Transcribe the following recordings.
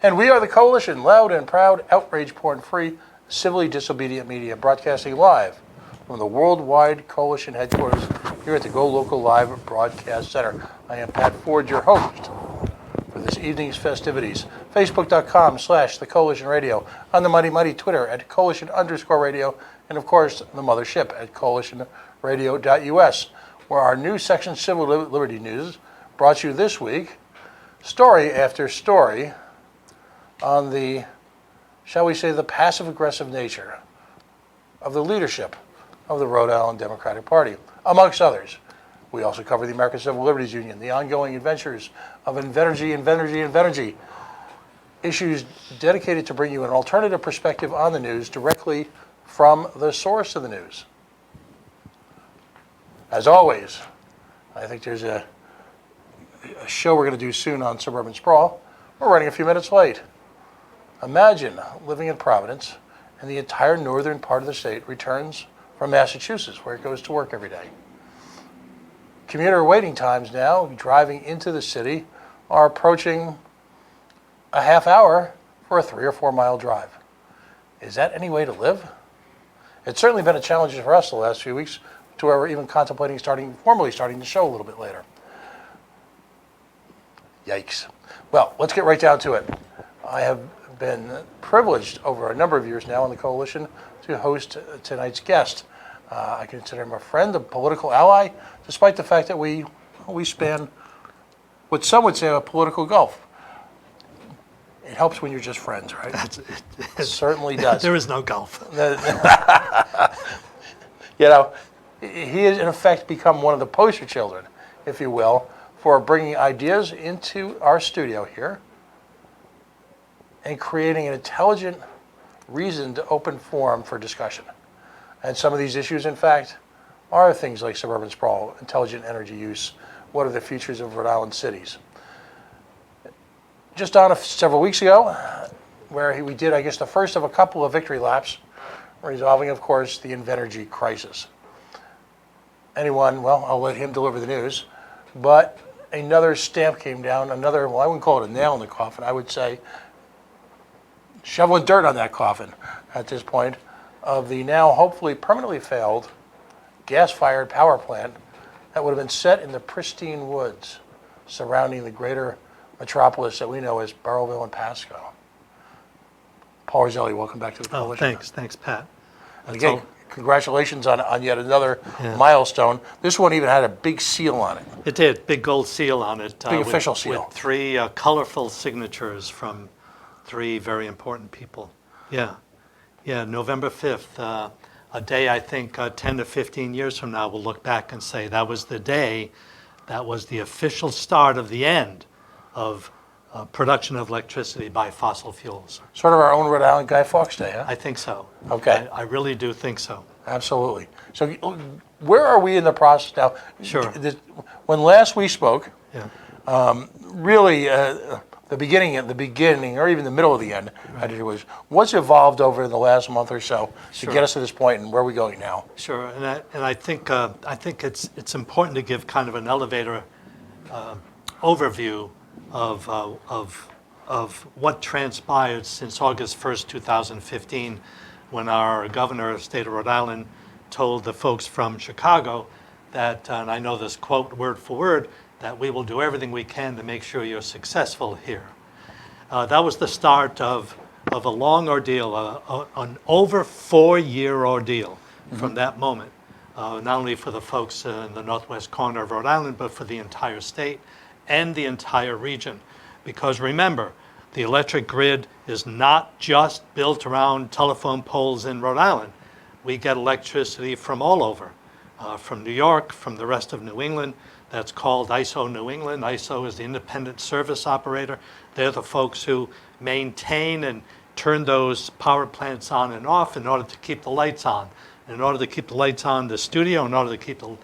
And we are the Coalition, loud and proud, outrage porn-free, civilly disobedient media, broadcasting live from the Worldwide Coalition headquarters here at the Go Local Live Broadcast Center. I am Pat Ford, your host for this evening's festivities. Facebook.com/The Coalition Radio, on the mighty Twitter at Coalition_radio, and of course, the mothership at coalitionradio.us, where our new section, Civil Liberty News, brought you this week story after story on the, shall we say, the passive-aggressive nature of the leadership of the Rhode Island Democratic Party, amongst others. We also cover the American Civil Liberties Union, the ongoing adventures of Invenergy, issues dedicated to bring you an alternative perspective on the news directly from the source of the news. As always, I think there's a show we're going to do soon on suburban sprawl. We're running a few minutes late. Imagine living in Providence and the entire northern part of the state returns from Massachusetts, where it goes to work every day. Commuter waiting times now, driving into the city, are approaching a half hour for a 3 or 4 mile drive. Is that any way to live? It's certainly been a challenge for us the last few weeks, to where we're even contemplating formally starting the show a little bit later. Yikes. Well, let's get right down to it. I have been privileged over a number of years now in the Coalition to host tonight's guest. I consider him a friend, a political ally, despite the fact that we span what some would say a political gulf. It helps when you're just friends, right? It certainly does. There is no gulf. You know, he has in effect become one of the poster children, if you will, for bringing ideas into our studio here and creating an intelligent, reasoned, open forum for discussion. And some of these issues, in fact, are things like suburban sprawl, intelligent energy use, what are the futures of Rhode Island cities. Just on several weeks ago, where we did, I guess, the first of a couple of victory laps, resolving, of course, the Invenergy crisis. Well, I'll let him deliver the news, but another stamp came down, well, I wouldn't call it a nail in the coffin, I would say shoveling dirt on that coffin at this point, of the now hopefully permanently failed gas-fired power plant that would have been set in the pristine woods surrounding the greater metropolis that we know as Burrillville and Pasco. Paul Roselli, welcome back to the Coalition. Thanks, Pat. And again, congratulations on yet another milestone. This one even had a big seal on it. It did, big gold seal on it. Big official seal. With 3 colorful signatures from 3 very important people. Yeah, November 5th, a day I think 10 to 15 years from now we'll look back and say that was the day, that was the official start of the end of production of electricity by fossil fuels. Sort of our own Rhode Island Guy Fawkes Day, huh? I think so. Okay. I really do think so. Absolutely. So where are we in the process now? Sure. When last we spoke, Yeah. really the beginning, or even the middle of the end, right, what's evolved over the last month or so to get us to this point, and where are we going now? Sure, and I think it's important to give kind of an elevator overview of what transpired since August 1st, 2015, when our governor of the state of Rhode Island told the folks from Chicago that, and I know this quote word for word, that we will do everything we can to make sure you're successful here. That was the start of a long ordeal, an over 4-year ordeal from that moment, not only for the folks in the northwest corner of Rhode Island, but for the entire state and the entire region. Because remember, the electric grid is not just built around telephone poles in Rhode Island. We get electricity from all over, from New York, from the rest of New England. That's called ISO New England. ISO is the independent service operator. They're the folks who maintain and turn those power plants on and off in order to keep the lights on. In order to keep the lights on the studio, in order to keep the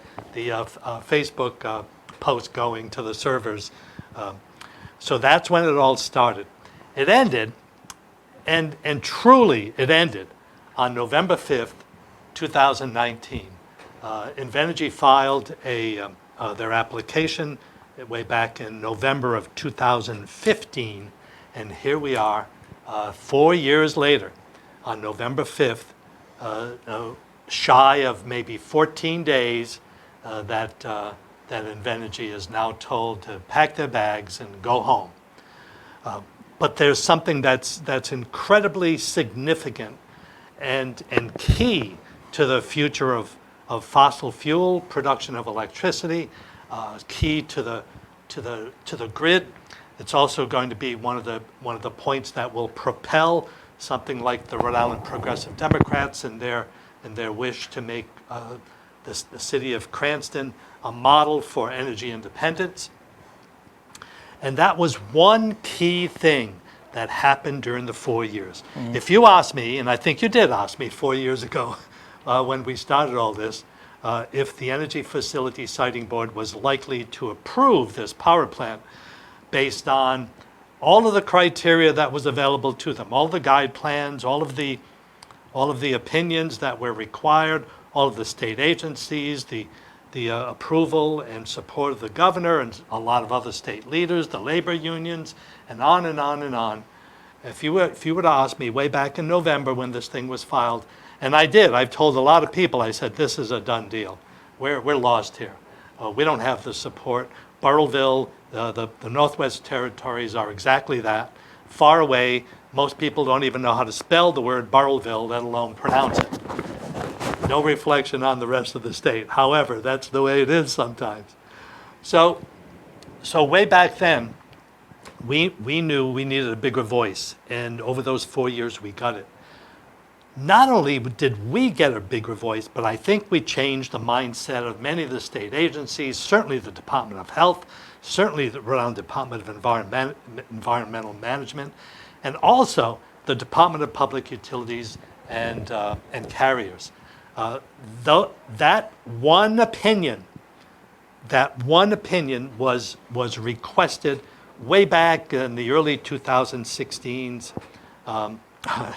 Facebook posts going to the servers. So that's when it all started. It ended, and truly it ended, on November 5th, 2019. Invenergy filed their application way back in November of 2015, And here we are, 4 years later, on November 5th, shy of maybe 14 days, that Invenergy is now told to pack their bags and go home. But there's something that's incredibly significant and key to the future of fossil fuel production of electricity, key to the grid. It's also going to be one of the points that will propel something like the Rhode Island Progressive Democrats and their wish to make the city of Cranston a model for energy independence. And that was one key thing that happened during the 4 years. If you asked me, and I think you did ask me 4 years ago when we started all this, if the Energy Facility Siting Board was likely to approve this power plant based on all of the criteria that was available to them, all the guide plans, all of the opinions that were required, all of the state agencies, the approval and support of the governor and a lot of other state leaders, the labor unions, and on and on and on. If you were to ask me way back in November when this thing was filed, and I did, I've told a lot of people, I said, this is a done deal. We're lost here. We don't have the support. Burrillville, the Northwest Territories are exactly that, far away. Most people don't even know how to spell the word Burrillville, let alone pronounce it. No reflection on the rest of the state. However, that's the way it is sometimes. So way back then, we knew we needed a bigger voice, and over those 4 years, we got it. Not only did we get a bigger voice, but I think we changed the mindset of many of the state agencies, certainly the Department of Health, certainly the Rhode Island Department of Environmental Management, and also the Department of Public Utilities and Carriers. That one opinion was requested way back in the early 2016s,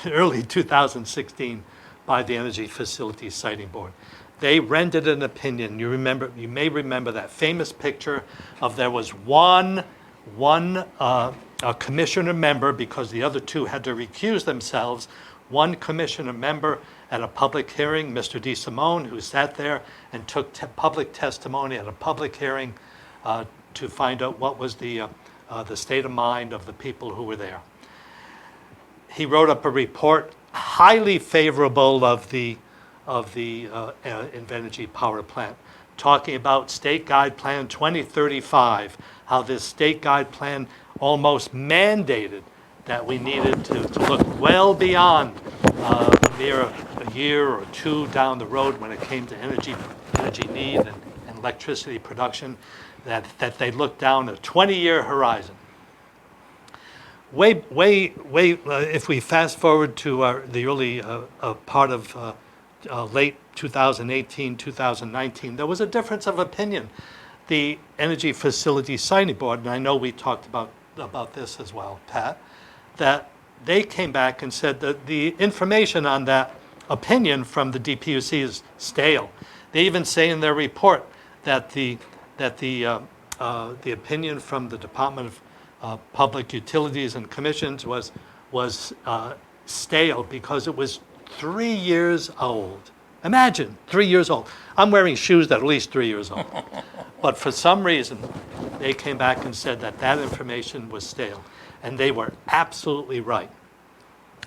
early 2016 by the Energy Facility Siting Board. They rendered an opinion. You may remember that famous picture of there was one commissioner member, because the other two had to recuse themselves, one commissioner member at a public hearing, Mr. DeSimone, who sat there and took public testimony at a public hearing to find out what was the state of mind of the people who were there. He wrote up a report highly favorable of the Invenergy power plant, talking about State Guide Plan 2035, how this State Guide Plan almost mandated that we needed to look well beyond near a year or two down the road when it came to energy need and electricity production, that they looked down a 20-year horizon. If we fast forward to the early part of late 2018, 2019, there was a difference of opinion. The Energy Facility Siting Board, and I know we talked about this as well, Pat, that they came back and said that the information on that opinion from the DPUC is stale. They even say in their report that the opinion from the Department of Public Utilities and Commissions was stale because it was 3 years old. Imagine, 3 years old. I'm wearing shoes that are at least 3 years old. But for some reason, they came back and said that information was stale. And they were absolutely right.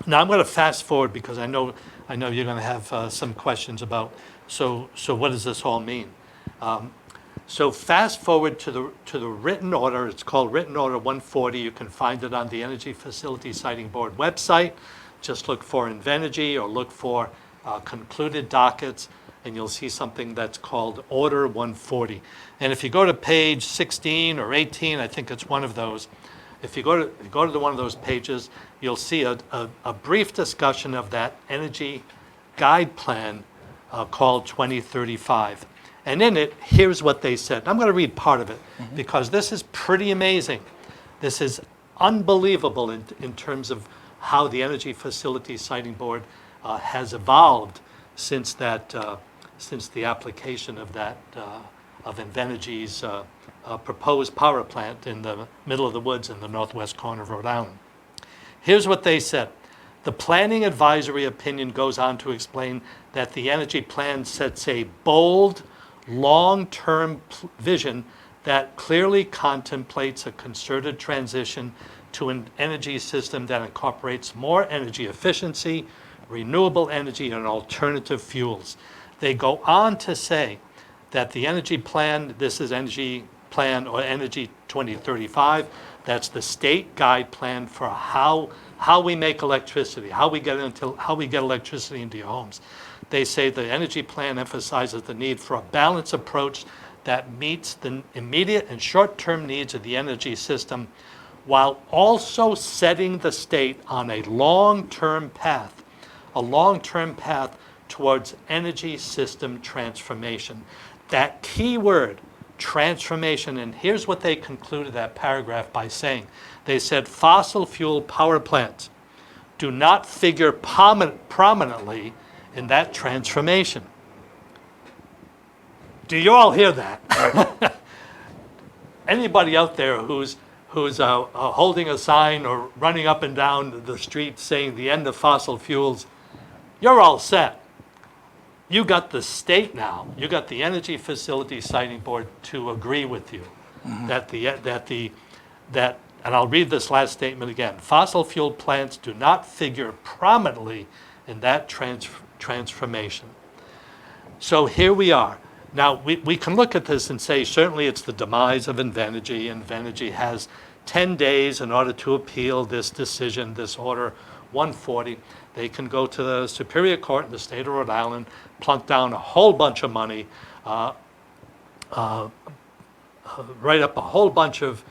Now I'm going to fast forward because I know you're going to have some questions about, so what does this all mean? So fast forward to the written order. It's called Written Order 140. You can find it on the Energy Facility Siting Board website. Just look for Invenergy or look for concluded dockets, and you'll see something that's called Order 140. And if you go to page 16 or 18, I think it's one of those. If you go to one of those pages, you'll see a brief discussion of that energy guide plan called 2035. And in it, here's what they said. I'm going to read part of it because this is pretty amazing. This is unbelievable in terms of how the Energy Facility Siting Board has evolved since the application of Invenergy's proposed power plant in the middle of the woods in the northwest corner of Rhode Island. Here's what they said. The planning advisory opinion goes on to explain that the energy plan sets a bold, long-term vision that clearly contemplates a concerted transition to an energy system that incorporates more energy efficiency, renewable energy, and alternative fuels. They go on to say that the energy plan, this is energy plan or Energy 2035, that's the state guide plan for how we make electricity, how we get electricity into your homes. They say the energy plan emphasizes the need for a balanced approach that meets the immediate and short-term needs of the energy system while also setting the state on a long-term path towards energy system transformation. That key word, transformation, and here's what they concluded that paragraph by saying. They said fossil fuel power plants do not figure prominently in that transformation. Do you all hear that? Anybody out there who's holding a sign or running up and down the street saying the end of fossil fuels, you're all set. You got the state now, you got the Energy Facility Siting Board to agree with you that and I'll read this last statement again, fossil fuel plants do not figure prominently in that transformation. So here we are. Now, we can look at this and say, certainly it's the demise of Invenergy. Invenergy has 10 days in order to appeal this decision, this Order 140. They can go to the Superior Court in the state of Rhode Island, plunk down a whole bunch of money, write up a whole bunch of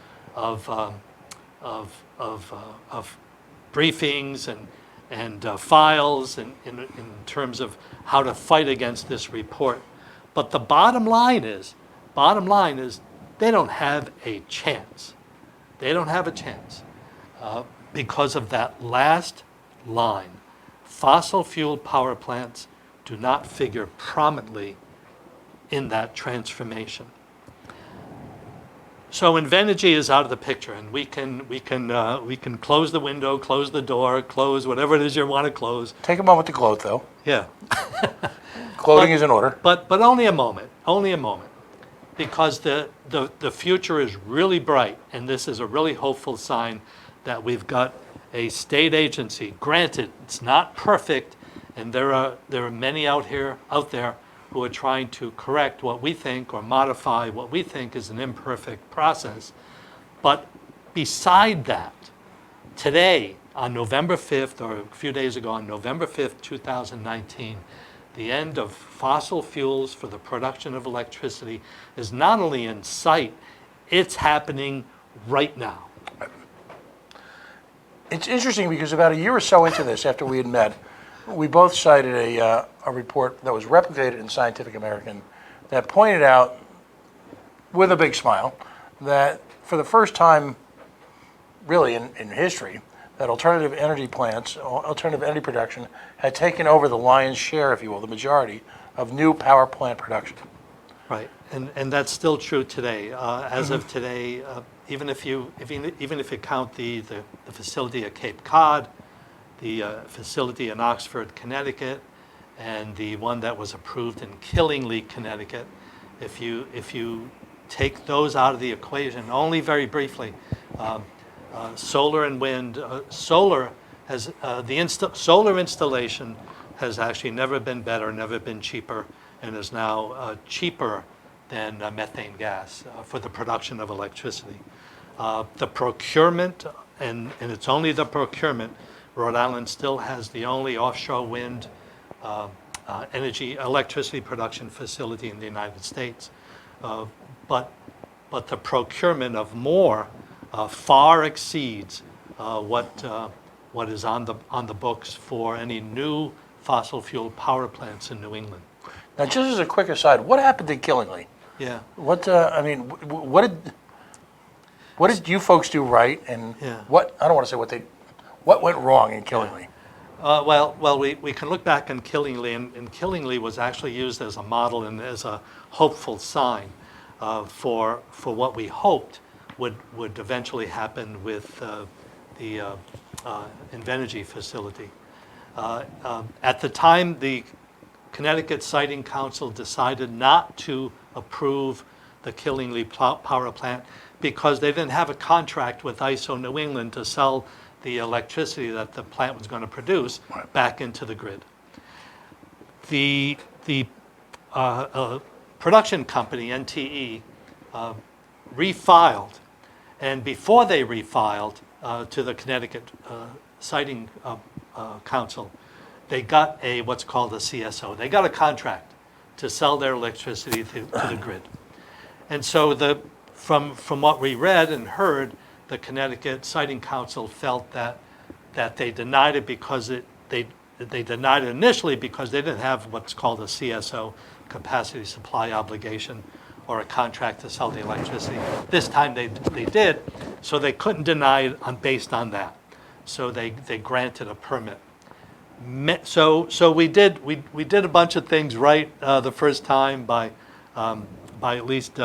briefings and files in terms of how to fight against this report. But the bottom line is they don't have a chance. They don't have a chance because of that last line. Fossil fuel power plants do not figure prominently in that transformation. So Invenergy is out of the picture, and we can close the window, close the door, close whatever it is you want to close. Take a moment to gloat, though. Yeah. Gloating is in order. But only a moment, because the future is really bright, and this is a really hopeful sign that we've got a state agency. Granted, it's not perfect, and there are many out there who are trying to correct what we think or modify what we think is an imperfect process. But beside that, today, on November 5th, or a few days ago, on November 5th, 2019, the end of fossil fuels for the production of electricity is not only in sight, it's happening right now. It's interesting because about a year or so into this, after we had met, we both cited a report that was replicated in Scientific American that pointed out, with a big smile, that for the first time, really in history, that alternative energy plants, alternative energy production, had taken over the lion's share, if you will, the majority of new power plant production. Right, and that's still true today. As of today, even if you count the facility at Cape Cod, the facility in Oxford, Connecticut, and the one that was approved in Killingly, Connecticut, if you take those out of the equation, only very briefly, solar and wind. Solar installation has actually never been better, never been cheaper, and is now cheaper than methane gas for the production of electricity. The procurement, and it's only the procurement. Rhode Island still has the only offshore wind electricity production facility in the United States, but the procurement of more far exceeds what is on the books for any new fossil fuel power plants in New England. Now, just as a quick aside, what happened in Killingly? Yeah. What did you folks do right, and what I don't want to say what went wrong in Killingly? Well, we can look back on Killingly, and Killingly was actually used as a model and as a hopeful sign for what we hoped would eventually happen with Invenergy facility. At the time, the Connecticut Siting Council decided not to approve the Killingly power plant because they didn't have a contract with ISO New England to sell the electricity that the plant was going to produce back into the grid. The production company, NTE, refiled, and before they refiled to the Connecticut Siting Council, they got what's called a CSO. They got a contract to sell their electricity to the grid. And so from what we read and heard, the Connecticut Siting Council felt that they denied it because they denied it initially because they didn't have what's called a CSO, capacity supply obligation, or a contract to sell the electricity. This time they did, so they couldn't deny it based on that. So they granted a permit. So we did a bunch of things right the first time by at least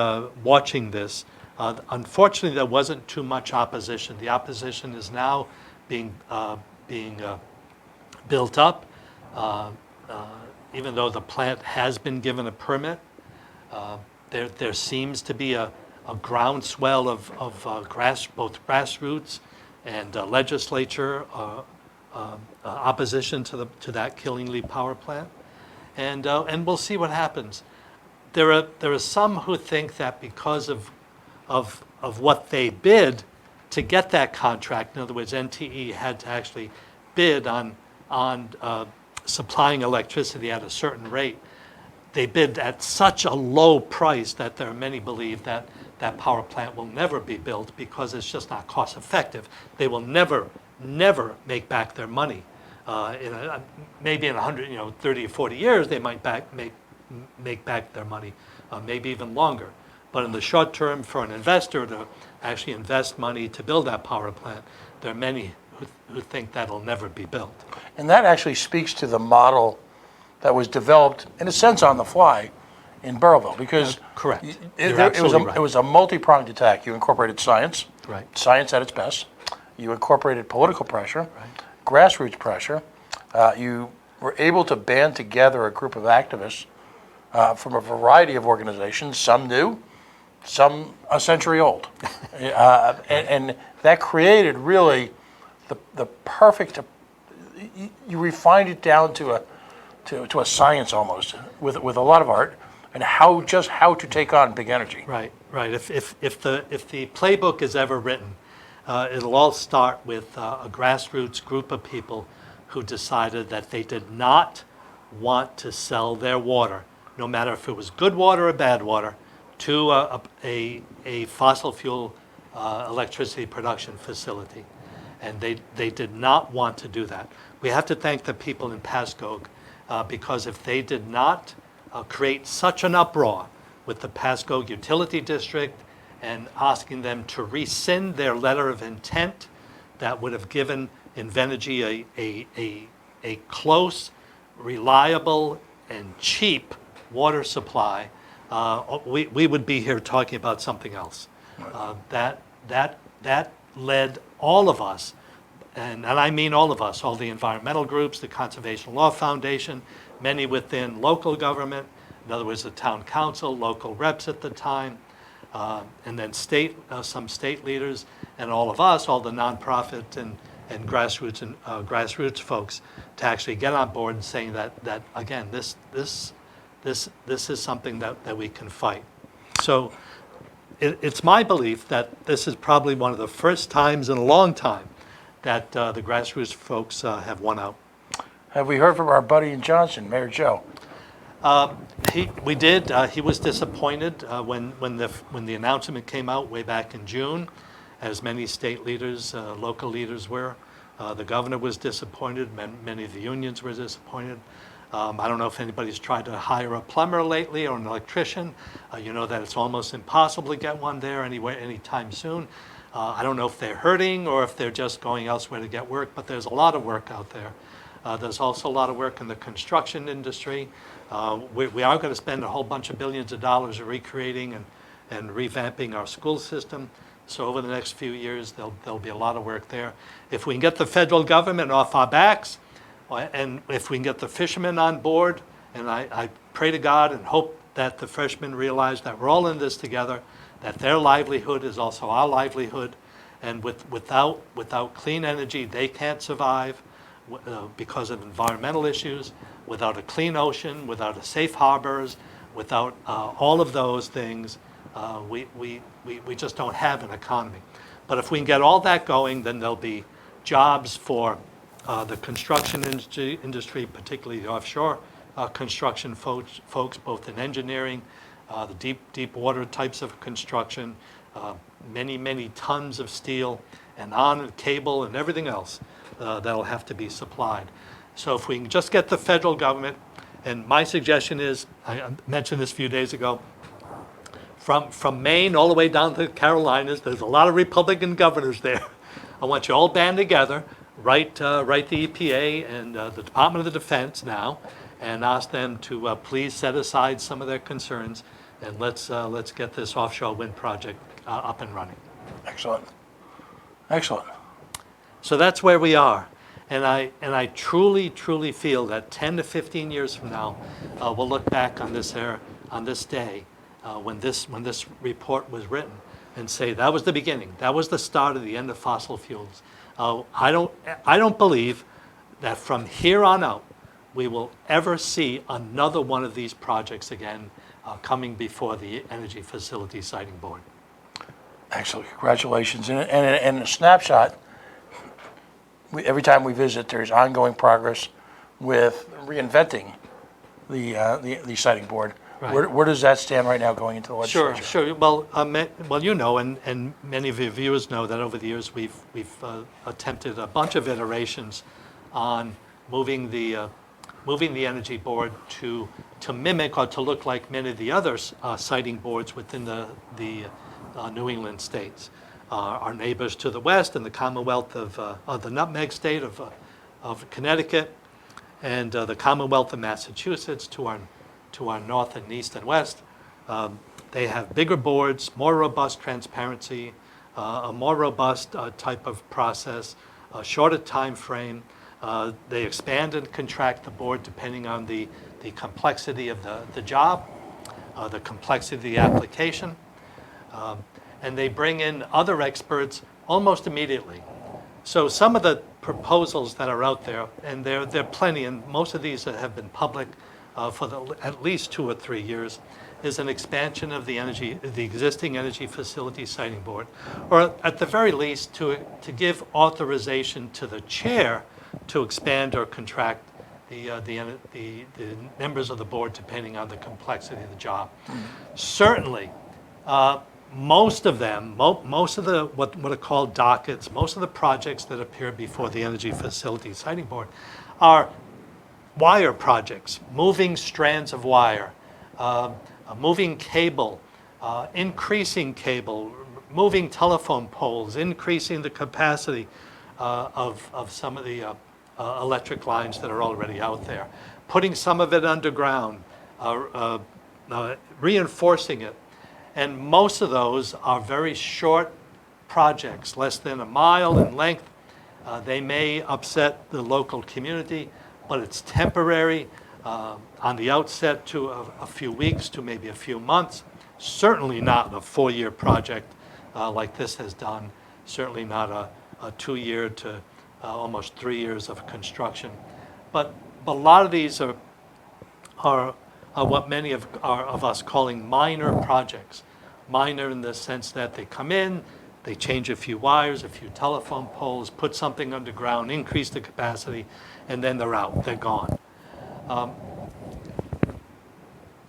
watching this. Unfortunately, there wasn't too much opposition. The opposition is now being built up, even though the plant has been given a permit. There seems to be a groundswell of both grassroots and legislature opposition to that Killingly power plant, and we'll see what happens. There are some who think that because of what they bid to get that contract, in other words, NTE had to actually bid on supplying electricity at a certain rate. They bid at such a low price that there are many believe that power plant will never be built because it's just not cost effective. They will never make back their money. Maybe in 100, 30 or 40 years, they might make back their money, maybe even longer. But in the short term, for an investor to actually invest money to build that power plant, there are many who think that'll never be built. And that actually speaks to the model that was developed, in a sense, on the fly in Burrillville, because Correct. It was a multi-pronged attack. You incorporated science, Right. science at its best. You incorporated political pressure, Right. grassroots pressure. You were able to band together a group of activists from a variety of organizations, some new, some a century old. And that created really the perfect, you refined it down to a science almost, with a lot of art, and how to take on big energy. Right. If the playbook is ever written, it'll all start with a grassroots group of people who decided that they did not want to sell their water, no matter if it was good water or bad water, to a fossil fuel electricity production facility. And they did not want to do that. We have to thank the people in Pascoag, because if they did not create such an uproar with the Pascoag Utility District and asking them to rescind their letter of intent that would have given Invenergy a close, reliable, and cheap water supply, we would be here talking about something else. That led all of us, and I mean all of us, all the environmental groups, the Conservation Law Foundation, many within local government, in other words, the town council, local reps at the time, and then some state leaders, and all of us, all the nonprofit and grassroots folks, to actually get on board and saying that again, this is something that we can fight. So it's my belief that this is probably one of the first times in a long time that the grassroots folks have won out. Have we heard from our buddy in Johnson, Mayor Joe? We did. He was disappointed when the announcement came out way back in June, as many state leaders, local leaders were. The governor was disappointed. Many of the unions were disappointed. I don't know if anybody's tried to hire a plumber lately or an electrician. You know that it's almost impossible to get one there anytime soon. I don't know if they're hurting or if they're just going elsewhere to get work, but there's a lot of work out there. There's also a lot of work in the construction industry. We are going to spend a whole bunch of billions of dollars recreating and revamping our school system. So over the next few years, there'll be a lot of work there. If we can get the federal government off our backs, and if we can get the fishermen on board, and I pray to God and hope that the fishermen realize that we're all in this together, that their livelihood is also our livelihood, and without clean energy, they can't survive because of environmental issues. Without a clean ocean, without a safe harbors, without all of those things, we just don't have an economy. But if we can get all that going, then there'll be jobs for the construction industry, particularly the offshore construction folks, both in engineering, the deep water types of construction, many tons of steel and cable and everything else that'll have to be supplied. So if we can just get the federal government, and my suggestion is, I mentioned this a few days ago, from Maine all the way down to the Carolinas, there's a lot of Republican governors there. I want you all band together, write the EPA and the Department of Defense now, and ask them to please set aside some of their concerns, and let's get this offshore wind project up and running. Excellent. Excellent. So that's where we are. And I truly feel that 10 to 15 years from now, we'll look back on this day when this report was written and say that was the beginning. That was the start of the end of fossil fuels. I don't believe that from here on out we will ever see another one of these projects again coming before the Energy Facility Siting Board. Excellent. Congratulations. And a snapshot. Every time we visit, there's ongoing progress with reinventing the siting board. Right. Where does that stand right now going into the legislature? Sure. Well, you know, and many of your viewers know that over the years we've attempted a bunch of iterations on moving the energy board to mimic or to look like many of the other siting boards within the New England states. Our neighbors to the west in the Commonwealth of the Nutmeg State of Connecticut, and the Commonwealth of Massachusetts to our north and east and west. They have bigger boards, more robust transparency, a more robust type of process, a shorter time frame. They expand and contract the board depending on the complexity of the job, the complexity of the application. And they bring in other experts almost immediately. So some of the proposals that are out there, and there are plenty, and most of these have been public for at least 2 or 3 years, is an expansion of the existing Energy Facility Siting Board, or at the very least to give authorization to the chair to expand or contract the members of the board depending on the complexity of the job. Certainly, most of them, most of the what are called dockets, most of the projects that appear before the Energy Facility Siting Board are wire projects, moving strands of wire, moving cable, increasing cable, moving telephone poles, increasing the capacity of some of the electric lines that are already out there, putting some of it underground, reinforcing it. And most of those are very short projects, less than a mile in length. They may upset the local community, but it's temporary on the outset to a few weeks to maybe a few months. Certainly not a 4-year project like this has done. Certainly not a 2-year to almost 3 years of construction. But a lot of these are what many of us calling minor projects. Minor in the sense that they come in, they change a few wires, a few telephone poles, put something underground, increase the capacity, and then they're out, they're gone.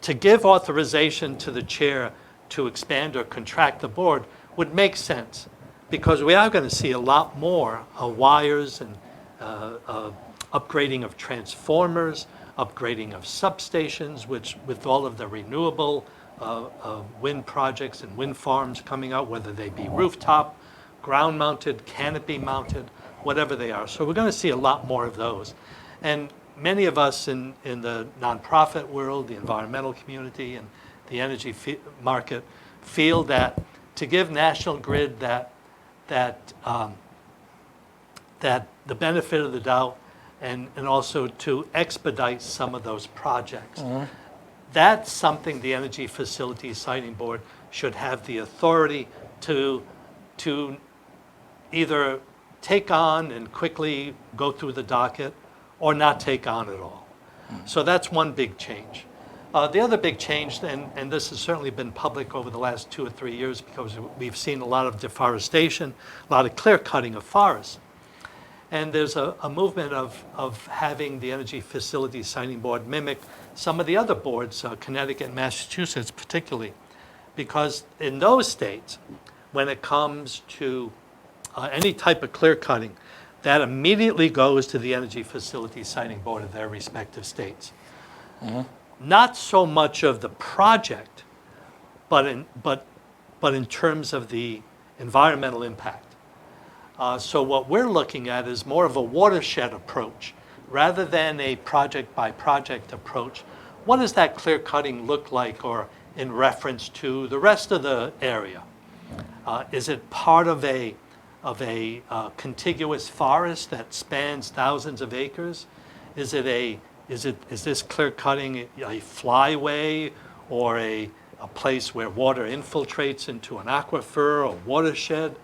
To give authorization to the chair to expand or contract the board would make sense, because we are going to see a lot more wires and upgrading of transformers, upgrading of substations, which with all of the renewable wind projects and wind farms coming out, whether they be rooftop, ground mounted, canopy mounted, whatever they are. So we're going to see a lot more of those. And many of us in the nonprofit world, the environmental community, and the energy market feel that to give National Grid that the benefit of the doubt, and also to expedite some of those projects. That's something the Energy Facilities Siting Board should have the authority to either take on and quickly go through the docket, or not take on at all. So that's one big change. The other big change, and this has certainly been public over the last 2 or 3 years, because we've seen a lot of deforestation, a lot of clear cutting of forests. And there's a movement of having the Energy Facilities Siting Board mimic some of the other boards, Connecticut and Massachusetts particularly, because in those states, when it comes to any type of clear cutting, that immediately goes to the Energy Facilities Siting Board of their respective states. Not so much of the project, but in terms of the environmental impact. So what we're looking at is more of a watershed approach rather than a project-by-project approach. What does that clear cutting look like, or in reference to the rest of the area? Is it part of a contiguous forest that spans thousands of acres? Is this clear cutting a flyway, or a place where water infiltrates into an aquifer or watershed,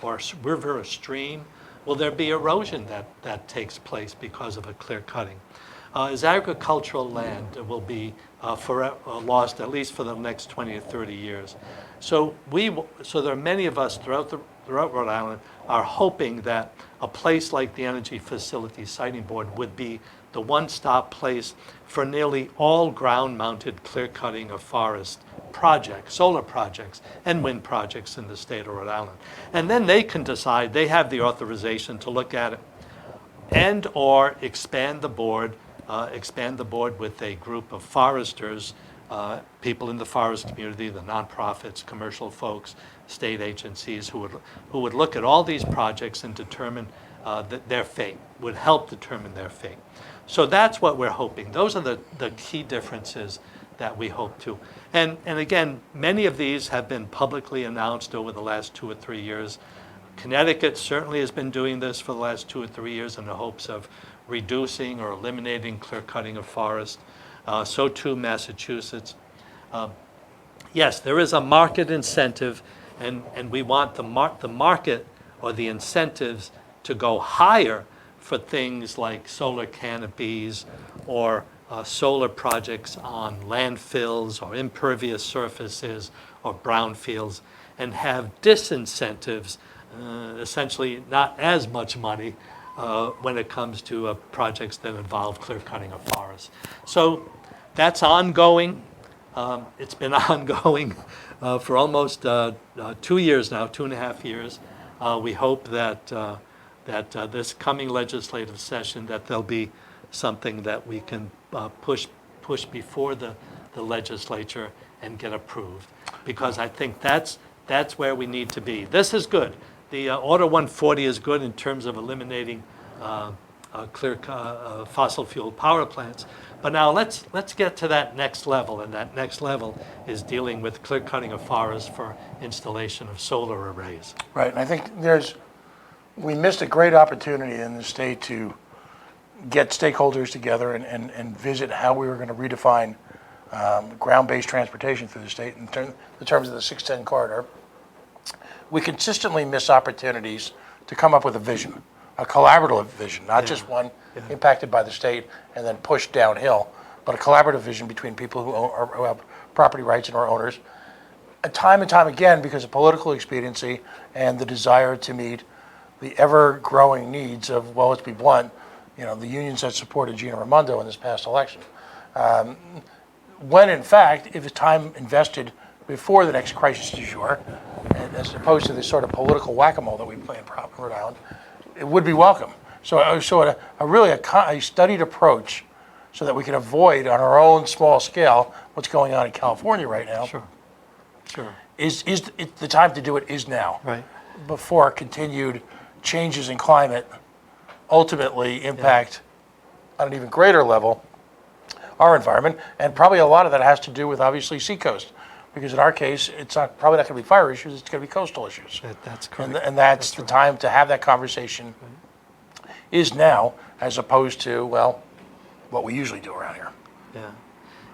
or a river or stream? Will there be erosion that takes place because of a clear cutting? Is agricultural land will be lost at least for the next 20 or 30 years? So there are many of us throughout Rhode Island are hoping that a place like the Energy Facilities Siting Board would be the one-stop place for nearly all ground-mounted clear cutting of forest projects, solar projects, and wind projects in the state of Rhode Island. And then they can decide, they have the authorization to look at it and or expand the board with a group of foresters, people in the forest community, the nonprofits, commercial folks, state agencies who would look at all these projects and determine their fate, would help determine their fate. So that's what we're hoping. Those are the key differences that we hope to. And again, many of these have been publicly announced over the last 2 or 3 years. Connecticut certainly has been doing this for the last 2 or 3 years in the hopes of reducing or eliminating clear cutting of forest. So too Massachusetts. Yes, there is a market incentive, and we want the market or the incentives to go higher for things like solar canopies or solar projects on landfills or impervious surfaces or brownfields, and have disincentives, essentially not as much money when it comes to projects that involve clear cutting of forests. So that's ongoing. It's been ongoing for almost 2 years now, 2.5 years. We hope that this coming legislative session, that there'll be something that we can push before the legislature and get approved, because I think that's where we need to be. This is good. The Order 140 is good in terms of eliminating fossil fuel power plants. But now let's get to that next level, and that next level is dealing with clear cutting of forests for installation of solar arrays. Right, and I think we missed a great opportunity in the state to get stakeholders together and visit how we were going to redefine ground-based transportation through the state in terms of the 610 corridor. We consistently miss opportunities to come up with a vision, a collaborative vision, not just one impacted by the state and then pushed downhill, but a collaborative vision between people who have property rights and are owners. And time again, because of political expediency and the desire to meet the ever-growing needs of, well, let's be blunt, the unions that supported Gina Raimondo in this past election. When in fact, if it's time invested before the next crisis du jour, as opposed to this sort of political whack-a-mole that we play in Rhode Island, it would be welcome. So a studied approach so that we can avoid on our own small scale what's going on in California right now. Sure. Is the time to do it is now. Right. Before continued changes in climate ultimately impact on an even greater level our environment, and probably a lot of that has to do with obviously Seacoast, because in our case, it's probably not going to be fire issues, it's going to be coastal issues. That's correct. And that's the time to have that conversation is now, as opposed to, well, what we usually do around here.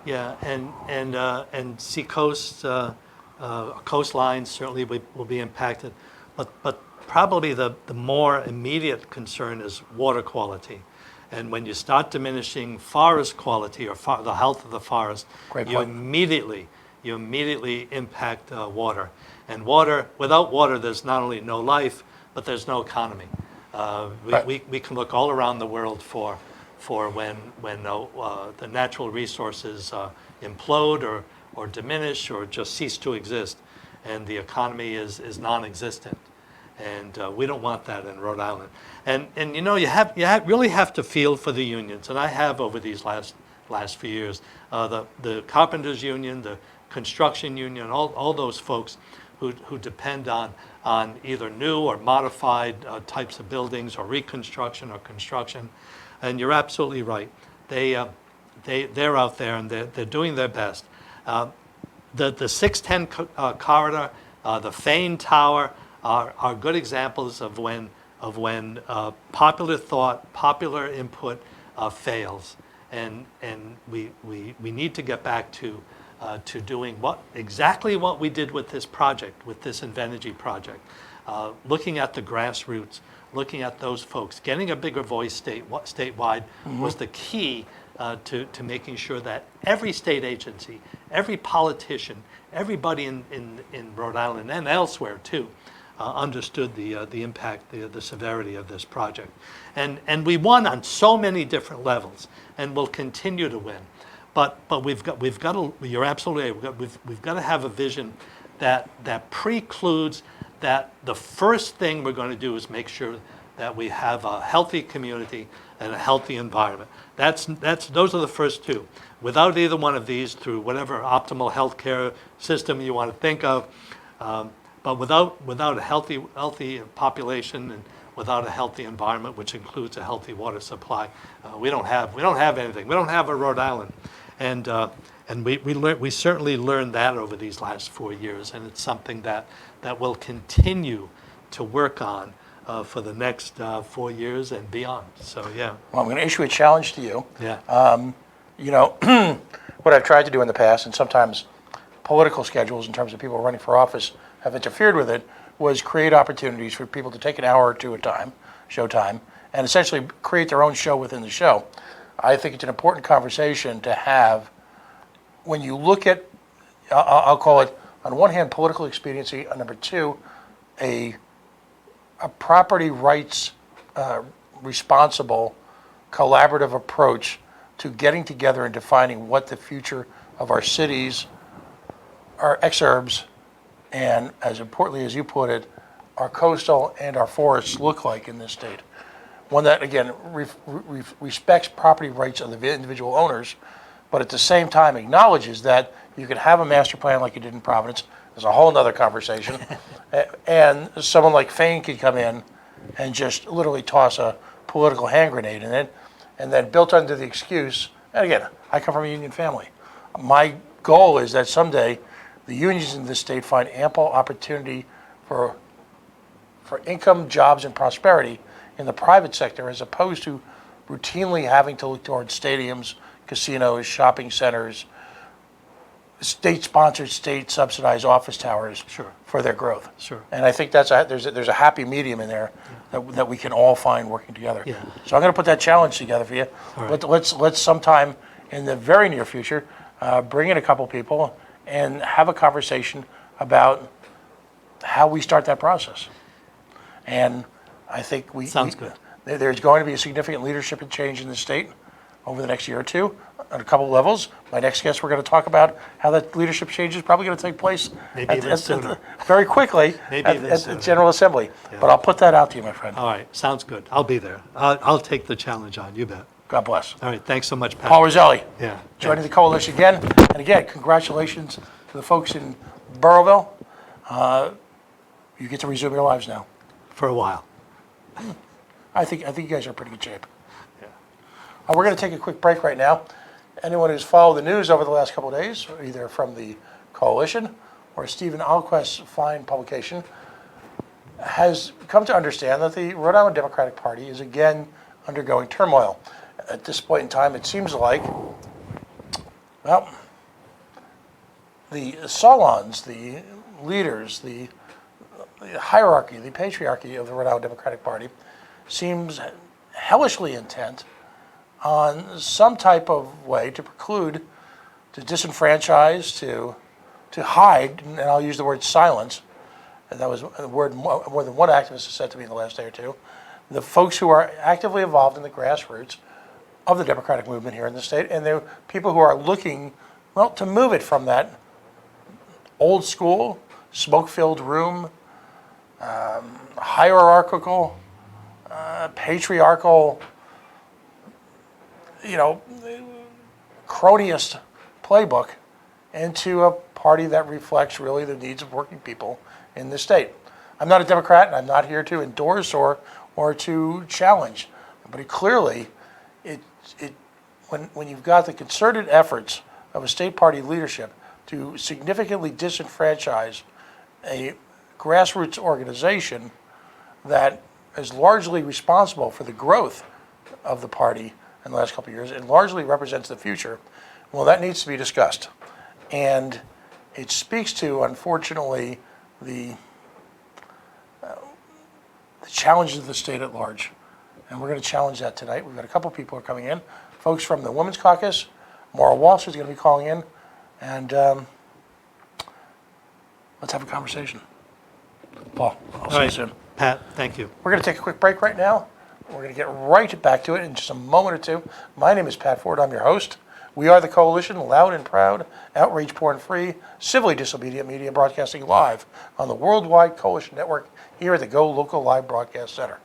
Yeah, and seacoast coastlines certainly will be impacted, but probably the more immediate concern is water quality. And when you start diminishing forest quality or the health of the forest, Great you point. immediately impact water. And without water, there's not only no life, but there's no economy. Right. We can look all around the world for when the natural resources implode or diminish or just cease to exist, and the economy is non-existent. And we don't want that in Rhode Island. And you know, you really have to feel for the unions, and I have over these last few years. The carpenters union, the construction union, all those folks who depend on either new or modified types of buildings or reconstruction or construction. And you're absolutely right. They're out there and they're doing their best. The 610 corridor, the Fane Tower are good examples of when popular thought, popular input fails, and we need to get back to doing exactly what we did with this project, with this Invenergy project, looking at the grassroots, looking at those folks, getting a bigger voice statewide was the key to making sure that every state agency, every politician, everybody in Rhode Island and elsewhere too, understood the impact, the severity of this project. And we won on so many different levels and will continue to win. But we've got to, you're absolutely right, we've got to have a vision that precludes that the first thing we're going to do is make sure that we have a healthy community and a healthy environment. Those are the first two. Without either one of these, through whatever optimal healthcare system you want to think of, but without a healthy population and without a healthy environment, which includes a healthy water supply, we don't have anything. We don't have a Rhode Island, and we certainly learned that over these last 4 years, and it's something that we'll continue to work on for the next 4 years and beyond. So yeah. Well, I'm going to issue a challenge to you. Yeah. You know, what I've tried to do in the past, and sometimes political schedules in terms of people running for office have interfered with it, was create opportunities for people to take an hour or two at time, show time, and essentially create their own show within the show. I think it's an important conversation to have when you look at, I'll call it, on one hand, political expediency, and number two, a property rights responsible, collaborative approach to getting together and defining what the future of our cities, our exurbs, and as importantly as you put it, our coastal and our forests look like in this state. One that, again, respects property rights of the individual owners, but at the same time acknowledges that you can have a master plan like you did in Providence. There's a whole nother conversation. And someone like Fane could come in and just literally toss a political hand grenade in it, and then built under the excuse, and again, I come from a union family. My goal is that someday the unions in this state find ample opportunity for income, jobs, and prosperity in the private sector, as opposed to routinely having to look towards stadiums, casinos, shopping centers, state-sponsored, state-subsidized office towers for their growth. Sure. And I think there's a happy medium in there that we can all find working together. Yeah. So I'm going to put that challenge together for you. All right. Let's sometime in the very near future bring in a couple people and have a conversation about how we start that process. And I think Sounds good. There's going to be a significant leadership change in the state over the next year or two on a couple of levels. My next guest, we're going to talk about how that leadership change is probably going to take place very quickly at the General Assembly. Yeah. But I'll put that out to you, my friend. All right, sounds good. I'll be there. I'll take the challenge on, you bet. God bless. All right, thanks so much, Pat. Paul Roselli, Yeah. joining the coalition again. And again, congratulations to the folks in Burrowville. You get to resume your lives now. For a while. I think you guys are in pretty good shape. We're going to take a quick break right now. Anyone who's followed the news over the last couple of days, either from the Coalition, or Stephen Alquist's fine publication, has come to understand that the Rhode Island Democratic Party is again undergoing turmoil. At this point in time, it seems like, well, the salons, the leaders, the hierarchy, the patriarchy of the Rhode Island Democratic Party seems hellishly intent on some type of way to preclude, to disenfranchise, to hide, and I'll use the word silence, and that was a word more than one activist has said to me in the last day or two, the folks who are actively involved in the grassroots of the Democratic movement here in the state, and the people who are looking, well, to move it from that old school, smoke-filled room, hierarchical, patriarchal, cronyist playbook into a party that reflects really the needs of working people in the state. I'm not a Democrat, and I'm not here to endorse or to challenge, but when you've got the concerted efforts of a state party leadership to significantly disenfranchise a grassroots organization that is largely responsible for the growth of the party in the last couple of years and largely represents the future, well, that needs to be discussed. And it speaks to, unfortunately, the challenges of the state at large. And we're going to challenge that tonight. We've got a couple of people who are coming in. Folks from the Women's Caucus, Maura Walsh is going to be calling in. And let's have a conversation. Paul, I'll see you soon. Pat, thank you. We're going to take a quick break right now. We're going to get right back to it in just a moment or two. My name is Pat Ford. I'm your host. We are the Coalition, loud and proud, outrage porn-free, civilly disobedient media broadcasting live on the Worldwide Coalition Network here at the Go Local Live Broadcast Center.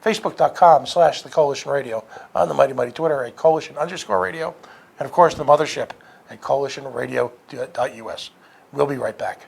Facebook.com/The Coalition Radio, on the mighty Twitter at Coalition_radio, and of course the mothership at coalitionradio.us. We'll be right back.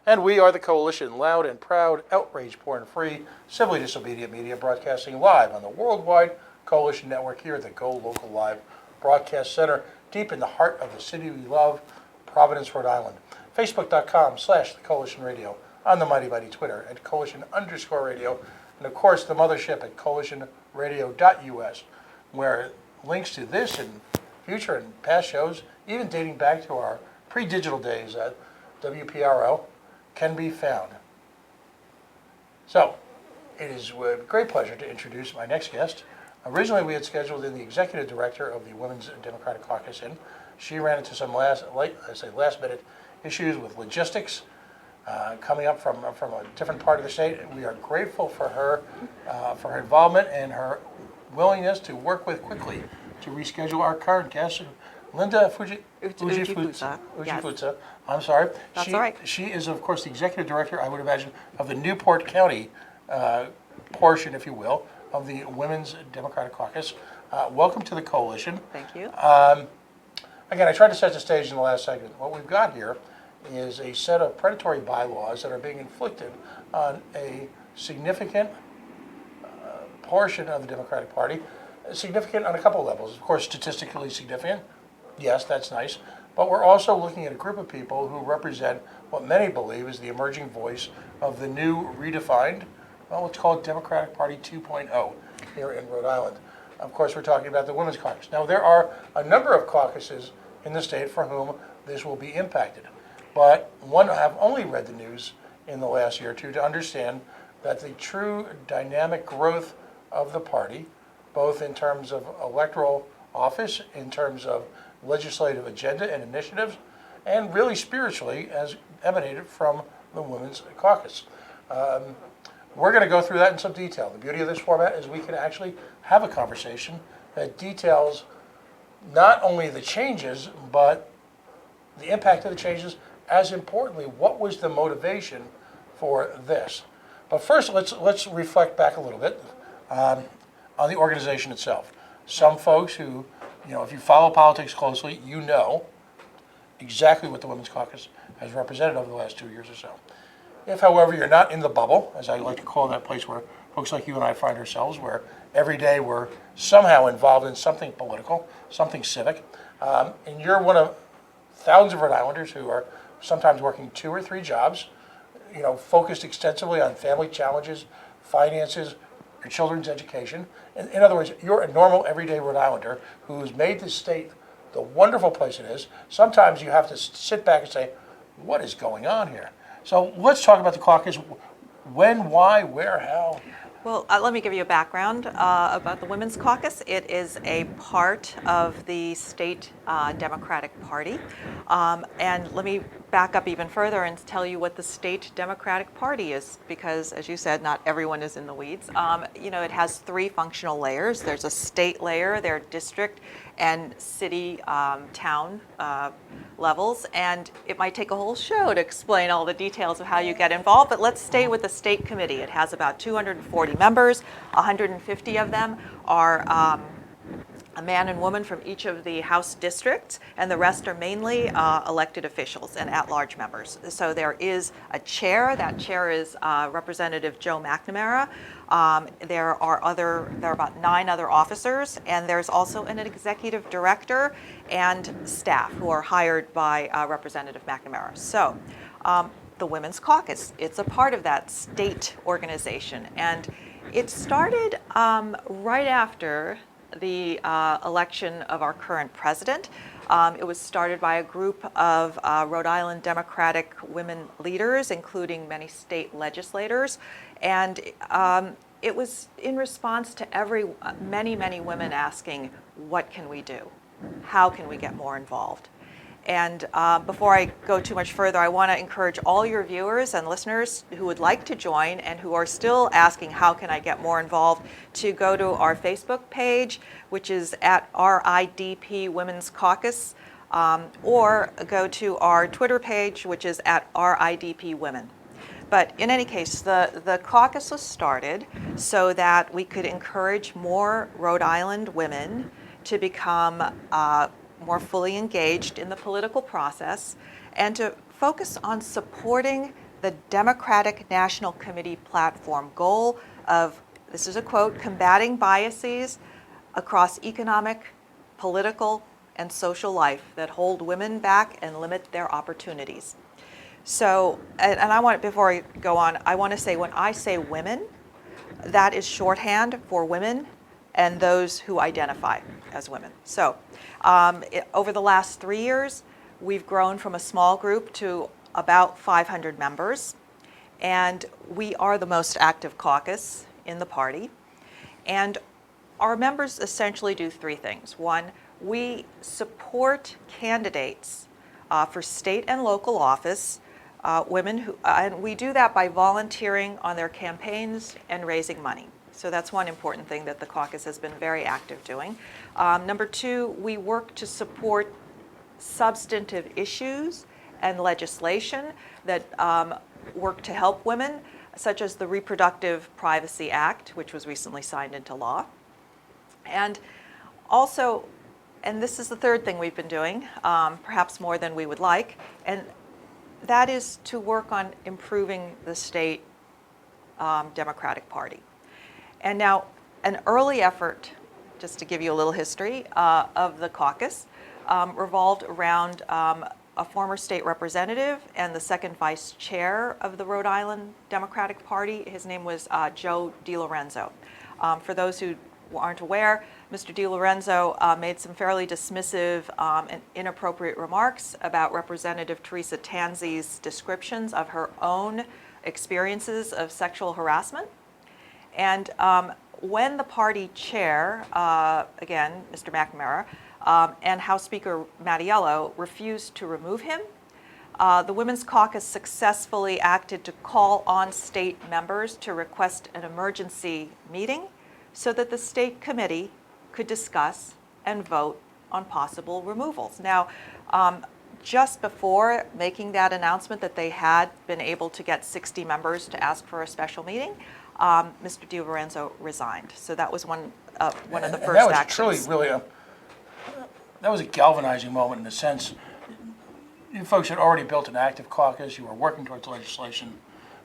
And we are the Coalition, loud and proud, outrage porn-free, civilly disobedient media broadcasting live on the worldwide Coalition Network here at the Go Local Live Broadcast Center, deep in the heart of the city we love, Providence, Rhode Island. Facebook.com/The Coalition Radio, on the mighty Twitter at Coalition_radio, and of course the mothership at coalitionradio.us, where links to this and future and past shows, even dating back to our pre-digital days at WPRO, can be found. So, it is with great pleasure to introduce my next guest. Originally, we had scheduled in the executive director of the Women's Democratic Caucus, and she ran into some last-minute issues with logistics coming up from a different part of the state. And we are grateful for her involvement and her willingness to work with quickly to reschedule our current guest, Linda Ujifutsa. Yes. I'm sorry. That's all right. She is, of course, the executive director, I would imagine, of the Newport County portion, if you will, of the Women's Democratic Caucus. Welcome to the Coalition. Thank you. Again, I tried to set the stage in the last segment. What we've got here is a set of predatory bylaws that are being inflicted on a significant portion of the Democratic Party. Significant on a couple of levels. Of course, statistically significant. Yes, that's nice. But we're also looking at a group of people who represent what many believe is the emerging voice of the new redefined, well, let's call it Democratic Party 2.0 here in Rhode Island. Of course, we're talking about the Women's Caucus. Now, there are a number of caucuses in the state for whom this will be impacted. But one, I've only read the news in the last year or two to understand that the true dynamic growth of the party, both in terms of electoral office, in terms of legislative agenda and initiatives, and really spiritually as emanated from the Women's Caucus. We're going to go through that in some detail. The beauty of this format is we can actually have a conversation that details not only the changes, but the impact of the changes, as importantly, what was the motivation for this. But first, let's reflect back a little bit on the organization itself. Some folks who, if you follow politics closely, you know exactly what the Women's Caucus has represented over the last 2 years or so. If, however, you're not in the bubble, as I like to call that place where folks like you and I find ourselves, where every day we're somehow involved in something political, something civic, and you're one of thousands of Rhode Islanders who are sometimes working 2 or 3 jobs, focused extensively on family challenges, finances, your children's education. In other words, you're a normal, everyday Rhode Islander who has made this state the wonderful place it is. Sometimes you have to sit back and say, what is going on here? So let's talk about the caucus. When, why, where, how? Well, let me give you a background about the Women's Caucus. It is a part of the state Democratic Party. And let me back up even further and tell you what the state Democratic Party is, because, as you said, not everyone is in the weeds. It has 3 functional layers. There's a state layer, there are district and city, town levels, and it might take a whole show to explain all the details of how you get involved, but let's stay with the state committee. It has about 240 members. 150 of them are a man and woman from each of the House districts, and the rest are mainly elected officials and at-large members. So there is a chair. That chair is Representative Joe McNamara. There are about 9 other officers, and there's also an executive director and staff who are hired by Representative McNamara. So the Women's Caucus, it's a part of that state organization, and it started right after the election of our current president. It was started by a group of Rhode Island Democratic women leaders, including many state legislators, and it was in response to many women asking, what can we do? How can we get more involved? And before I go too much further, I want to encourage all your viewers and listeners who would like to join and who are still asking, how can I get more involved, to go to our Facebook page, which is at RIDP Women's Caucus, or go to our Twitter page, which is at RIDP Women. But in any case, the caucus was started so that we could encourage more Rhode Island women to become more fully engaged in the political process and to focus on supporting the Democratic National Committee platform goal of, this is a quote, combating biases across economic, political, and social life that hold women back and limit their opportunities. So, and I want, before I go on, I want to say when I say women, that is shorthand for women and those who identify as women. So, over the last 3 years, we've grown from a small group to about 500 members, and we are the most active caucus in the party. And our members essentially do three things. One, we support candidates for state and local office, women who, and we do that by volunteering on their campaigns and raising money. So that's one important thing that the caucus has been very active doing. Number two, we work to support substantive issues and legislation that work to help women, such as the Reproductive Privacy Act, which was recently signed into law. And also, and this is the third thing we've been doing, perhaps more than we would like, and that is to work on improving the state Democratic Party. And now, an early effort, just to give you a little history, of the caucus revolved around a former state representative and the second vice chair of the Rhode Island Democratic Party. His name was Joe DiLorenzo. For those who aren't aware, Mr. DiLorenzo made some fairly dismissive and inappropriate remarks about Representative Teresa Tanzi's descriptions of her own experiences of sexual harassment. And when the party chair, again, Mr. McNamara, and House Speaker Mattiello refused to remove him, the Women's Caucus successfully acted to call on state members to request an emergency meeting so that the state committee could discuss and vote on possible removals. Now, just before making that announcement that they had been able to get 60 members to ask for a special meeting, Mr. DiLorenzo resigned. So that was one of the first that was actions. Truly, really, that was a galvanizing moment in the sense, you folks had already built an active caucus, you were working towards legislation,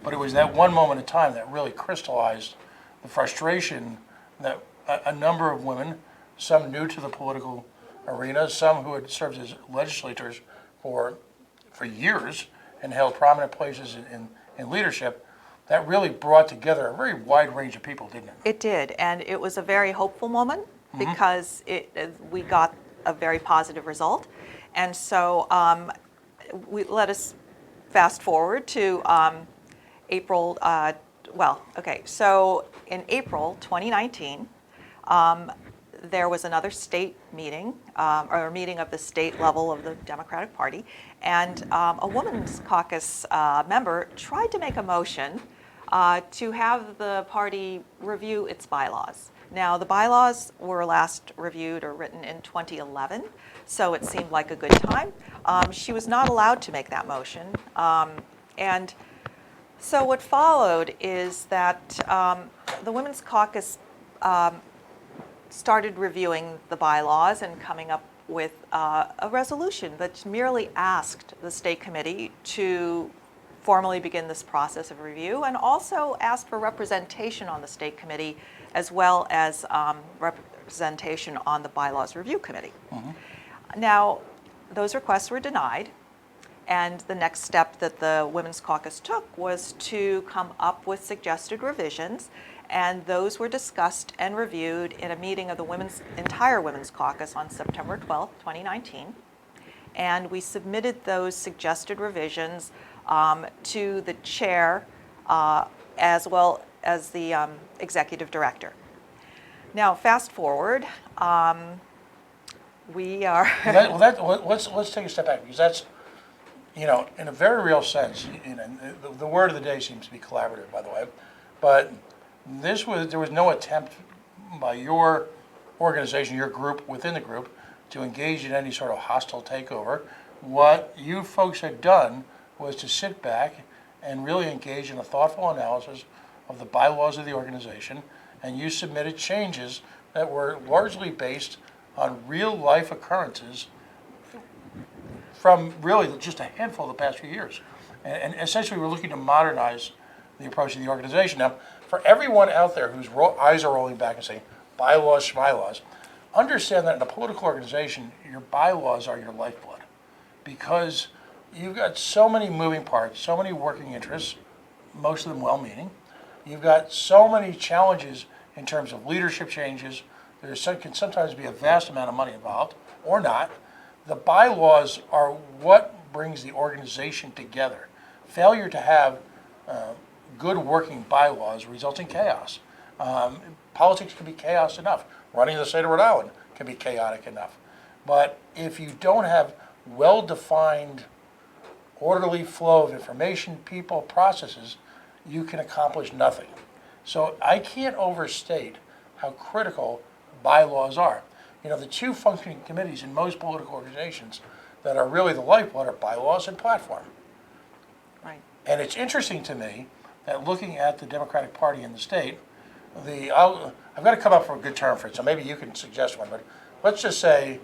but it was that one moment in time that really crystallized the frustration that a number of women, some new to the political arena, some who had served as legislators for years and held prominent places in leadership, that really brought together a very wide range of people, didn't it? It did, and it was a very hopeful moment because we got a very positive result. And so let us fast forward to April, so in April 2019, there was another state meeting, or a meeting of the state level of the Democratic Party, and a Women's Caucus member tried to make a motion to have the party review its bylaws. Now, the bylaws were last reviewed or written in 2011, so it seemed like a good time. She was not allowed to make that motion, and so what followed is that the Women's Caucus started reviewing the bylaws and coming up with a resolution that merely asked the state committee to formally begin this process of review and also asked for representation on the state committee as well as representation on the bylaws review committee. Now, those requests were denied, and the next step that the Women's Caucus took was to come up with suggested revisions, and those were discussed and reviewed in a meeting of the entire Women's Caucus on September 12th, 2019. And we submitted those suggested revisions to the chair as well as the executive director. Now, fast forward, we are... let's take a step back, because that's, in a very real sense, the word of the day seems to be collaborative, by the way, but there was no attempt by your organization, your group, within the group, to engage in any sort of hostile takeover. What you folks had done was to sit back and really engage in a thoughtful analysis of the bylaws of the organization, and you submitted changes that were largely based on real life occurrences from really just a handful of the past few years. And essentially, we're looking to modernize the approach of the organization. Now, for everyone out there whose eyes are rolling back and saying, bylaws, schmylaws, understand that in a political organization, your bylaws are your lifeblood. Because you've got so many moving parts, so many working interests, most of them well-meaning. You've got so many challenges in terms of leadership changes. Can sometimes be a vast amount of money involved, or not. The bylaws are what brings the organization together. Failure to have good working bylaws results in chaos. Politics can be chaos enough. Running the state of Rhode Island can be chaotic enough. But if you don't have well-defined, orderly flow of information, people, processes, you can accomplish nothing. So I can't overstate how critical bylaws are. You know, the two functioning committees in most political organizations that are really the lifeblood are bylaws and platform. Right. And it's interesting to me that looking at the Democratic Party in the state, I've got to come up with a good term for it, so maybe you can suggest one, but let's just say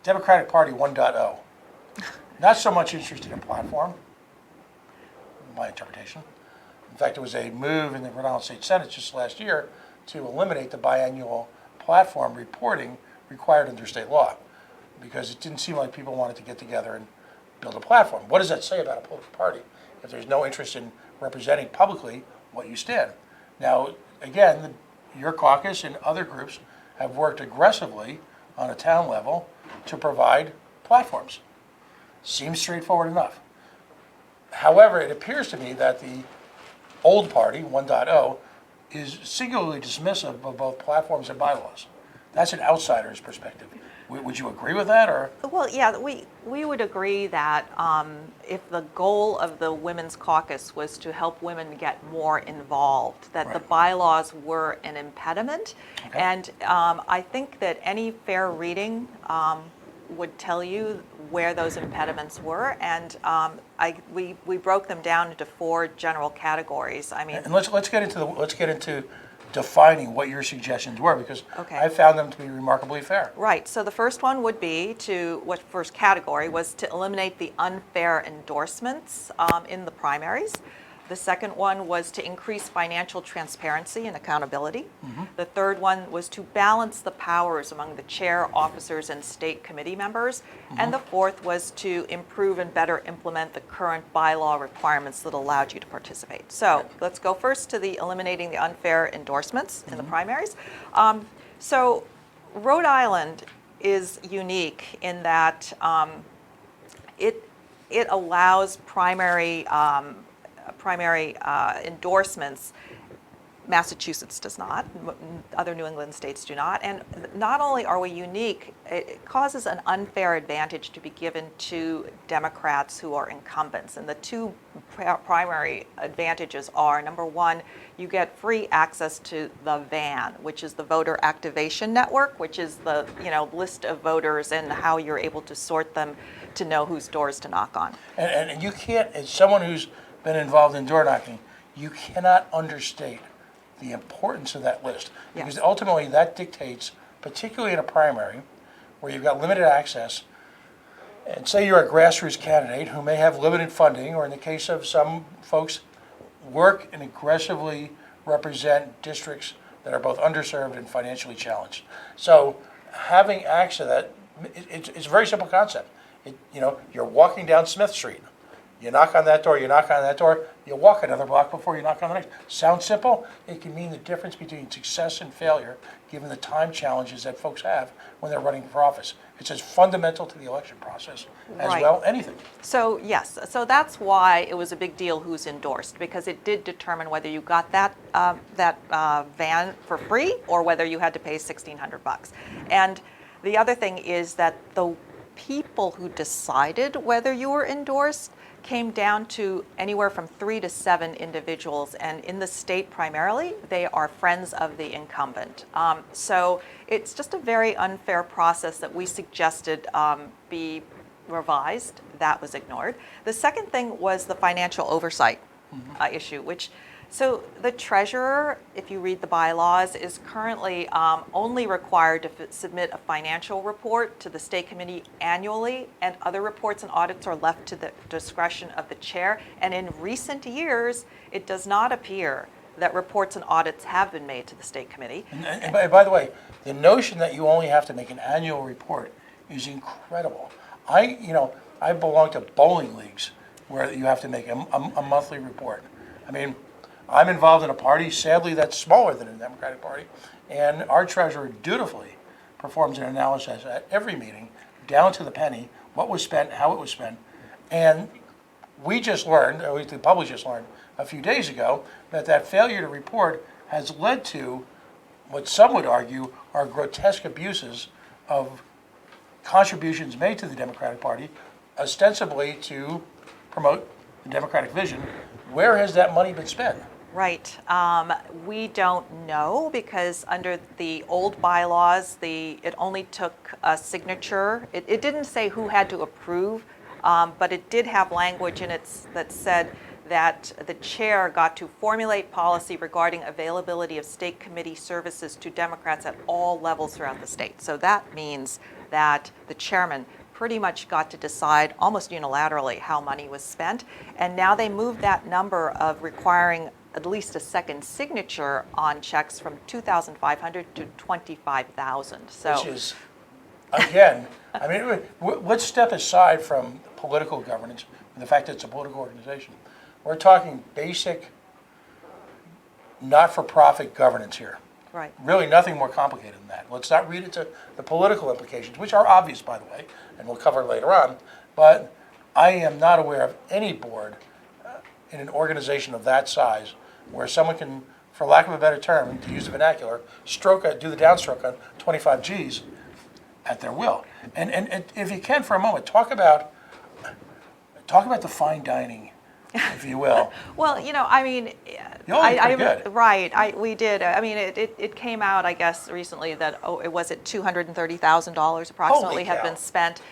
Democratic Party 1.0. Not so much interested in platform, my interpretation. In fact, there was a move in the Rhode Island State Senate just last year to eliminate the biannual platform reporting required under state law, because it didn't seem like people wanted to get together and build a platform. What does that say about a political party if there's no interest in representing publicly what you stand? Now, again, your caucus and other groups have worked aggressively on a town level to provide platforms. Seems straightforward enough. However, it appears to me that the old party, 1.0, is singularly dismissive of both platforms and bylaws. That's an outsider's perspective. Would you agree with that, or? Well, yeah, we would agree that if the goal of the Women's Caucus was to help women get more involved, that the bylaws were an impediment. Okay. And I think that any fair reading would tell you where those impediments were, and we broke them down into 4 general categories. I mean, And let's get into defining what your suggestions were, because Okay. I found them to be remarkably fair. right. So the first one would be first category was to eliminate the unfair endorsements in the primaries. The second one was to increase financial transparency and accountability. The third one was to balance the powers among the chair, officers, and state committee members. And the fourth was to improve and better implement the current bylaw requirements that allowed you to participate. So let's go first to the eliminating the unfair endorsements in the primaries. So Rhode Island is unique in that it allows primary endorsements. Massachusetts does not. Other New England states do not. And not only are we unique, it causes an unfair advantage to be given to Democrats who are incumbents. And the 2 primary advantages are, number one, you get free access to the VAN, which is the Voter Activation Network, which is the list of voters and how you're able to sort them to know whose doors to knock on. And you can't, as someone who's been involved in door knocking, you cannot understate the importance of that list. Because Yes. ultimately that dictates, particularly in a primary, where you've got limited access, and say you're a grassroots candidate who may have limited funding, or in the case of some folks, work and aggressively represent districts that are both underserved and financially challenged. So having access to that, it's a very simple concept. You're walking down Smith Street. You knock on that door, you knock on that door, you walk another block before you knock on the next. Sounds simple? It can mean the difference between success and failure, given the time challenges that folks have when they're running for office. It's as fundamental to the election process as Right. well anything. So yes, so that's why it was a big deal who's endorsed, because it did determine whether you got that van for free or whether you had to pay $1,600. And the other thing is that the people who decided whether you were endorsed came down to anywhere from 3 to 7 individuals, and in the state primarily, they are friends of the incumbent. So it's just a very unfair process that we suggested be revised. That was ignored. The second thing was the financial oversight issue, which So the treasurer, if you read the bylaws, is currently only required to submit a financial report to the state committee annually, and other reports and audits are left to the discretion of the chair. And in recent years, it does not appear that reports and audits have been made to the state committee. And by the way, the notion that you only have to make an annual report is incredible. I belong to bowling leagues where you have to make a monthly report. I mean, I'm involved in a party, sadly, that's smaller than the Democratic Party, and our treasurer dutifully performs an analysis at every meeting, down to the penny, what was spent, how it was spent. And we just learned, or at least the public just learned a few days ago, that failure to report has led to what some would argue are grotesque abuses of contributions made to the Democratic Party, ostensibly to promote the Democratic vision. Where has that money been spent? Right. We don't know because under the old bylaws, it only took a signature. It didn't say who had to approve, but it did have language in it that said that the chair got to formulate policy regarding availability of state committee services to Democrats at all levels throughout the state. So that means that the chairman pretty much got to decide almost unilaterally how money was spent. And now they moved that number of requiring at least a second signature on checks from 2,500 to 25,000. So, Which is, again, I mean, let's step aside from political governance and the fact that it's a political organization. We're talking basic, not-for-profit governance here. right. Really nothing more complicated than that. Let's not read into the political implications, which are obvious, by the way, and we'll cover later on. But I am not aware of any board in an organization of that size where someone can, for lack of a better term, to use the vernacular, do the downstroke on 25 Gs at their will. And if you can, for a moment, talk about the fine dining, if you will. Well, I mean, You all did pretty good. right, we did. I mean, it came out, I guess, recently that, it was at $230,000 approximately Holy had cow. been spent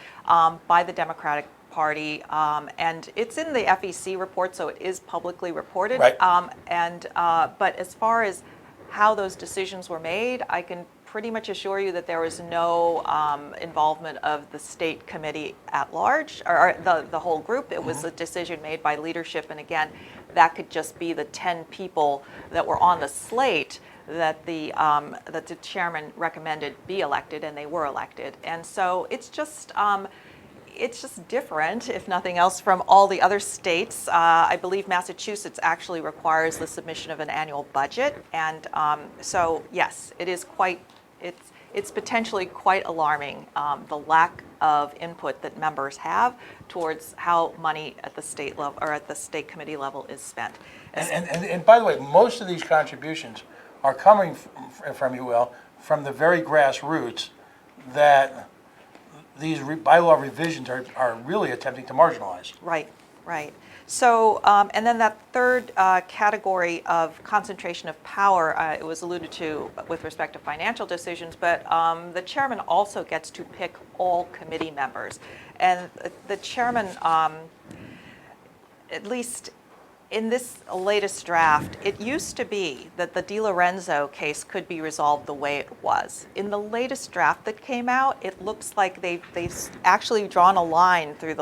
by the Democratic Party, and it's in the FEC report, so it is publicly reported. Right. But as far as how those decisions were made, I can pretty much assure you that there was no involvement of the state committee at large, or the whole group. It was a decision made by leadership, and again, that could just be the 10 people that were on the slate that the chairman recommended be elected, and they were elected. And so it's just different, if nothing else, from all the other states. I believe Massachusetts actually requires the submission of an annual budget, and so yes, it is it's potentially quite alarming, the lack of input that members have towards how money at the state level or at the state committee level is spent. And by the way, most of these contributions are coming from you, Will, from the very grassroots that these bylaw revisions are really attempting to marginalize. Right, right. So, and then that third category of concentration of power, it was alluded to with respect to financial decisions, but the chairman also gets to pick all committee members. And the chairman, at least in this latest draft, it used to be that the DiLorenzo case could be resolved the way it was. In the latest draft that came out, it looks like they've actually drawn a line through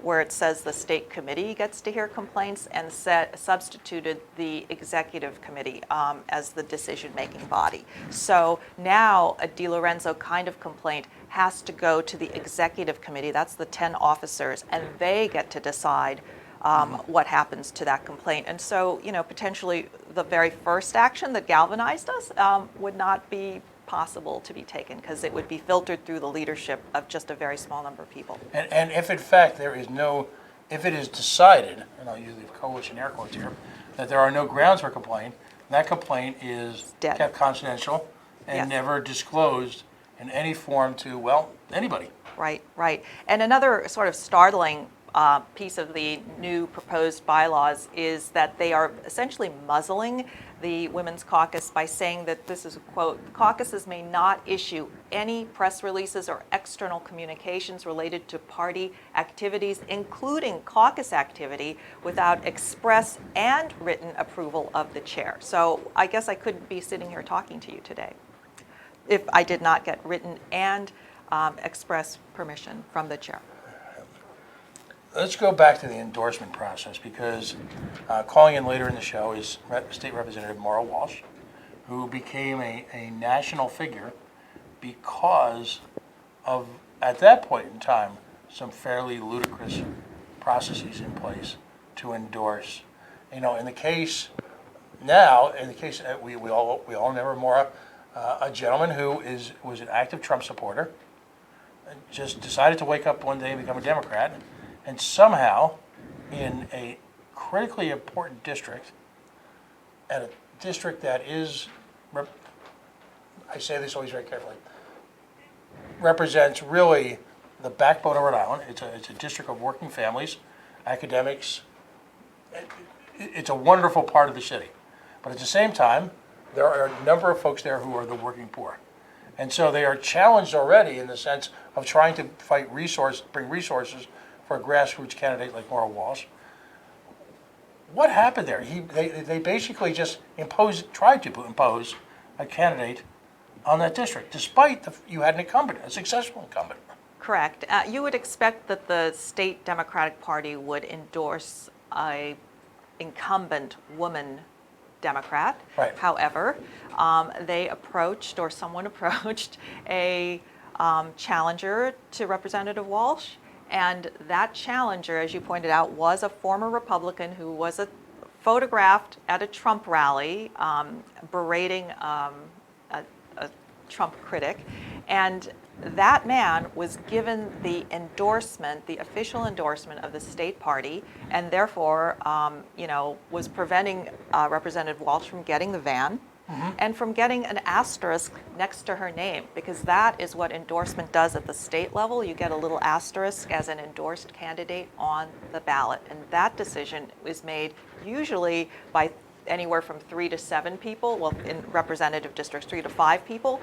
where it says the state committee gets to hear complaints and substituted the executive committee as the decision-making body. So now a DiLorenzo kind of complaint has to go to the executive committee, that's the 10 officers, and they get to decide what happens to that complaint. And so, potentially the very first action that galvanized us would not be possible to be taken because it would be filtered through the leadership of just a very small number of people. And if in fact if it is decided, and I'll use the coalition air quotes here, that there are no grounds for complaint, that complaint is Dead. kept confidential and Yes. never disclosed in any form to, well, anybody. Right, right. And another sort of startling piece of the new proposed bylaws is that they are essentially muzzling the Women's Caucus by saying that this is a quote, caucuses may not issue any press releases or external communications related to party activities, including caucus activity, without express and written approval of the chair. So I guess I couldn't be sitting here talking to you today if I did not get written and express permission from the chair. Let's go back to the endorsement process, because calling in later in the show is State Representative Maura Walsh, who became a national figure because of, at that point in time, some fairly ludicrous processes in place to endorse. You know, in the case now, we all remember Maura, a gentleman who was an active Trump supporter, just decided to wake up one day and become a Democrat, and somehow, in a critically important district, at a district that is, I say this always very carefully, represents really the backbone of Rhode Island. It's a district of working families, academics. It's a wonderful part of the city. But at the same time, there are a number of folks there who are the working poor. And so they are challenged already in the sense of trying to bring resources for a grassroots candidate like Maura Walsh. What happened there? They basically just tried to impose a candidate on that district, despite you had an incumbent, a successful incumbent. Correct. You would expect that the state Democratic Party would endorse a incumbent woman Democrat. Right. However, someone approached a challenger to Representative Walsh, and that challenger, as you pointed out, was a former Republican who was photographed at a Trump rally berating a Trump critic, and that man was given the official endorsement of the state party, and therefore, was preventing Representative Walsh from getting the van and from getting an asterisk next to her name, because that is what endorsement does at the state level. You get a little asterisk as an endorsed candidate on the ballot, and that decision is made usually by anywhere from 3 to 7 people, well, in representative districts, 3 to 5 people.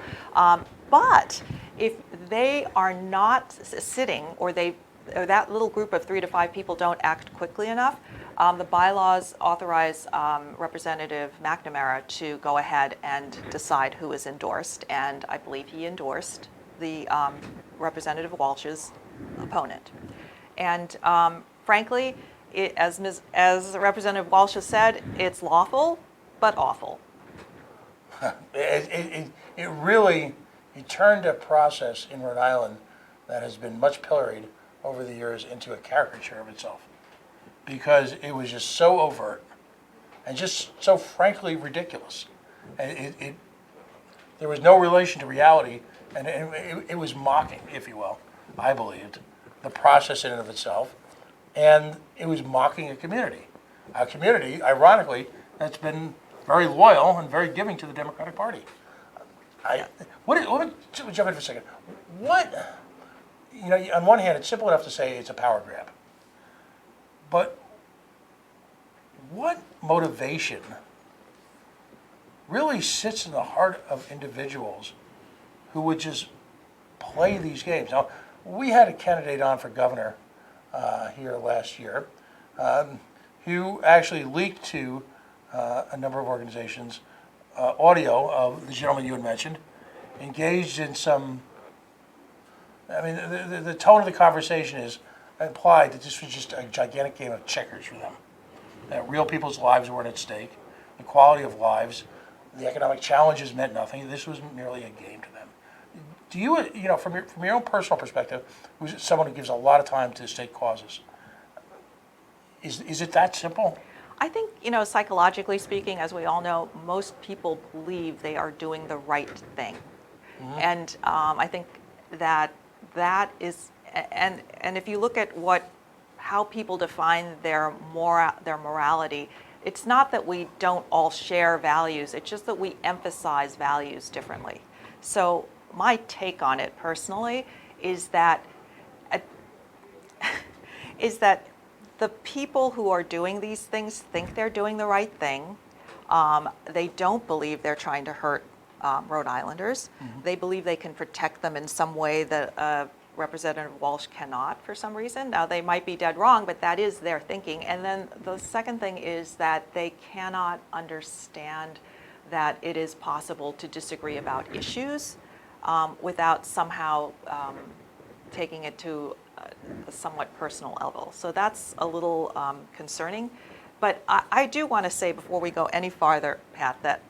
But if they are not sitting, or that little group of 3 to 5 people don't act quickly enough, the bylaws authorize Representative McNamara to go ahead and decide who is endorsed, and I believe he endorsed the Representative Walsh's opponent. And frankly, as Representative Walsh has said, it's lawful, but awful. It really turned a process in Rhode Island that has been much pilloried over the years into a caricature of itself, because it was just so overt and just so frankly ridiculous. And there was no relation to reality, and it was mocking, if you will, I believed, the process in and of itself, and it was mocking a community, ironically, that's been very loyal and very giving to the Democratic Party. Let me jump in for a second. On one hand, it's simple enough to say it's a power grab. But what motivation really sits in the heart of individuals who would just play these games? Now, we had a candidate on for governor here last year who actually leaked to a number of organizations audio of the gentleman you had mentioned, engaged in some, the tone of the conversation is implied that this was just a gigantic game of checkers for them. That real people's lives weren't at stake, the quality of lives, the economic challenges meant nothing. This was merely a game to them. Do you, from your own personal perspective, who's someone who gives a lot of time to state causes, is it that simple? I think, psychologically speaking, as we all know, most people believe they are doing the right thing. Mm-hmm. And I think that is, and if you look at how people define their morality, it's not that we don't all share values, it's just that we emphasize values differently. So my take on it personally is that is that the people who are doing these things think they're doing the right thing. They don't believe they're trying to hurt Rhode Islanders. They believe they can protect them in some way that Representative Walsh cannot for some reason. Now, they might be dead wrong, but that is their thinking. And then the second thing is that they cannot understand that it is possible to disagree about issues without somehow taking it to a somewhat personal level. So that's a little concerning. But I do want to say before we go any farther, Pat, that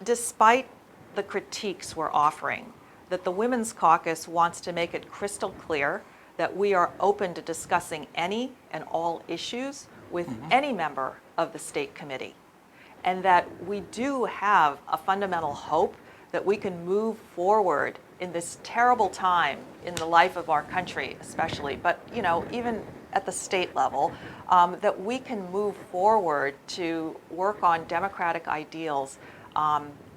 despite the critiques we're offering, that the Women's Caucus wants to make it crystal clear that we are open to discussing any and all issues with any member of the state committee. And that we do have a fundamental hope that we can move forward in this terrible time in the life of our country especially, but even at the state level, that we can move forward to work on democratic ideals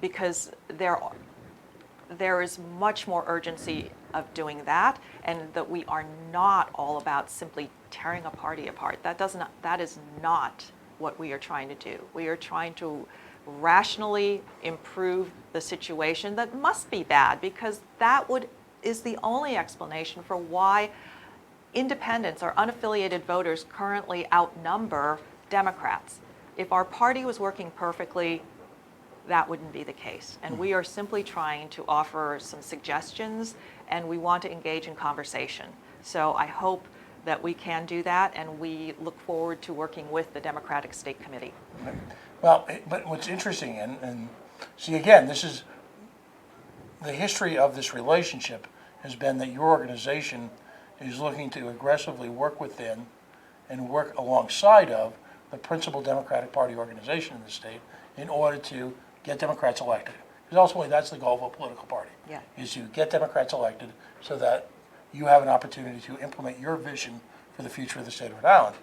because there is much more urgency of doing that, and that we are not all about simply tearing a party apart. That is not what we are trying to do. We are trying to rationally improve the situation that must be bad, because that is the only explanation for why independents or unaffiliated voters currently outnumber Democrats. If our party was working perfectly, that wouldn't be the case. And we are simply trying to offer some suggestions, and we want to engage in conversation. So I hope that we can do that, and we look forward to working with the Democratic State Committee. Well, but what's interesting, and see, again, this is the history of this relationship has been that your organization is looking to aggressively work within and work alongside of the principal Democratic Party organization in the state in order to get Democrats elected. Because ultimately, that's the goal of a political party, is to get Democrats elected so that you have an opportunity to implement your vision for the future of the state of Rhode Island.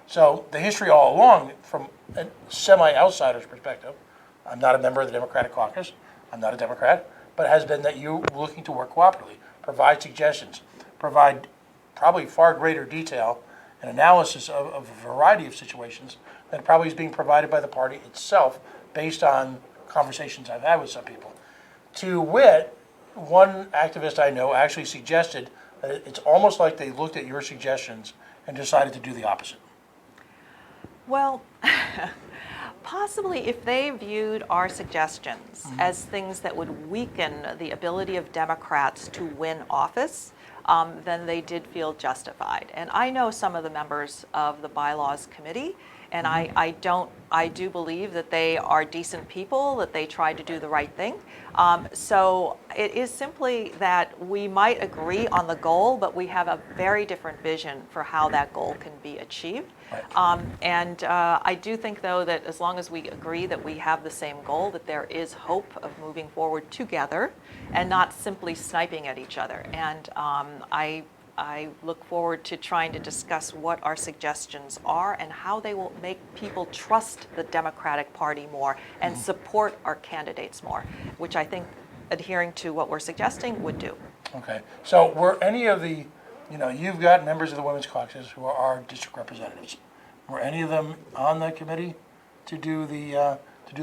So the history all along, from a semi-outsider's perspective, I'm not a member of the Democratic Caucus, I'm not a Democrat, but it has been that you're looking to work cooperatively, provide suggestions, provide probably far greater detail and analysis of a variety of situations than probably is being provided by the party itself based on conversations I've had with some people. To wit, one activist I know actually suggested that it's almost like they looked at your suggestions and decided to do the opposite. Well, possibly if they viewed our suggestions as things that would weaken the ability of Democrats to win office, then they did feel justified. And I know some of the members of the Bylaws Committee, and I do believe that they are decent people, that they tried to do the right thing. So it is simply that we might agree on the goal, but we have a very different vision for how that goal can be achieved. And I do think, though, that as long as we agree that we have the same goal, that there is hope of moving forward together and not simply sniping at each other. And I look forward to trying to discuss what our suggestions are and how they will make people trust the Democratic Party more and support our candidates more, which I think adhering to what we're suggesting would do. Okay. So were any of the, you've got members of the Women's Caucus who are our district representatives. Were any of them on the committee to do the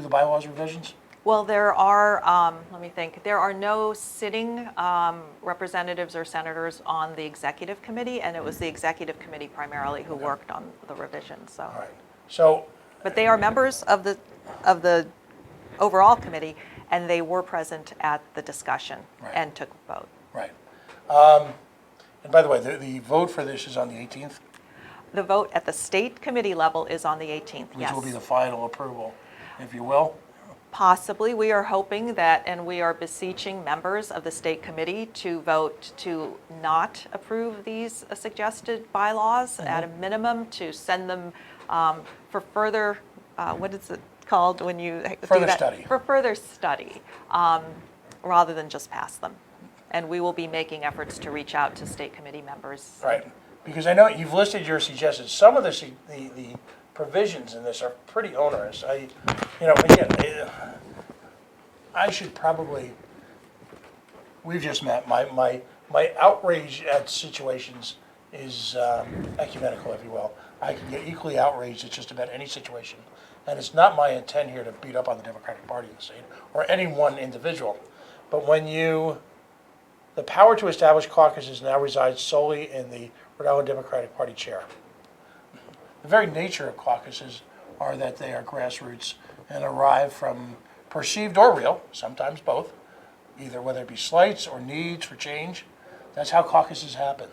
bylaws revisions? Well, there are, let me think, there are no sitting representatives or senators on the executive committee, and it was the executive committee primarily who worked on the revisions. So. All right. So. But they are members of the overall committee, and they were present at the discussion and took a vote. Right. And by the way, the vote for this is on the 18th? The vote at the state committee level is on the 18th, yes. Which will be the final approval, if you will? Possibly. We are hoping that, and we are beseeching members of the state committee to vote to not approve these suggested bylaws, at a minimum to send them for further, what is it called when you further do that? Study. For further study, rather than just pass them. And we will be making efforts to reach out to state committee members. Right. Because I know you've listed your suggestions. Some of the provisions in this are pretty onerous. I should probably, we've just met, my outrage at situations is ecumenical, if you will. I can get equally outraged at just about any situation. And it's not my intent here to beat up on the Democratic Party in the state or any one individual. But the power to establish caucuses now resides solely in the Rhode Island Democratic Party chair. The very nature of caucuses are that they are grassroots and arrive from perceived or real, sometimes both, either whether it be slights or needs for change. That's how caucuses happen.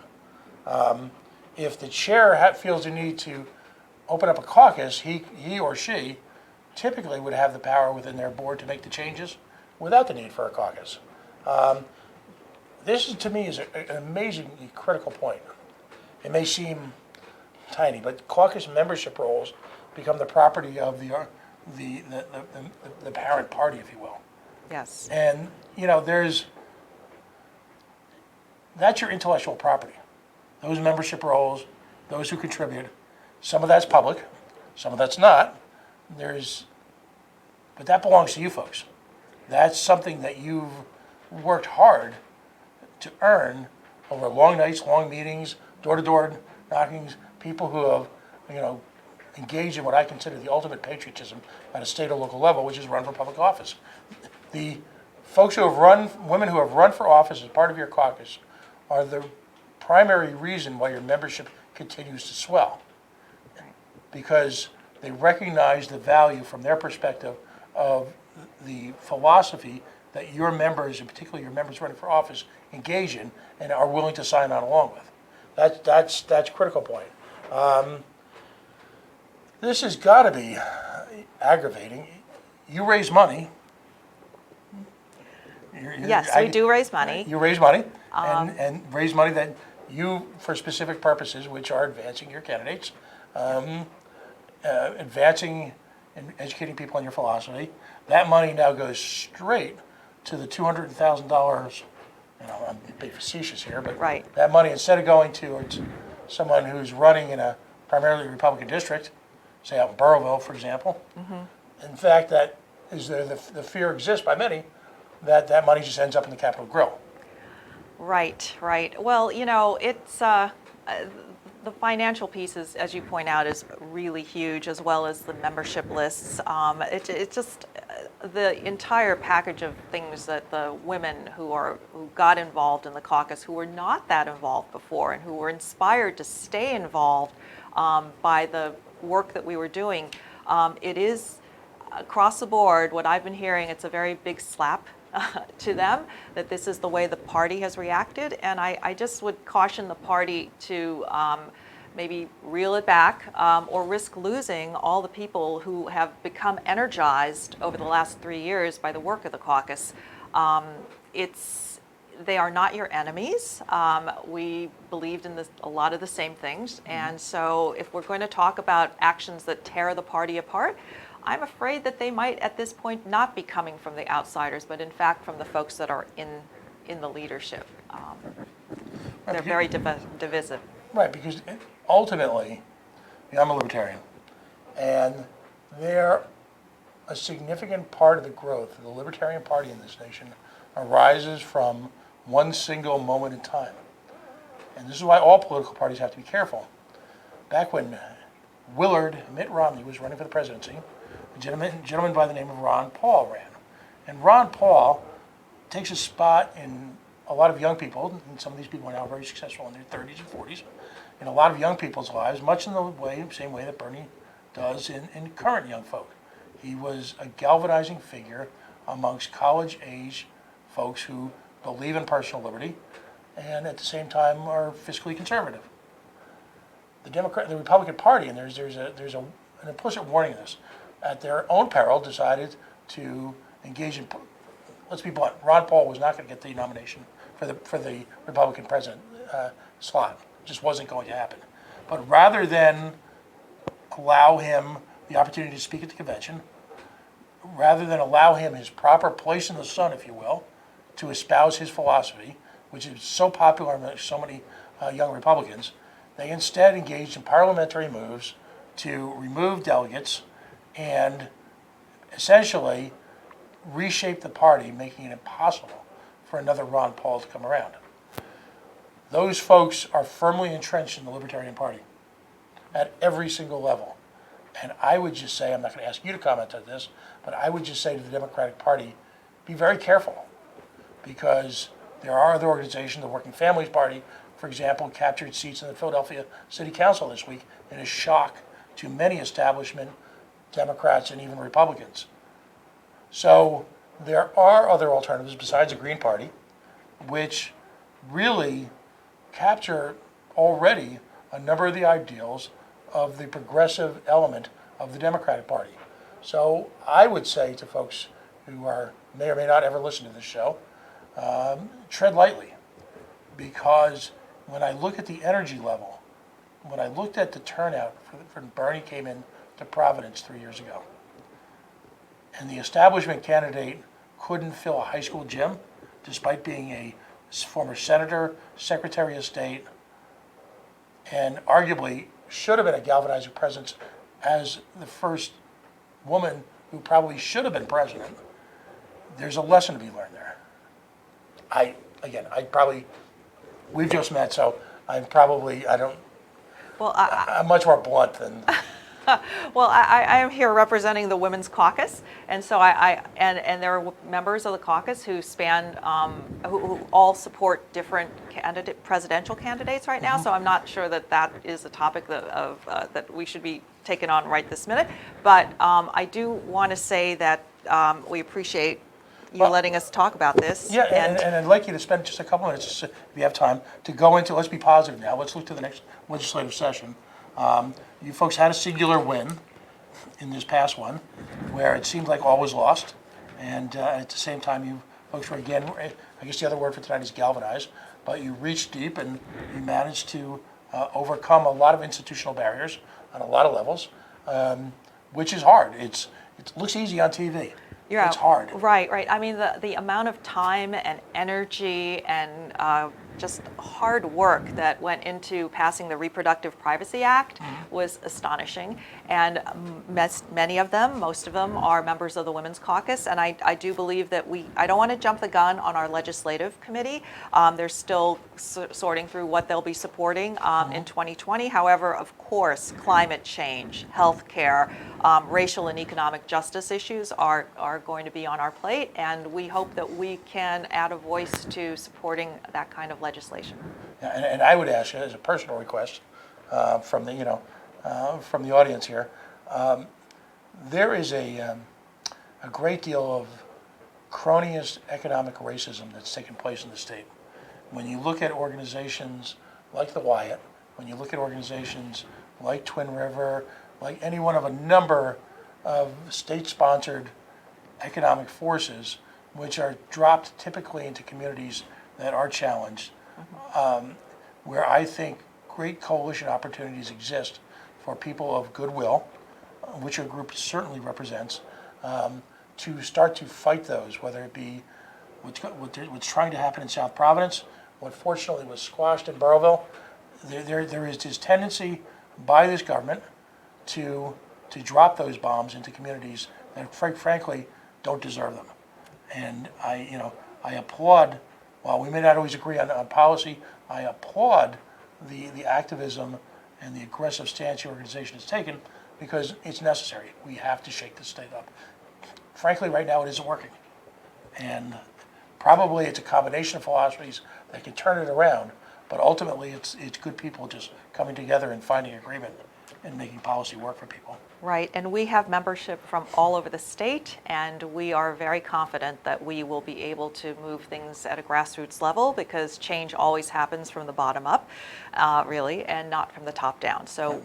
If the chair feels the need to open up a caucus, he or she typically would have the power within their board to make the changes without the need for a caucus. This, to me, is an amazingly critical point. It may seem tiny, but caucus membership rolls become the property of the parent party, if you will. Yes. And, that's your intellectual property. Those membership rolls, those who contribute, some of that's public, some of that's not. But that belongs to you folks. That's something that you've worked hard to earn over long nights, long meetings, door-to-door knockings, people who have, engaged in what I consider the ultimate patriotism at a state or local level, which is run for public office. The folks women who have run for office as part of your caucus are the primary reason why your membership continues to swell. Because they recognize the value from their perspective of the philosophy that your members, and particularly your members running for office, engage in and are willing to sign on along with. That's a critical point. This has got to be aggravating. You raise money. Yes, we do raise money. You raise money, and raise money that you, for specific purposes, which are advancing your candidates, advancing and educating people on your philosophy. That money now goes straight to the $200,000. I'm being facetious here, but right. That money, instead of going towards someone who's running in a primarily Republican district, say out in Burrillville, for example, in fact, that is the fear exists by many that money just ends up in the Capitol Grill. Right. Well, it's the financial piece is, as you point out, is really huge, as well as the membership lists. It's just the entire package of things that the women who got involved in the caucus, who were not that involved before, and who were inspired to stay involved by the work that we were doing. It is across the board. What I've been hearing, it's a very big slap to them that this is the way the party has reacted, and I just would caution the party to maybe reel it back or risk losing all the people who have become energized over the last 3 years by the work of the caucus. They are not your enemies. We believed in a lot of the same things, and so if we're going to talk about actions that tear the party apart, I'm afraid that they might, at this point, not be coming from the outsiders, but in fact from the folks that are in the leadership. They're very divisive. Right, because ultimately, I'm a libertarian, and they're a significant part of the growth of the Libertarian Party in this nation arises from one single moment in time. And this is why all political parties have to be careful. Back when Mitt Romney was running for the presidency, a gentleman by the name of Ron Paul ran. And Ron Paul takes a spot in a lot of young people, and some of these people are now very successful in their 30s and 40s, in a lot of young people's lives, much in the same way that Bernie does in current young folk. He was a galvanizing figure amongst college-age folks who believe in personal liberty and at the same time are fiscally conservative. The Republican Party, and there's an implicit warning in this, at their own peril decided to engage in, let's be blunt, Ron Paul was not going to get the nomination for the Republican president slot. It just wasn't going to happen. But rather than allow him the opportunity to speak at the convention, rather than allow him his proper place in the sun, if you will, to espouse his philosophy, which is so popular among so many young Republicans, they instead engaged in parliamentary moves to remove delegates and essentially reshape the party, making it impossible for another Ron Paul to come around. Those folks are firmly entrenched in the Libertarian Party at every single level. And I would just say, I'm not going to ask you to comment on this, but I would just say to the Democratic Party, be very careful, because there are other organizations, the Working Families Party, for example, captured seats in the Philadelphia City Council this week in a shock to many establishment Democrats and even Republicans. So there are other alternatives besides the Green Party, which really capture already a number of the ideals of the progressive element of the Democratic Party. So I would say to folks who may or may not ever listen to this show, tread lightly, because when I look at the energy level, when I looked at the turnout when Bernie came in to Providence 3 years ago, and the establishment candidate couldn't fill a high school gym, despite being a former senator, secretary of state, and arguably should have been a galvanizing presence as the first woman who probably should have been president. There's a lesson to be learned there. We've just met, so I'm much more blunt than. Well, I am here representing the Women's Caucus, and so and there are members of the caucus who span who all support different presidential candidates right now. So I'm not sure that is a topic that we should be taking on right this minute. But I do want to say that we appreciate you letting us talk about this. Yeah, and I'd like you to spend just a couple minutes, if you have time, to go into. Let's be positive now. Let's look to the next legislative session. You folks had a singular win in this past one, where it seemed like all was lost, and at the same time, you folks were again, I guess the other word for tonight is galvanized, but you reached deep and you managed to overcome a lot of institutional barriers on a lot of levels, which is hard. It looks easy on TV. Yeah, it's hard. Right. I mean, the amount of time and energy and just hard work that went into passing the Reproductive Privacy Act was astonishing. And many of them, most of them, are members of the Women's Caucus. And I do believe that I don't want to jump the gun on our legislative committee. They're still sorting through what they'll be supporting in 2020. However, of course, climate change, healthcare, racial and economic justice issues are going to be on our plate, and we hope that we can add a voice to supporting that kind of legislation. Yeah, and I would ask you, as a personal request from the audience here, there is a great deal of cronyist economic racism that's taken place in the state. When you look at organizations like the Wyatt, when you look at organizations like Twin River, like any one of a number of state-sponsored economic forces, which are dropped typically into communities that are challenged, where I think great coalition opportunities exist for people of goodwill, which your group certainly represents, to start to fight those, whether it be what's trying to happen in South Providence, what fortunately was squashed in Burrillville. There is this tendency by this government to drop those bombs into communities that, frankly, don't deserve them. And I applaud, while we may not always agree on policy, I applaud the activism and the aggressive stance your organization has taken, because it's necessary. We have to shake the state up. Frankly, right now it isn't working. And probably it's a combination of philosophies that can turn it around, but ultimately it's good people just coming together and finding agreement and making policy work for people. Right, and we have membership from all over the state, and we are very confident that we will be able to move things at a grassroots level, because change always happens from the bottom up, really, and not from the top down. So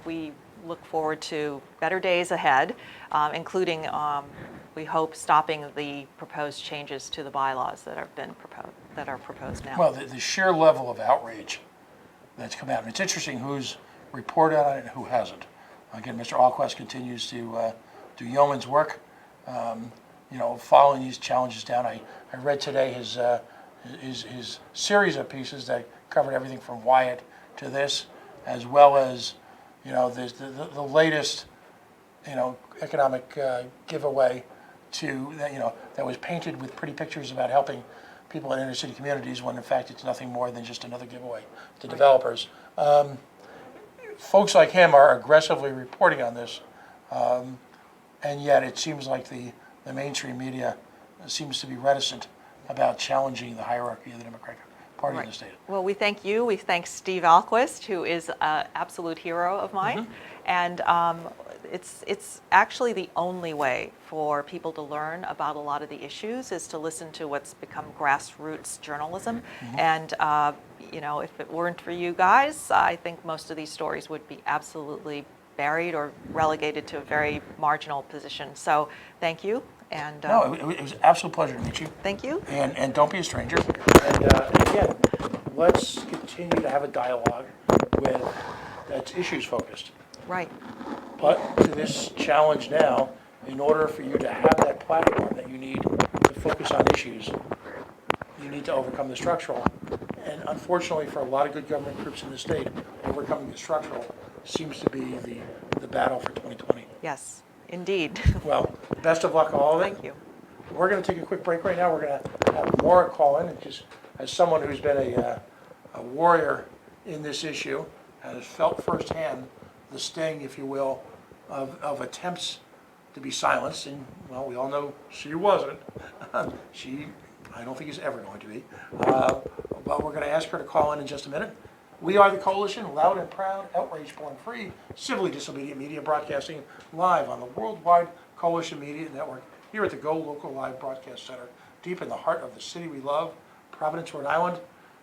we look forward to better days ahead, including, we hope, stopping the proposed changes to the bylaws that are proposed now. Well, the sheer level of outrage that's come out, and it's interesting who's reported on it and who hasn't. Again, Mr. Alquist continues to do yeoman's work, following these challenges down. I read today his series of pieces that covered everything from Wyatt to this, as well as the latest economic giveaway to that was painted with pretty pictures about helping people in inner city communities when in fact it's nothing more than just another giveaway to developers. Folks like him are aggressively reporting on this, and yet it seems like the mainstream media seems to be reticent about challenging the hierarchy of the Democratic Party in the state. Well, we thank you. We thank Steve Alquist, who is an absolute hero of mine. And it's actually the only way for people to learn about a lot of the issues is to listen to what's become grassroots journalism. And, if it weren't for you guys, I think most of these stories would be absolutely buried or relegated to a very marginal position. So thank you. And No, it was an absolute pleasure to meet you. thank you. And don't be a stranger. And again, let's continue to have a dialogue that's issues focused. Right. But to this challenge now, in order for you to have that platform that you need to focus on issues, you need to overcome the structural. And unfortunately, for a lot of good government groups in the state, overcoming the structural seems to be the battle for 2020. Yes, indeed. Well, best of luck, all of it. Thank you. We're going to take a quick break right now. We're going to have Maura call in, and just as someone who's been a warrior in this issue, has felt firsthand the sting, if you will, of attempts to be silenced. And, well, we all know she wasn't. She, I don't think, is ever going to be. But we're going to ask her to call in just a minute. We are the Coalition, loud and proud, outrage-born free, civilly disobedient media, broadcasting live on the worldwide Coalition Media Network here at the Go Local Live Broadcast Center, deep in the heart of the city we love, Providence, Rhode Island.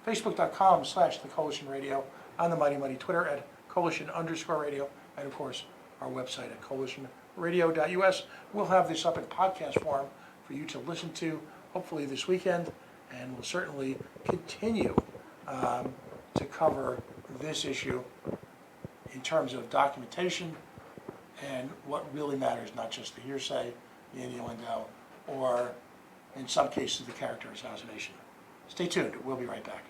Facebook.com/The Coalition Radio, on the Mighty Twitter at Coalition_radio, and of course, our website at coalitionradio.us. We'll have this up in podcast form for you to listen to, hopefully this weekend, and we'll certainly continue to cover this issue in terms of documentation and what really matters, not just the hearsay, the innuendo, or in some cases the character assassination. Stay tuned. We'll be right back.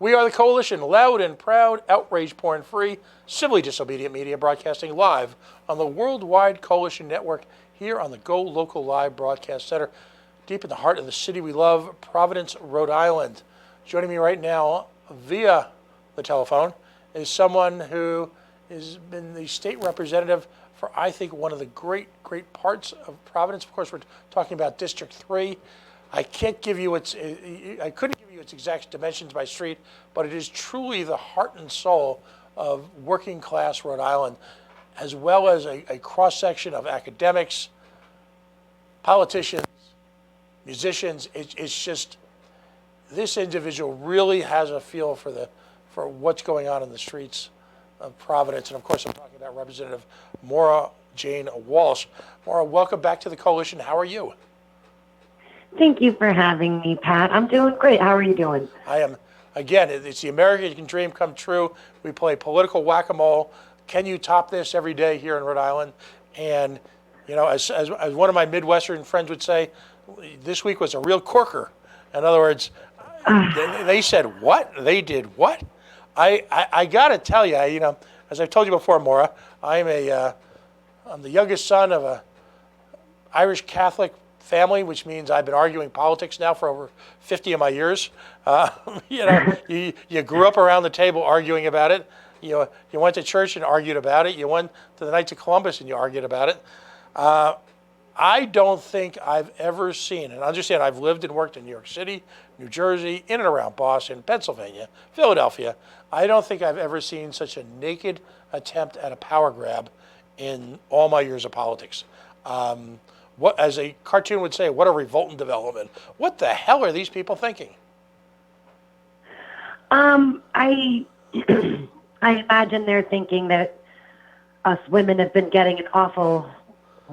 We are the Coalition, loud and proud, outrage porn-free, civilly disobedient media broadcasting live on the Worldwide Coalition Network here on the Go Local Live Broadcast Center, deep in the heart of the city we love, Providence, Rhode Island. Joining me right now via the telephone is someone who has been the state representative for, I think, one of the great parts of Providence. Of course, we're talking about District 3. I couldn't give you its exact dimensions by street, but it is truly the heart and soul of working class Rhode Island, as well as a cross-section of academics, politicians, musicians. It's just, this individual really has a feel for what's going on in the streets of Providence. And of course, I'm talking about Representative Maura Jane Walsh. Maura, welcome back to the Coalition. How are you? Thank you for having me, Pat. I'm doing great. How are you doing? I am. Again, it's the American dream come true. We play political whack-a-mole. Can you top this every day here in Rhode Island? And, you know, as one of my Midwestern friends would say, this week was a real corker. In other words, they said what? They did what? I got to tell you, you know, as I've told you before, Maura, I'm the youngest son of a Irish Catholic family, which means I've been arguing politics now for over 50 of my years. You know, you grew up around the table arguing about it. You went to church and argued about it. You went to the Knights of Columbus and you argued about it. I don't think I've ever seen, and understand I've lived and worked in New York City, New Jersey, in and around Boston, Pennsylvania, Philadelphia. I don't think I've ever seen such a naked attempt at a power grab in all my years of politics. What, as a cartoon would say, what a revolting development. What the hell are these people thinking? I imagine they're thinking that us women have been getting an awful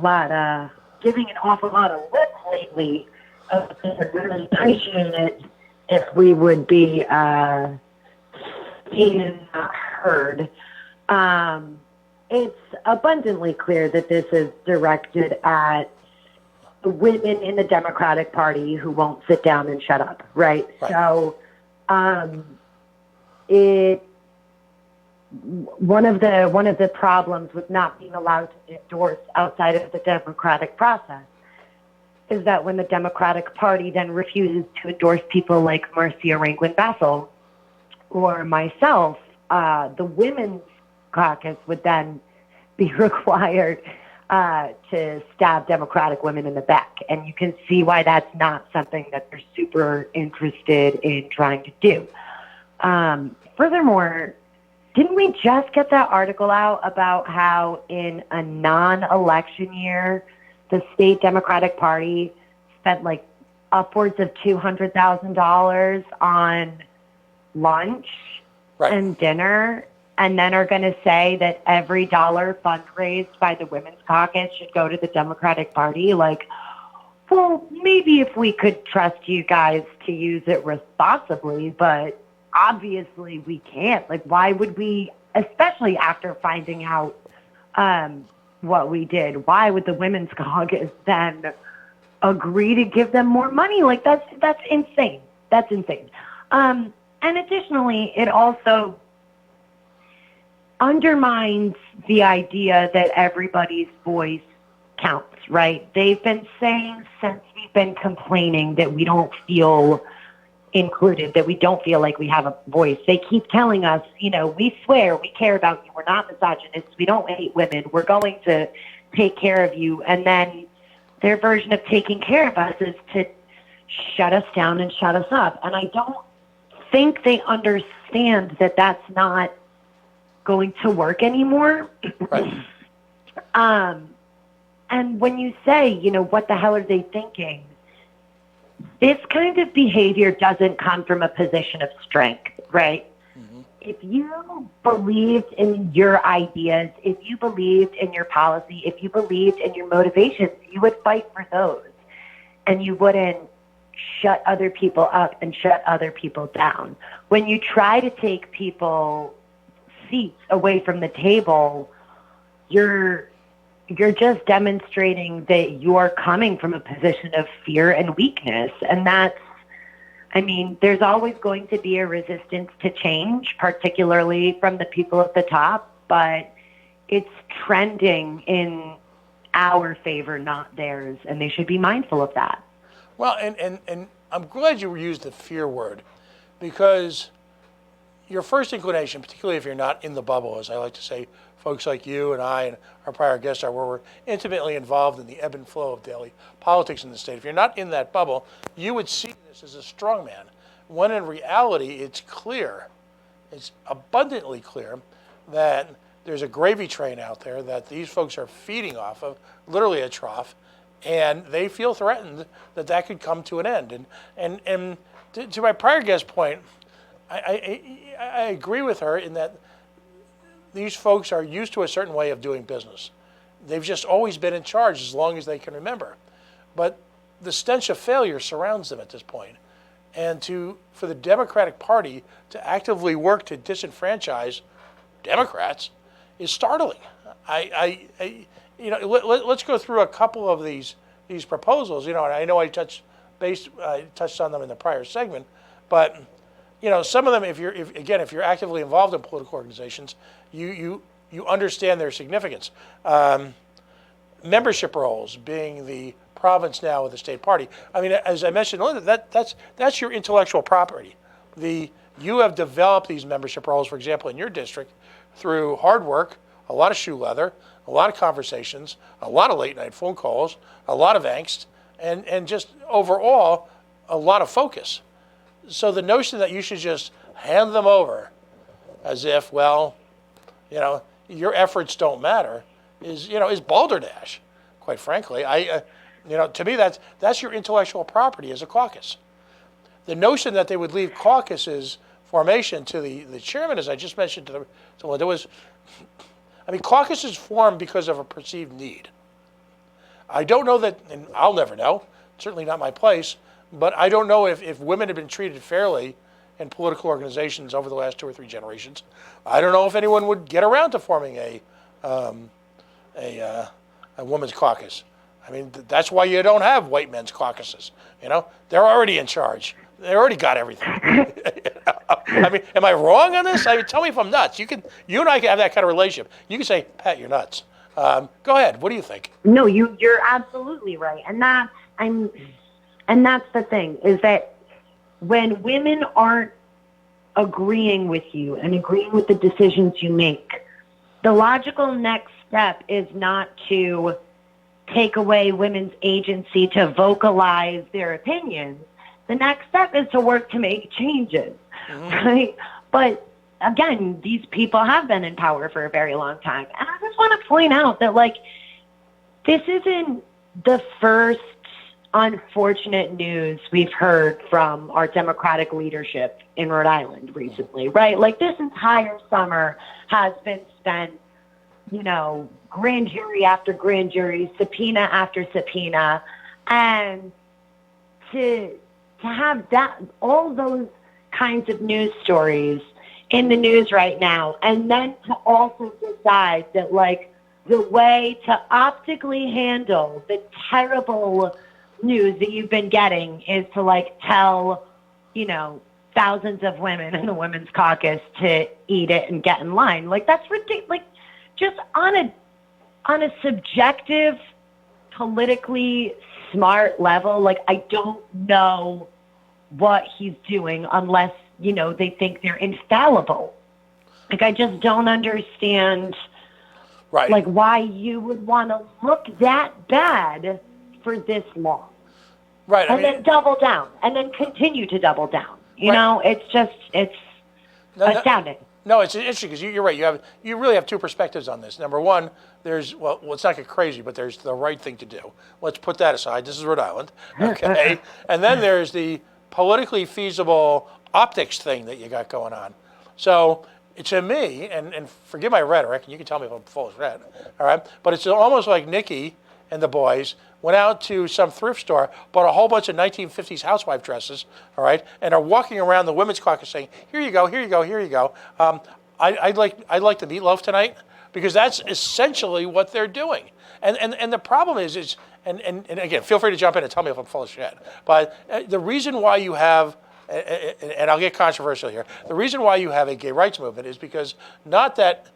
lot, giving an awful lot of lip lately. They would really appreciate it if we would be seen and not heard. It's abundantly clear that this is directed at the women in the Democratic Party who won't sit down and shut up, right? So, one of the problems with not being allowed to endorse outside of the democratic process is that when the Democratic Party then refuses to endorse people like Marcia Rankin-Bassel or myself, the Women's Caucus would then be required to stab Democratic women in the back. And you can see why that's not something that they're super interested in trying to do. Furthermore, didn't we just get that article out about how in a non-election year, the state Democratic Party spent like upwards of $200,000 on lunch and dinner, and then are going to say that every dollar fundraised by the Women's Caucus should go to the Democratic Party? Like, well, maybe if we could trust you guys to use it responsibly, but obviously we can't. Like, why would we, especially after finding out what we did, why would the Women's Caucus then agree to give them more money? Like, that's insane. That's insane. And additionally, it also undermines the idea that everybody's voice counts, right? They've been saying since we've been complaining that we don't feel included, that we don't feel like we have a voice. They keep telling us, you know, we swear we care about you. We're not misogynists. We don't hate women. We're going to take care of you. And then their version of taking care of us is to shut us down and shut us up. And I don't think they understand that that's not going to work anymore. And when you say, you know, what the hell are they thinking? This kind of behavior doesn't come from a position of strength, right? Mm-hmm. If you believed in your ideas, if you believed in your policy, if you believed in your motivations, you would fight for those. And you wouldn't shut other people up and shut other people down. When you try to take people seats away from the table, you're just demonstrating that you're coming from a position of fear and weakness. And that's, I mean, there's always going to be a resistance to change, particularly from the people at the top, but it's trending in our favor, not theirs, and they should be mindful of that. Well, and I'm glad you used the fear word, because your first inclination, particularly if you're not in the bubble, as I like to say, folks like you and I and our prior guests are, where we're intimately involved in the ebb and flow of daily politics in the state. If you're not in that bubble, you would see this as a strongman, when in reality it's clear, it's abundantly clear, that there's a gravy train out there that these folks are feeding off of, literally a trough, and they feel threatened that that could come to an end. And to my prior guest point, I agree with her in that these folks are used to a certain way of doing business. They've just always been in charge as long as they can remember. But the stench of failure surrounds them at this point. And for the Democratic Party to actively work to disenfranchise Democrats is startling. Let's go through a couple of these proposals. And I know I touched on them in the prior segment, but some of them, if you're actively involved in political organizations, you understand their significance. Membership rolls being the province now of the state party. I mean, as I mentioned, that's your intellectual property. You have developed these membership rolls, for example, in your district, through hard work, a lot of shoe leather, a lot of conversations, a lot of late night phone calls, a lot of angst, and just overall a lot of focus. So the notion that you should just hand them over as if, your efforts don't matter is balderdash, quite frankly. To me, that's your intellectual property as a caucus. The notion that they would leave caucuses formation to the chairman, as I just mentioned to Linda, caucuses form because of a perceived need. I don't know that, and I'll never know, certainly not my place, but I don't know if women have been treated fairly in political organizations over the last 2 or 3 generations. I don't know if anyone would get around to forming a women's caucus. I mean, that's why you don't have white men's caucuses. They're already in charge. They already got everything. I mean, am I wrong on this? Tell me if I'm nuts. You and I can have that kind of relationship. You can say, Pat, you're nuts. Go ahead. What do you think? No, you're absolutely right, and that's the thing, is that when women aren't agreeing with you and agreeing with the decisions you make, the logical next step is not to take away women's agency to vocalize their opinions. The next step is to work to make changes, right? But again, these people have been in power for a very long time. And I just want to point out that, this isn't the first unfortunate news we've heard from our Democratic leadership in Rhode Island recently, right? This entire summer has been spent, grand jury after grand jury, subpoena after subpoena, and to have all those kinds of news stories in the news right now, and then to also decide that the way to optically handle the terrible news that you've been getting is to tell thousands of women in the Women's Caucus to eat it and get in line. That's ridiculous. Just on a subjective, politically smart level, I don't know what he's doing unless they think they're infallible. I just don't understand, right? Why you would want to look that bad for this long, right? And then double down, and then continue to double down. It's astounding. No, it's interesting because you're right. You really have 2 perspectives on this. Number one, there's let's not get crazy, but there's the right thing to do. Let's put that aside. This is Rhode Island, okay? And then there's the politically feasible optics thing that you got going on. So to me, and forgive my rhetoric, and you can tell me if I'm full of red, all right? But it's almost like Nikki and the boys went out to some thrift store, bought a whole bunch of 1950s housewife dresses, all right, and are walking around the Women's Caucus saying, here you go, here you go, here you go. I'd like the meatloaf tonight, because that's essentially what they're doing. And the problem is and again, feel free to jump in and tell me if I'm full of shit. But the reason why you have and I'll get controversial here, the reason why you have a gay rights movement is because not that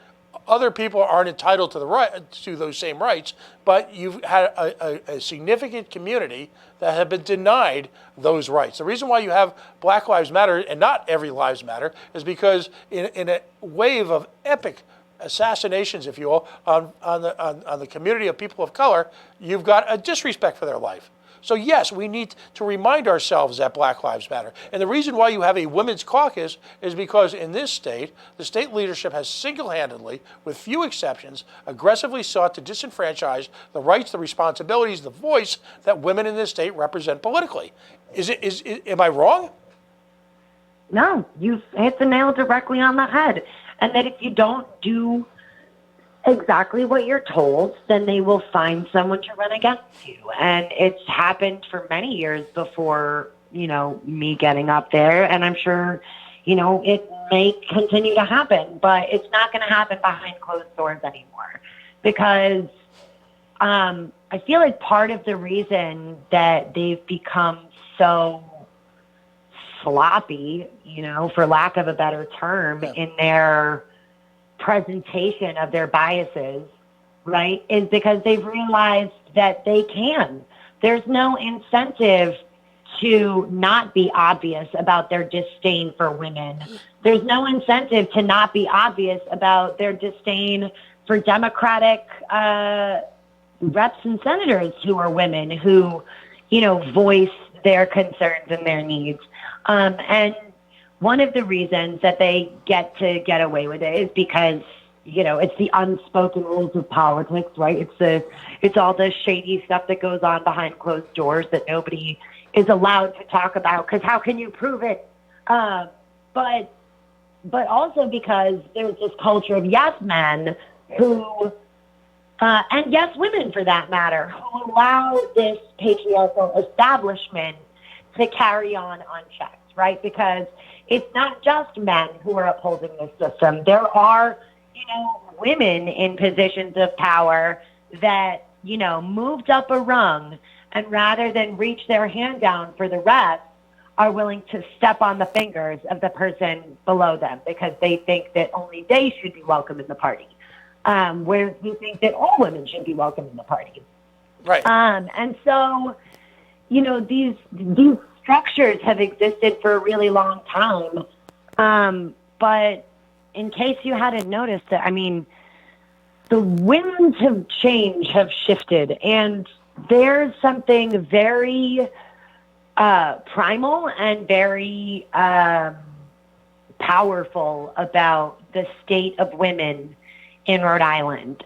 other people aren't entitled to to those same rights, but you've had a significant community that have been denied those rights. The reason why you have Black Lives Matter and not Every Lives Matter is because in a wave of epic assassinations, if you will, on the community of people of color, you've got a disrespect for their life. So yes, we need to remind ourselves that Black Lives Matter. And the reason why you have a women's caucus is because in this state, the state leadership has single-handedly, with few exceptions, aggressively sought to disenfranchise the rights, the responsibilities, the voice that women in this state represent politically. Am I wrong? No, you hit the nail directly on the head. And that if you don't do exactly what you're told, then they will find someone to run against you. And it's happened for many years before, me getting up there. And I'm sure, it may continue to happen, but it's not going to happen behind closed doors anymore. Because I feel like part of the reason that they've become so sloppy, for lack of a better term, in their presentation of their biases, right, is because they've realized that they can. There's no incentive to not be obvious about their disdain for women. There's no incentive to not be obvious about their disdain for Democratic reps and senators who are women who, voice their concerns and their needs. And one of the reasons that they get away with it is because, it's the unspoken rules of politics, right? It's all the shady stuff that goes on behind closed doors that nobody is allowed to talk about, because how can you prove it? But also because there's this culture of yes men who, and yes women for that matter, who allow this patriarchal establishment to carry on unchecked. Right? Because it's not just men who are upholding this system. There are, women in positions of power that, moved up a rung, and rather than reach their hand down for the rest, are willing to step on the fingers of the person below them because they think that only they should be welcome in the party. Whereas we think that all women should be welcome in the party. Right. And so, these structures have existed for a really long time. But in case you hadn't noticed it, the winds have shifted, and there's something very primal and very powerful about the state of women in Rhode Island.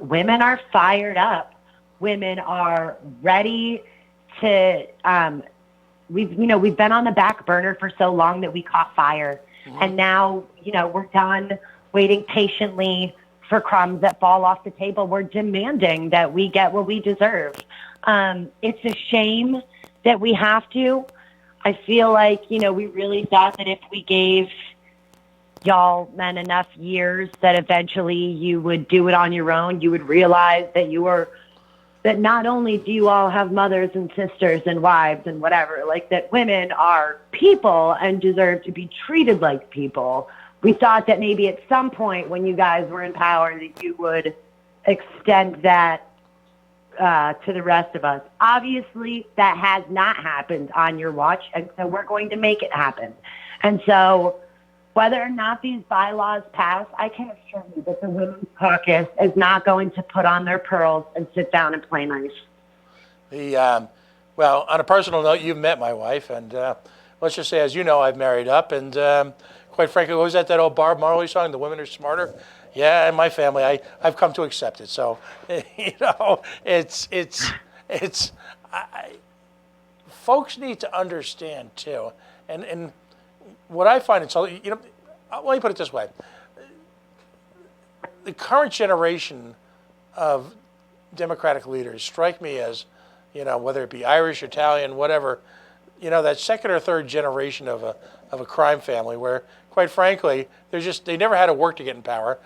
Women are fired up. Women are ready to we've been on the back burner for so long that we caught fire. Mm-hmm. And now, we're done waiting patiently for crumbs that fall off the table. We're demanding that we get what we deserve. It's a shame that we have to. I feel like, we really thought that if we gave y'all men enough years that eventually you would do it on your own. You would realize that not only do you all have mothers and sisters and wives and whatever, like that women are people and deserve to be treated like people. We thought that maybe at some point when you guys were in power that you would extend that to the rest of us. Obviously, that has not happened on your watch, and so we're going to make it happen. And so whether or not these bylaws pass, I can assure you that the Women's Caucus is not going to put on their pearls and sit down and play nice. Well, on a personal note, you've met my wife, and let's just say, as you know, I've married up, and quite frankly, what was that old Bob Marley song, The Women Are Smarter? Yeah, in my family, I've come to accept it. So, folks need to understand too, and what I find let me put it this way: the current generation of Democratic leaders strike me as, whether it be Irish, Italian, whatever, that second or third generation of a crime family where, quite frankly, they never had to work to get in power.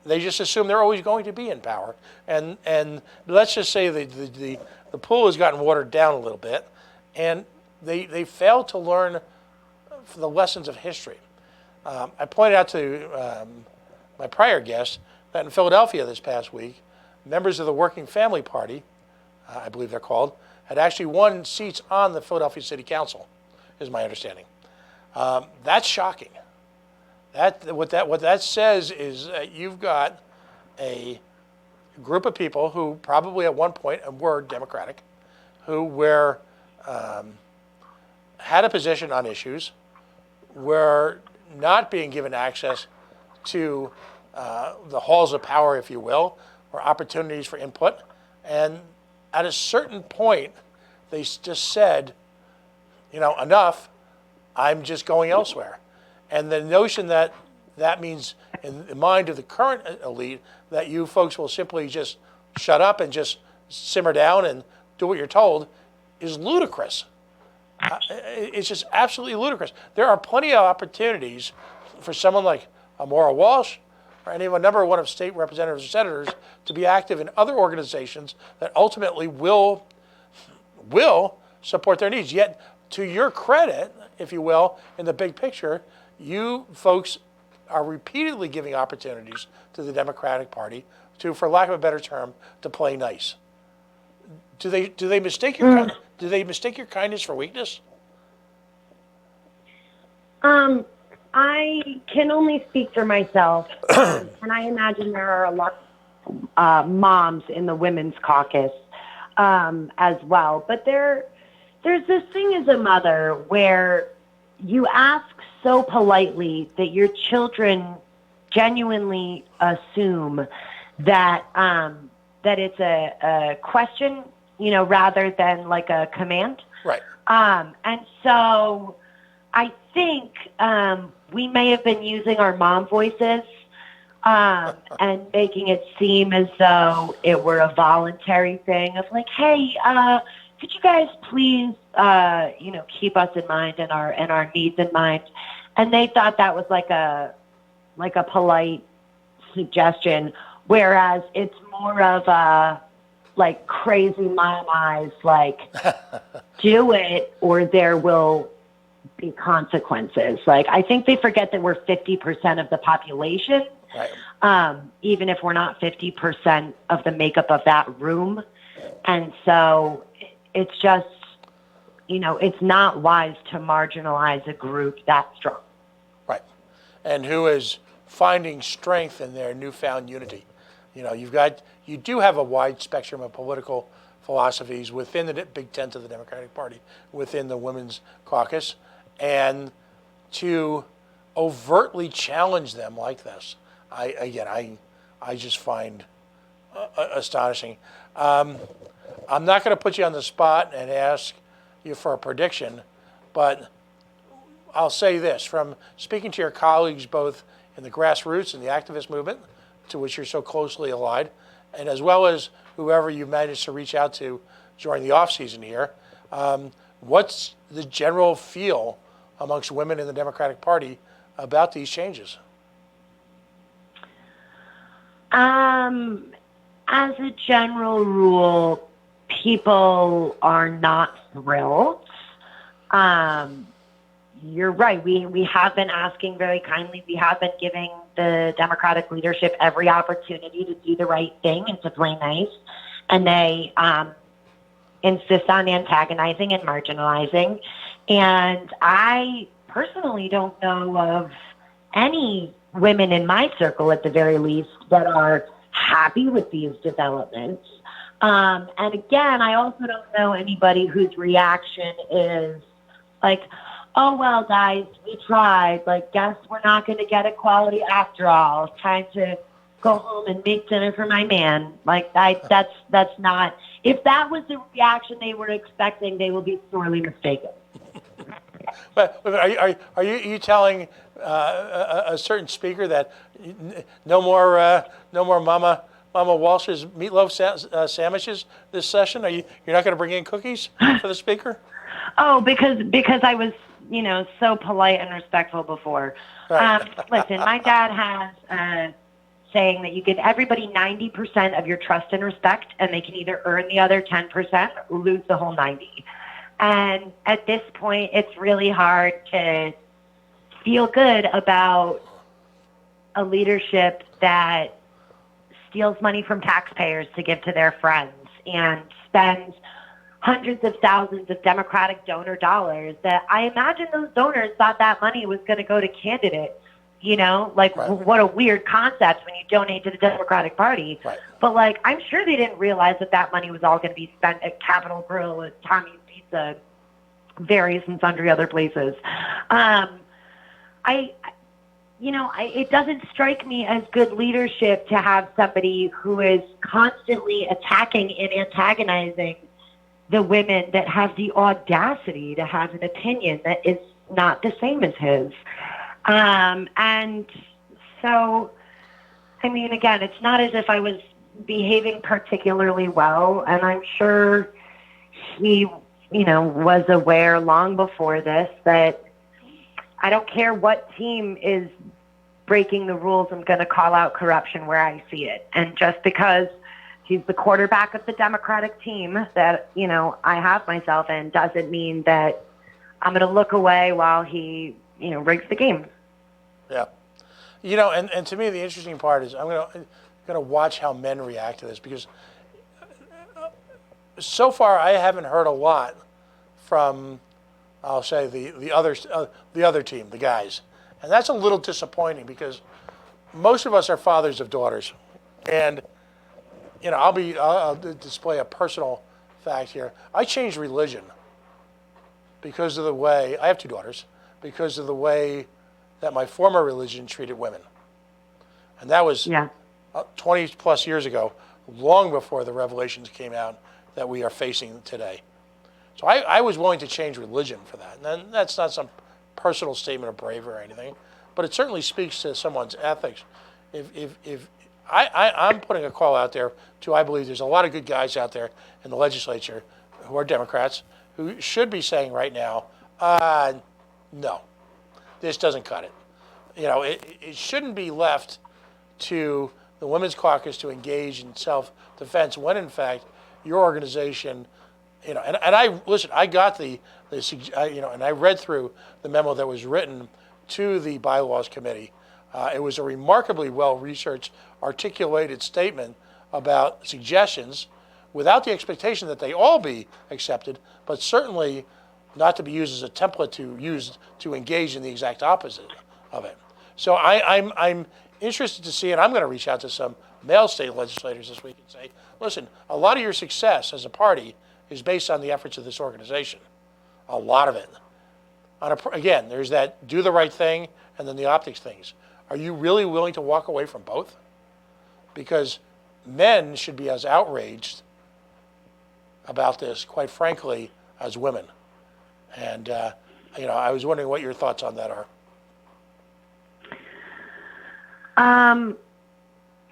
They just assume they're always going to be in power. And let's just say the pool has gotten watered down a little bit, and they fail to learn for the lessons of history. I pointed out to my prior guest that in Philadelphia this past week, members of the Working Family Party, I believe they're called, had actually won seats on the Philadelphia City Council, is my understanding. That's shocking. What that says is that you've got a group of people who probably at one point were Democratic, who were had a position on issues, were not being given access to the halls of power, if you will, or opportunities for input. And at a certain point, they just said, enough, I'm just going elsewhere. And the notion that that means, in the mind of the current elite, that you folks will simply just shut up and just simmer down and do what you're told is ludicrous. It's just absolutely ludicrous. There are plenty of opportunities for someone like Maura Walsh or any number one of state representatives or senators to be active in other organizations that ultimately will support their needs. Yet, to your credit, if you will, in the big picture, you folks are repeatedly giving opportunities to the Democratic Party to, for lack of a better term, to play nice. Do they mistake your do they mistake your kindness for weakness? I can only speak for myself, and I imagine there are a lot of moms in the Women's Caucus as well. But there's this thing as a mother where you ask so politely that your children genuinely assume that that it's a question, rather than like a command. Right. And so I think we may have been using our mom voices and making it seem as though it were a voluntary thing of like, hey, could you guys please, keep us in mind and our needs in mind? And they thought that was like a polite suggestion, whereas it's more of a like crazy mom eyes, like do it or there will be consequences. Like I think they forget that we're 50% of the population, right. Even if we're not 50% of the makeup of that room. And so it's just, it's not wise to marginalize a group that strong. Right. And who is finding strength in their newfound unity. You do have a wide spectrum of political philosophies within the big tent of the Democratic Party, within the Women's Caucus, and to overtly challenge them like this, I just find astonishing. I'm not going to put you on the spot and ask you for a prediction, but I'll say this, from speaking to your colleagues both in the grassroots and the activist movement, to which you're so closely allied, and as well as whoever you managed to reach out to during the off season here, what's the general feel amongst women in the Democratic Party about these changes? As a general rule, people are not thrilled. You're right. We have been asking very kindly. We have been giving the Democratic leadership every opportunity to do the right thing and to play nice. And they insist on antagonizing and marginalizing. And I personally don't know of any women in my circle, at the very least, that are happy with these developments. And again, I also don't know anybody whose reaction is like, oh, well, guys, we tried. Like, guess we're not going to get equality after all. It's time to go home and make dinner for my man. Like, that's not. If that was the reaction they were expecting, they will be sorely mistaken. But are you telling a certain speaker that no more Mama Walsh's meatloaf sandwiches this session? You're not going to bring in cookies for the speaker? Oh, because I was, so polite and respectful before. Right. Listen, my dad has saying that you give everybody 90% of your trust and respect, and they can either earn the other 10% or lose the whole 90. And at this point, it's really hard to feel good about a leadership that steals money from taxpayers to give to their friends and spends hundreds of thousands of Democratic donor dollars that I imagine those donors thought that money was going to go to candidates. You know, like Right. what a weird concept when you donate to the Democratic Party. Right. But like, I'm sure they didn't realize that money was all going to be spent at Capitol Grill, at Tommy's Pizza, various and sundry other places. It doesn't strike me as good leadership to have somebody who is constantly attacking and antagonizing the women that have the audacity to have an opinion that is not the same as his. And so, I mean, again, it's not as if I was behaving particularly well, and I'm sure he, was aware long before this that I don't care what team is breaking the rules, I'm going to call out corruption where I see it. And just because he's the quarterback of the Democratic team that, I have myself in doesn't mean that I'm going to look away while he, rigs the game. Yeah. And to me, the interesting part is I'm going to watch how men react to this, because so far I haven't heard a lot from, I'll say, the other team, the guys. And that's a little disappointing, because most of us are fathers of daughters. And, I'll display a personal fact here. I changed religion because of the way, I have two daughters, because of the way that my former religion treated women. And that was 20 plus years ago, long before the revelations came out that we are facing today. So I was willing to change religion for that. And that's not some personal statement of bravery or anything, but it certainly speaks to someone's ethics. If I'm putting a call out there to, I believe there's a lot of good guys out there in the legislature who are Democrats who should be saying right now, no, this doesn't cut it. It shouldn't be left to the Women's Caucus to engage in self-defense when, in fact, your organization, and I got and I read through the memo that was written to the Bylaws Committee. It was a remarkably well-researched, articulated statement about suggestions without the expectation that they all be accepted, but certainly not to be used as a template to engage in the exact opposite of it. So I'm interested to see, and I'm going to reach out to some male state legislators this week and say, listen, a lot of your success as a party is based on the efforts of this organization. A lot of it. Again, there's that do the right thing and then the optics things. Are you really willing to walk away from both? Because men should be as outraged about this, quite frankly, as women. And, I was wondering what your thoughts on that are.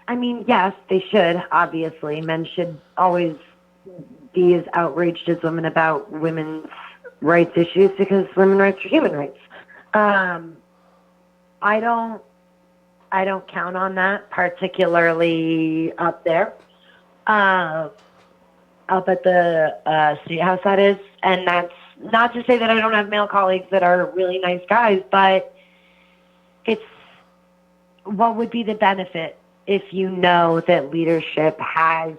I mean, yes, they should, obviously. Men should always be as outraged as women about women's rights issues, because women's rights are human rights. I don't count on that, particularly up there, up at the State House, that is. And that's not to say that I don't have male colleagues that are really nice guys, but it's what would be the benefit if you know that leadership has,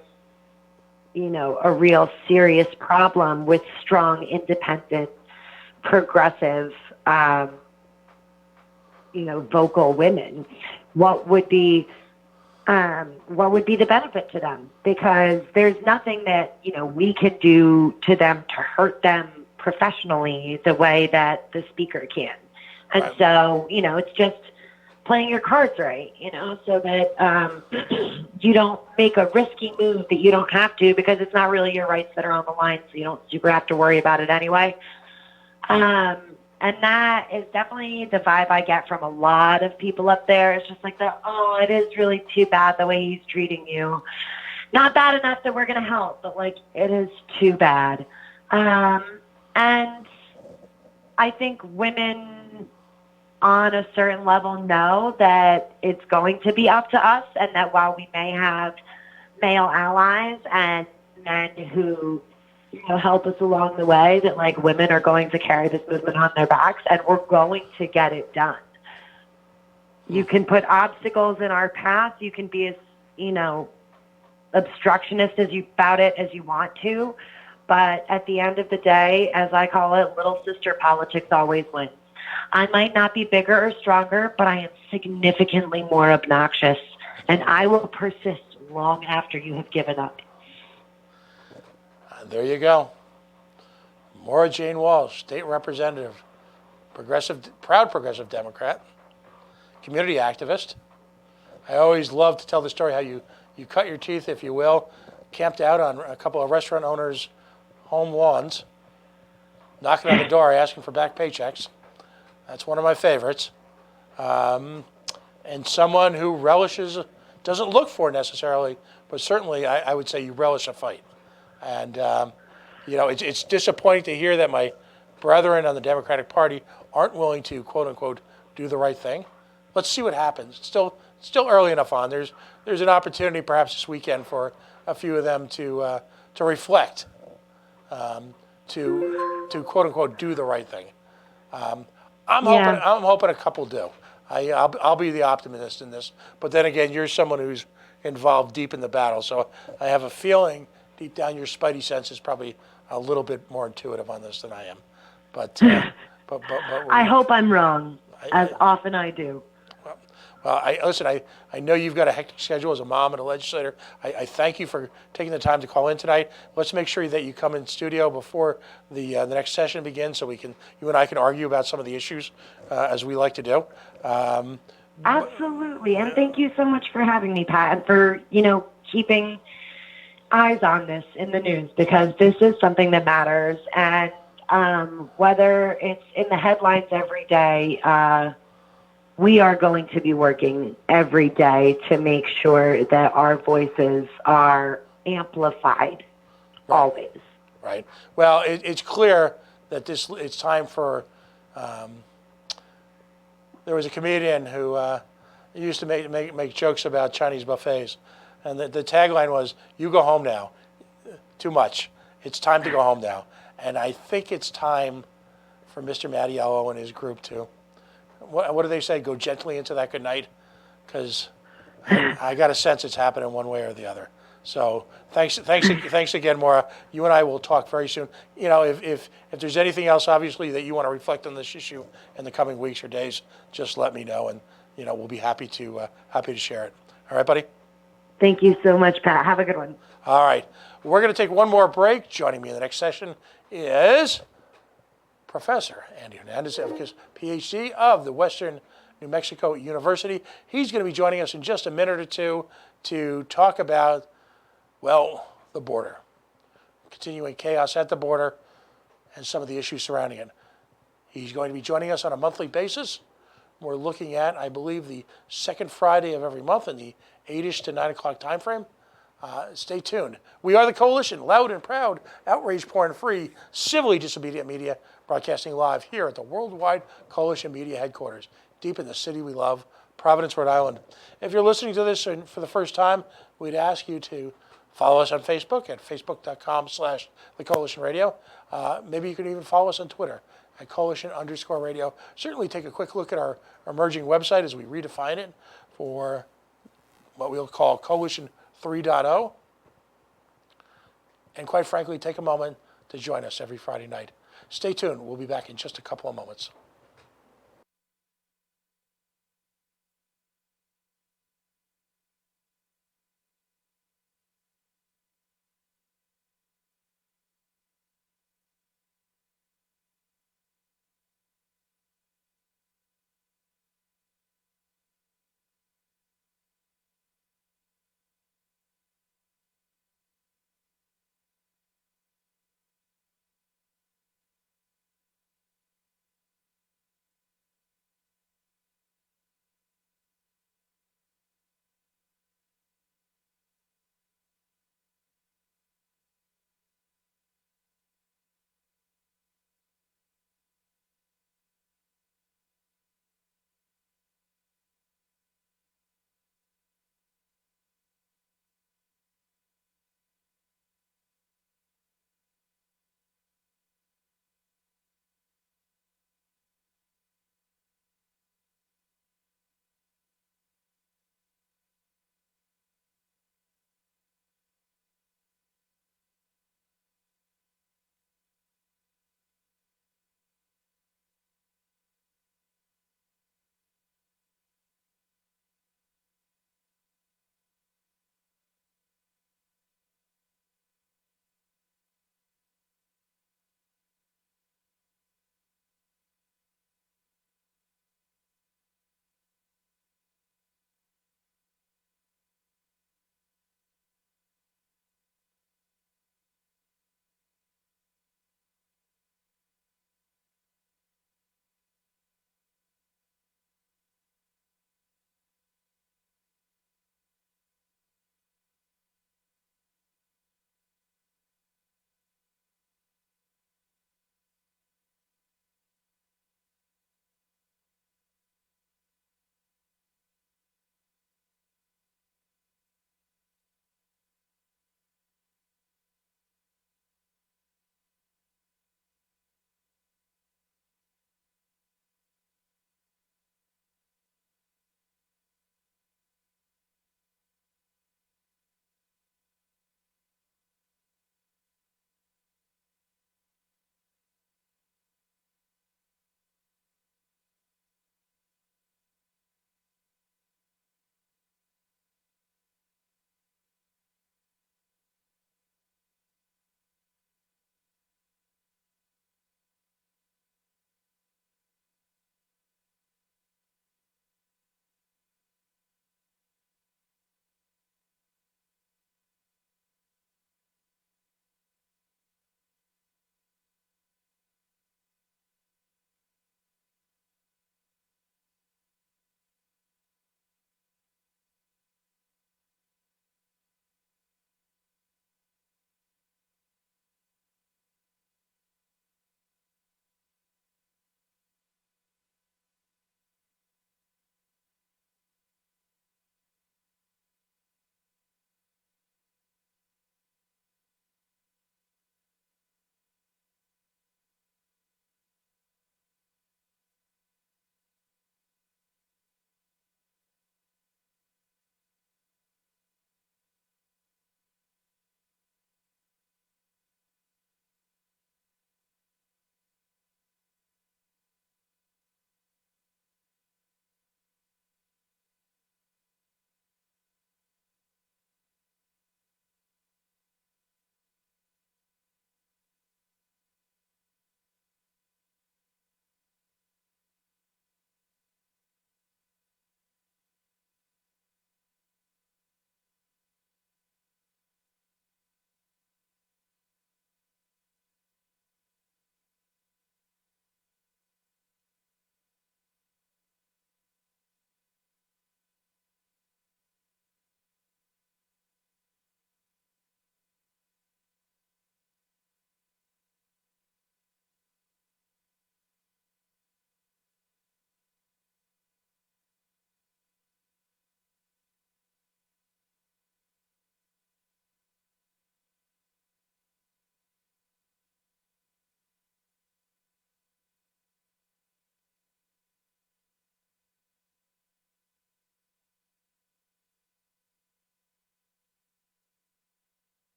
a real serious problem with strong, independent, progressive, vocal women? What would be the benefit to them? Because there's nothing that, we can do to them to hurt them professionally the way that the speaker can. And so, it's just playing your cards right, so that you don't make a risky move that you don't have to, because it's not really your rights that are on the line, so you don't super have to worry about it anyway. And that is definitely the vibe I get from a lot of people up there. It's just like, it is really too bad the way he's treating you. Not bad enough that we're going to help, but it is too bad. And I think women on a certain level know that it's going to be up to us, and that while we may have male allies and men who help us along the way, that like women are going to carry this movement on their backs and we're going to get it done. You can put obstacles in our path. You can be as, obstructionist about it as you want to. But at the end of the day, as I call it, little sister politics always wins. I might not be bigger or stronger, but I am significantly more obnoxious, and I will persist long after you have given up. There you go. Maura Jane Walsh, state representative, proud progressive Democrat, community activist. I always love to tell the story how you cut your teeth, if you will, camped out on a couple of restaurant owners' home lawns, knocking on the door, asking for back paychecks. That's one of my favorites. And someone who doesn't look for necessarily, but certainly I would say you relish a fight. And, it's disappointing to hear that my brethren on the Democratic Party aren't willing to, quote unquote, do the right thing. Let's see what happens. It's still early enough on. There's an opportunity perhaps this weekend for a few of them to reflect, to quote unquote do the right thing. I'm hoping a couple do. I'll be the optimist in this. But then again, you're someone who's involved deep in the battle, so I have a feeling deep down your spidey sense is probably a little bit more intuitive on this than I am. But I hope I'm wrong, as often I do. Well, I know you've got a hectic schedule as a mom and a legislator. I thank you for taking the time to call in tonight. Let's make sure that you come in studio before the next session begins, so you and I can argue about some of the issues as we like to do. Absolutely, and thank you so much for having me, Pat, and for keeping eyes on this in the news, because this is something that matters. And whether it's in the headlines every day, we are going to be working every day to make sure that our voices are amplified, right. Always. Right. Well, it's clear that it's time for. There was a comedian who used to make jokes about Chinese buffets, and the tagline was, "You go home now. Too much. It's time to go home now." And I think it's time for Mr. Mattiello and his group to. What do they say? Go gently into that good night, because I got a sense it's happening one way or the other. So thanks again, Maura. You and I will talk very soon. If there's anything else, obviously, that you want to reflect on this issue in the coming weeks or days, just let me know, and we'll be happy to share it. All right, buddy. Thank you so much, Pat. Have a good one. All right, we're going to take one more break. Joining me in the next session is Professor Andy Hernandez-Evcas, PhD of the Western New Mexico University. He's going to be joining us in just a minute or two to talk about, the border, continuing chaos at the border, and some of the issues surrounding it. He's going to be joining us on a monthly basis. We're looking at, I believe, the second Friday of every month in the 8-ish to 9 o'clock time frame. Stay tuned. We are the Coalition, loud and proud, outrage porn-free, civilly disobedient media, broadcasting live here at the Worldwide Coalition Media Headquarters, deep in the city we love, Providence, Rhode Island. If you're listening to this for the first time, we'd ask you to follow us on Facebook at facebook.com/The Coalition Radio. Maybe you can even follow us on Twitter at Coalition_Radio. Certainly take a quick look at our emerging website as we redefine it for what we'll call Coalition 3.0. And quite frankly, take a moment to join us every Friday night. Stay tuned. We'll be back in just a couple of moments.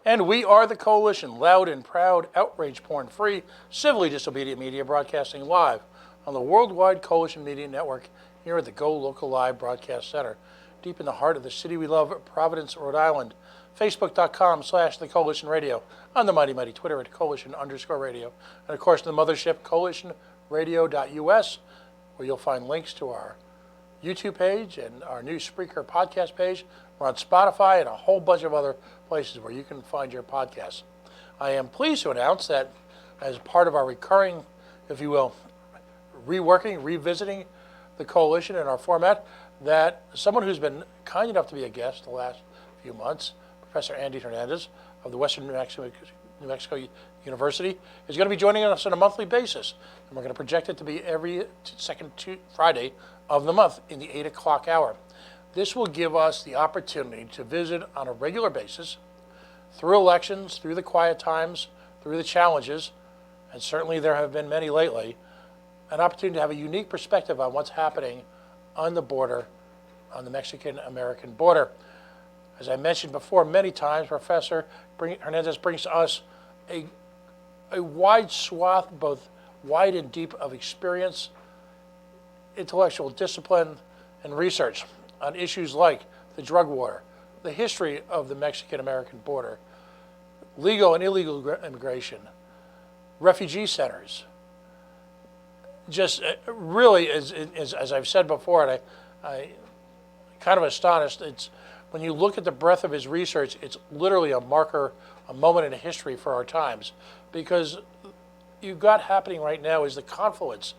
And we are the Coalition, loud and proud, outrage porn-free, civilly disobedient media broadcasting live on the Worldwide Coalition Media Network here at the Go Local Live Broadcast Center, deep in the heart of the city we love, Providence, Rhode Island. Facebook.com/The Coalition Radio, on the mighty Twitter at Coalition_radio, and of course the mothership CoalitionRadio.us, where you'll find links to our YouTube page and our new Spreaker podcast page. We're on Spotify and a whole bunch of other places where you can find your podcasts. I am pleased to announce that as part of our recurring, if you will, revisiting the Coalition and our format, that someone who's been kind enough to be a guest the last few months, Professor Andy Hernandez of the Western New Mexico University, is going to be joining us on a monthly basis. And we're going to project it to be every second Friday of the month in the 8 o'clock hour. This will give us the opportunity to visit on a regular basis, through elections, through the quiet times, through the challenges, and certainly there have been many lately, an opportunity to have a unique perspective on what's happening on the border, on the Mexican-American border. As I mentioned before many times, Professor Hernandez brings to us a wide swath, both wide and deep, of experience, intellectual discipline, and research on issues like the drug war, the history of the Mexican-American border, legal and illegal immigration, refugee centers. Just really, as I've said before, and I kind of astonished, it's when you look at the breadth of his research, it's literally a marker, a moment in history for our times, because you've got happening right now is the confluence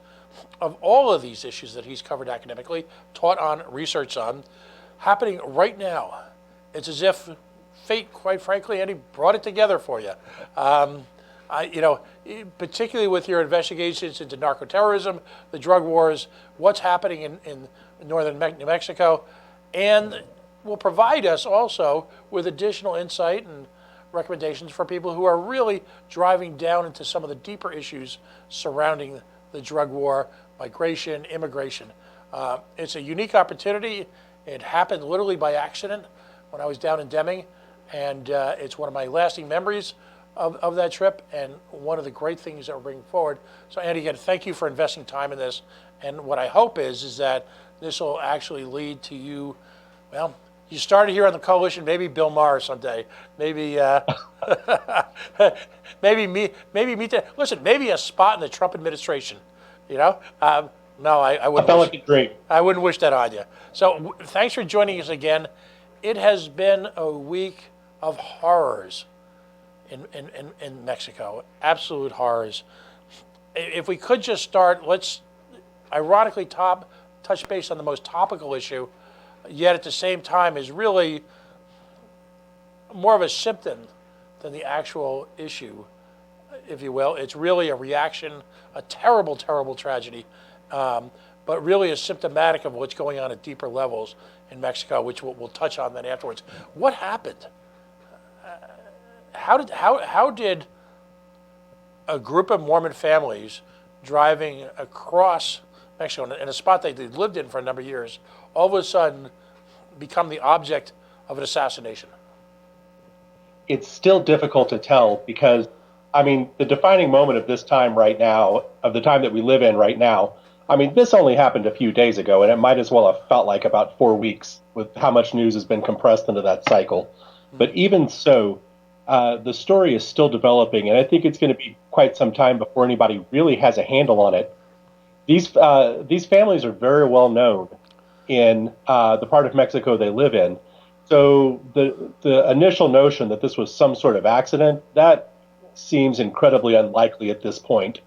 of all of these issues that he's covered academically, taught on, researched on, happening right now. It's as if fate, quite frankly, Andy, brought it together for you. Particularly with your investigations into narco-terrorism, the drug wars, what's happening in northern New Mexico, and will provide us also with additional insight and recommendations for people who are really driving down into some of the deeper issues surrounding the drug war, migration, immigration. It's a unique opportunity. It happened literally by accident when I was down in Deming, and it's one of my lasting memories of that trip, and one of the great things that we're bringing forward. So Andy, again, thank you for investing time in this, and what I hope is that this will actually lead to you, well, you started here on the Coalition, maybe Bill Maher someday, maybe maybe a spot in the Trump administration, No, I wouldn't. I felt like a dream. I wouldn't wish that on you. So thanks for joining us again. It has been a week of horrors in Mexico, absolute horrors. If we could just start, let's ironically touch base on the most topical issue, yet at the same time is really more of a symptom than the actual issue, if you will. It's really a reaction, a terrible, terrible tragedy, but really is symptomatic of what's going on at deeper levels in Mexico, which we'll touch on then afterwards. What happened? How did a group of Mormon families driving across Mexico in a spot they lived in for a number of years, all of a sudden become the object of an assassination? It's still difficult to tell because, the defining moment of this time right now, of the time that we live in right now, this only happened a few days ago, and it might as well have felt like about 4 weeks with how much news has been compressed into that cycle. Mm-hmm. But even so, the story is still developing, and I think it's going to be quite some time before anybody really has a handle on it. These families are very well known in the part of Mexico they live in. So the initial notion that this was some sort of accident, that seems incredibly unlikely at this point.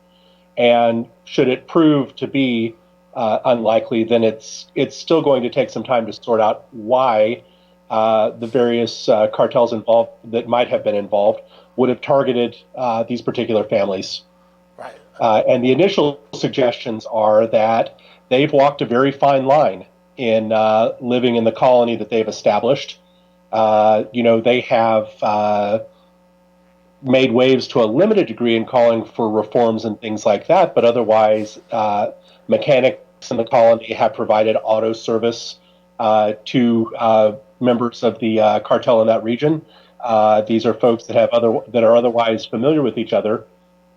And should it prove to be unlikely, then it's still going to take some time to sort out why the various cartels involved that might have been involved would have targeted these particular families. Right. And the initial suggestions are that they've walked a very fine line in living in the colony that they've established. They have made waves to a limited degree in calling for reforms and things like that, but otherwise mechanics in the colony have provided auto service to members of the cartel in that region. These are folks that are otherwise familiar with each other.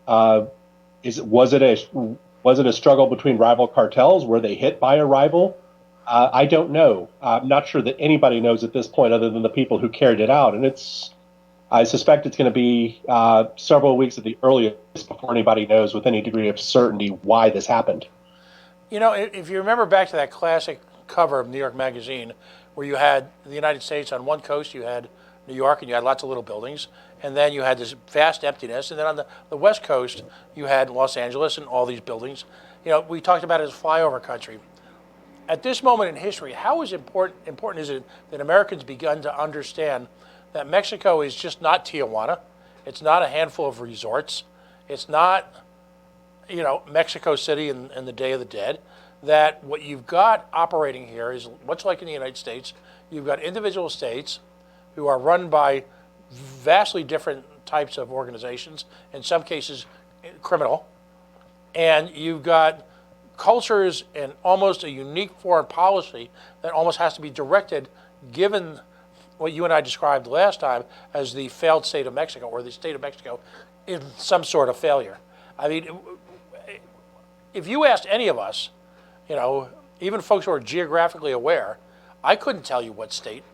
Was it a struggle between rival cartels? Were they hit by a rival? I don't know. I'm not sure that anybody knows at this point, other than the people who carried it out. And I suspect it's going to be several weeks at the earliest before anybody knows with any degree of certainty why this happened. You know, if you remember back to that classic cover of New York Magazine, where you had the United States on one coast, you had New York, and you had lots of little buildings, and then you had this vast emptiness, and then on the West Coast, you had Los Angeles and all these buildings. You know, we talked about it as flyover country. At this moment in history, how important is it that Americans begun to understand that Mexico is just not Tijuana, it's not a handful of resorts, it's not, you know, Mexico City and the Day of the Dead, that what you've got operating here is much like in the United States. You've got individual states who are run by vastly different types of organizations, in some cases criminal, and you've got cultures and almost a unique foreign policy that almost has to be directed given what you and I described last time as the failed state of Mexico, or the state of Mexico in some sort of failure. I mean, if you asked any of us, you know, even folks who are geographically aware, I couldn't tell you what state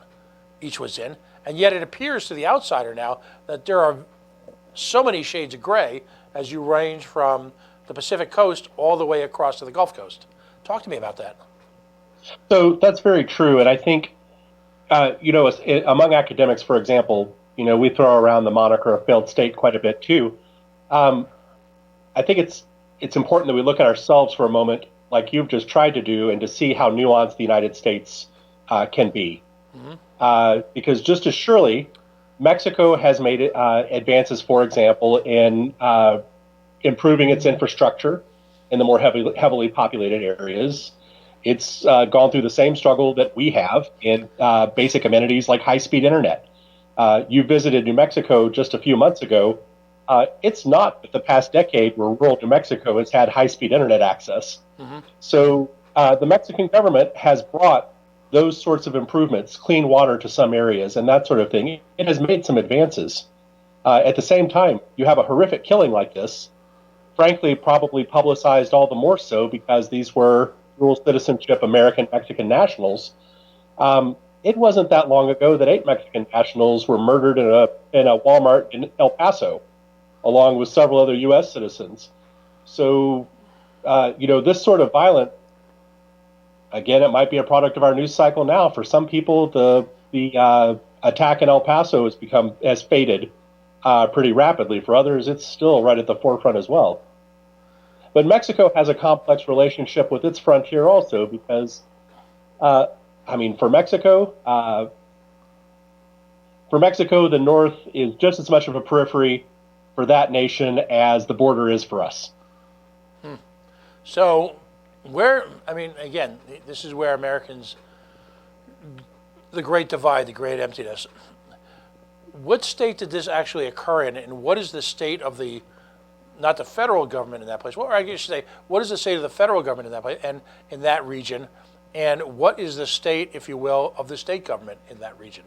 each was in, and yet it appears to the outsider now that there are so many shades of gray as you range from the Pacific coast all the way across to the Gulf Coast. Talk to me about that. So that's very true, and I think, you know, among academics, for example, you know, we throw around the moniker of failed state quite a bit too. I think it's important that we look at ourselves for a moment, like you've just tried to do, and to see how nuanced the United States can be. Because just as surely, Mexico has made advances, for example, in improving its infrastructure in the more heavily populated areas. It's gone through the same struggle that we have in basic amenities like high-speed internet. You visited New Mexico just a few months ago. It's not the past decade where rural New Mexico has had high-speed internet access. So the Mexican government has brought those sorts of improvements, clean water to some areas and that sort of thing. It has made some advances. At the same time, you have a horrific killing like this, frankly, probably publicized all the more so because these were dual citizenship American-Mexican nationals. It wasn't that long ago that 8 Mexican nationals were murdered in a Walmart in El Paso, along with several other U.S. citizens. So, you know, this sort of violence, again, it might be a product of our news cycle now. For some people, the attack in El Paso has faded pretty rapidly. For others, it's still right at the forefront as well. But Mexico has a complex relationship with its frontier also because, I mean, for Mexico, the North is just as much of a periphery for that nation as the border is for us. So I mean, again, this is where Americans, the great divide, the great emptiness. What state did this actually occur in, and what is the state of not the federal government in that place? Well, I should say, what is the state of the federal government in that place and in that region, and what is the state, if you will, of the state government in that region?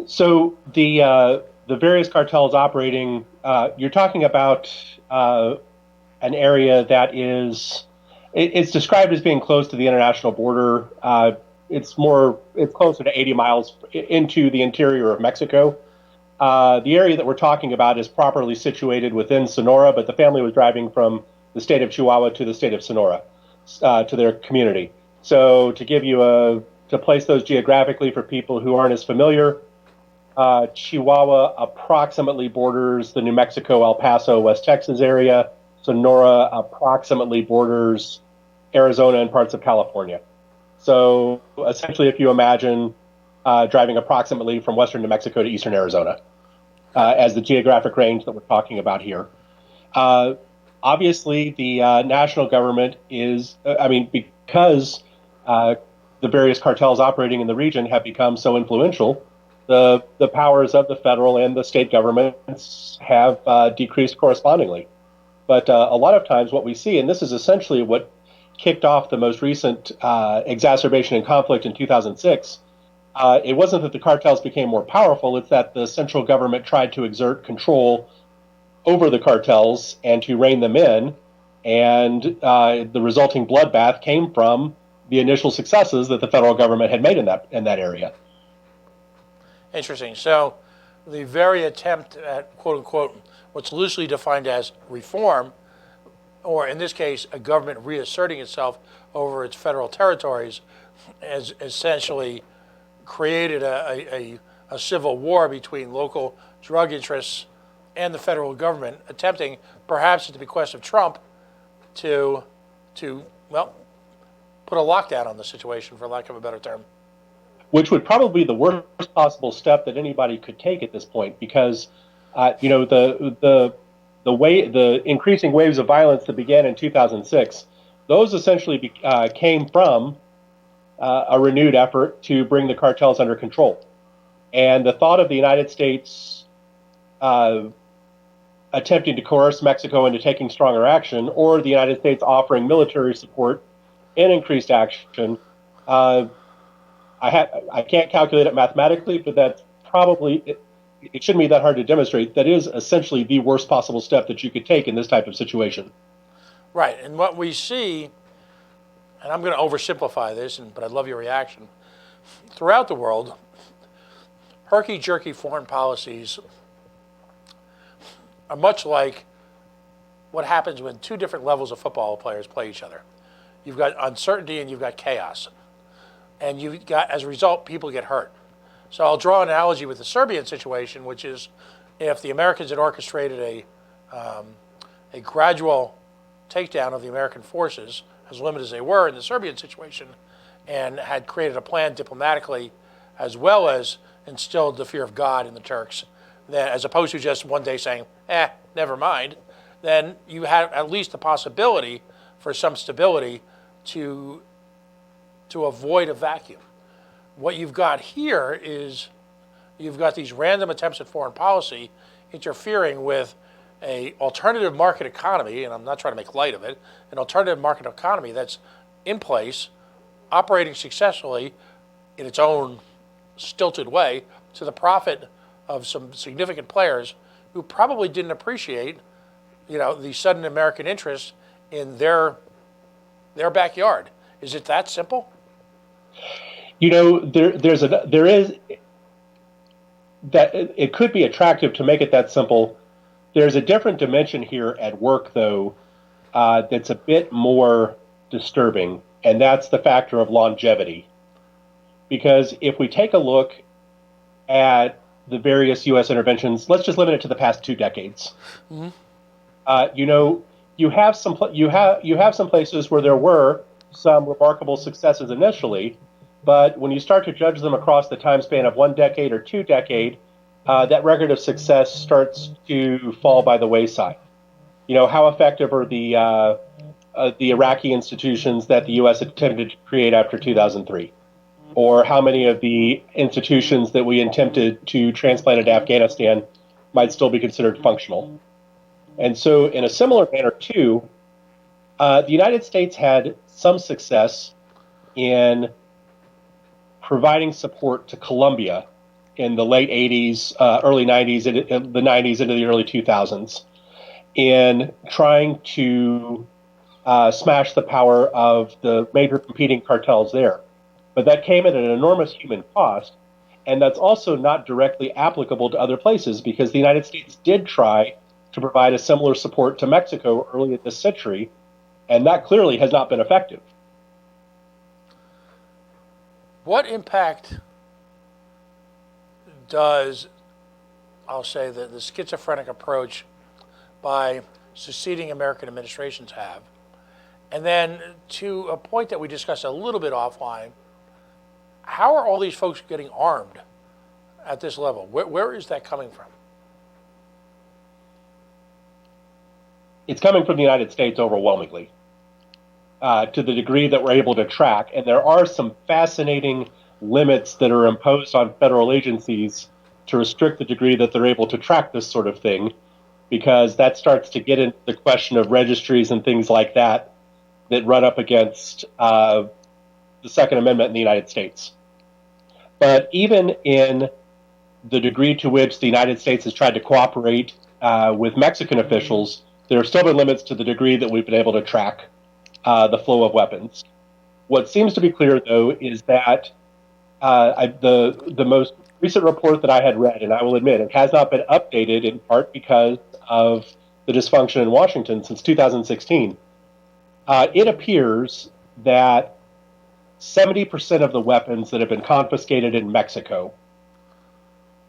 So the various cartels operating, you're talking about an area that it's described as being close to the international border. It's closer to 80 miles into the interior of Mexico. The area that we're talking about is properly situated within Sonora, but the family was driving from the state of Chihuahua to the state of Sonora to their community. So to place those geographically for people who aren't as familiar, Chihuahua approximately borders the New Mexico, El Paso, West Texas area. Sonora approximately borders Arizona and parts of California. So essentially, if you imagine driving approximately from western New Mexico to eastern Arizona as the geographic range that we're talking about here. Obviously, the national government because the various cartels operating in the region have become so influential, the powers of the federal and the state governments have decreased correspondingly. But a lot of times what we see, and this is essentially what kicked off the most recent exacerbation in conflict in 2006, it wasn't that the cartels became more powerful, it's that the central government tried to exert control over the cartels and to rein them in, and the resulting bloodbath came from the initial successes that the federal government had made in that area. Interesting. So the very attempt at, quote unquote, what's loosely defined as reform, or in this case, a government reasserting itself over its federal territories, has essentially created a civil war between local drug interests and the federal government, attempting, perhaps at the bequest of Trump, to well, put a lockdown on the situation, for lack of a better term. Which would probably be the worst possible step that anybody could take at this point, because the increasing waves of violence that began in 2006, those essentially came from a renewed effort to bring the cartels under control. And the thought of the United States attempting to coerce Mexico into taking stronger action, or the United States offering military support and increased action, I can't calculate it mathematically, but that's probably, it shouldn't be that hard to demonstrate. That is essentially the worst possible step that you could take in this type of situation. Right, and what we see, and I'm going to oversimplify this, but I'd love your reaction. Throughout the world, herky-jerky foreign policies are much like what happens when two different levels of football players play each other. You've got uncertainty and you've got chaos. And you've got, as a result, people get hurt. So I'll draw an analogy with the Serbian situation, which is if the Americans had orchestrated a gradual takedown of the American forces, as limited as they were in the Serbian situation, and had created a plan diplomatically, as well as instilled the fear of God in the Turks, that as opposed to just one day saying, never mind, then you had at least the possibility for some stability to avoid a vacuum. What you've got here is you've got these random attempts at foreign policy interfering with an alternative market economy, and I'm not trying to make light of it, an alternative market economy that's in place, operating successfully in its own stilted way to the profit of some significant players who probably didn't appreciate, the sudden American interest in their backyard. Is it that simple? There is that it could be attractive to make it that simple. There's a different dimension here at work, though, that's a bit more disturbing, and that's the factor of longevity. Because if we take a look at the various U.S. interventions, let's just limit it to the past 2 decades. Mm-hmm. You have some places where there were some remarkable successes initially, but when you start to judge them across the time span of 1 decade or 2 decades, that record of success starts to fall by the wayside. How effective are the Iraqi institutions that the U.S. attempted to create after 2003? Or how many of the institutions that we attempted to transplant into Afghanistan might still be considered functional? And so in a similar manner, too, the United States had some success in providing support to Colombia in the late 80s, early 90s, the 90s into the early 2000s, in trying to smash the power of the major competing cartels there. But that came at an enormous human cost, and that's also not directly applicable to other places, because the United States did try to provide a similar support to Mexico early in this century, and that clearly has not been effective. What impact does, I'll say, the schizophrenic approach by succeeding American administrations have? And then to a point that we discussed a little bit offline, how are all these folks getting armed at this level? Where is that coming from? It's coming from the United States overwhelmingly, to the degree that we're able to track. And there are some fascinating limits that are imposed on federal agencies to restrict the degree that they're able to track this sort of thing, because that starts to get into the question of registries and things like that. that run up against the Second Amendment in the United States. But even in the degree to which the United States has tried to cooperate with Mexican officials, there have still been limits to the degree that we've been able to track the flow of weapons. What seems to be clear, though, is that the most recent report that I had read, and I will admit it has not been updated in part because of the dysfunction in Washington since 2016, it appears that 70% of the weapons that have been confiscated in Mexico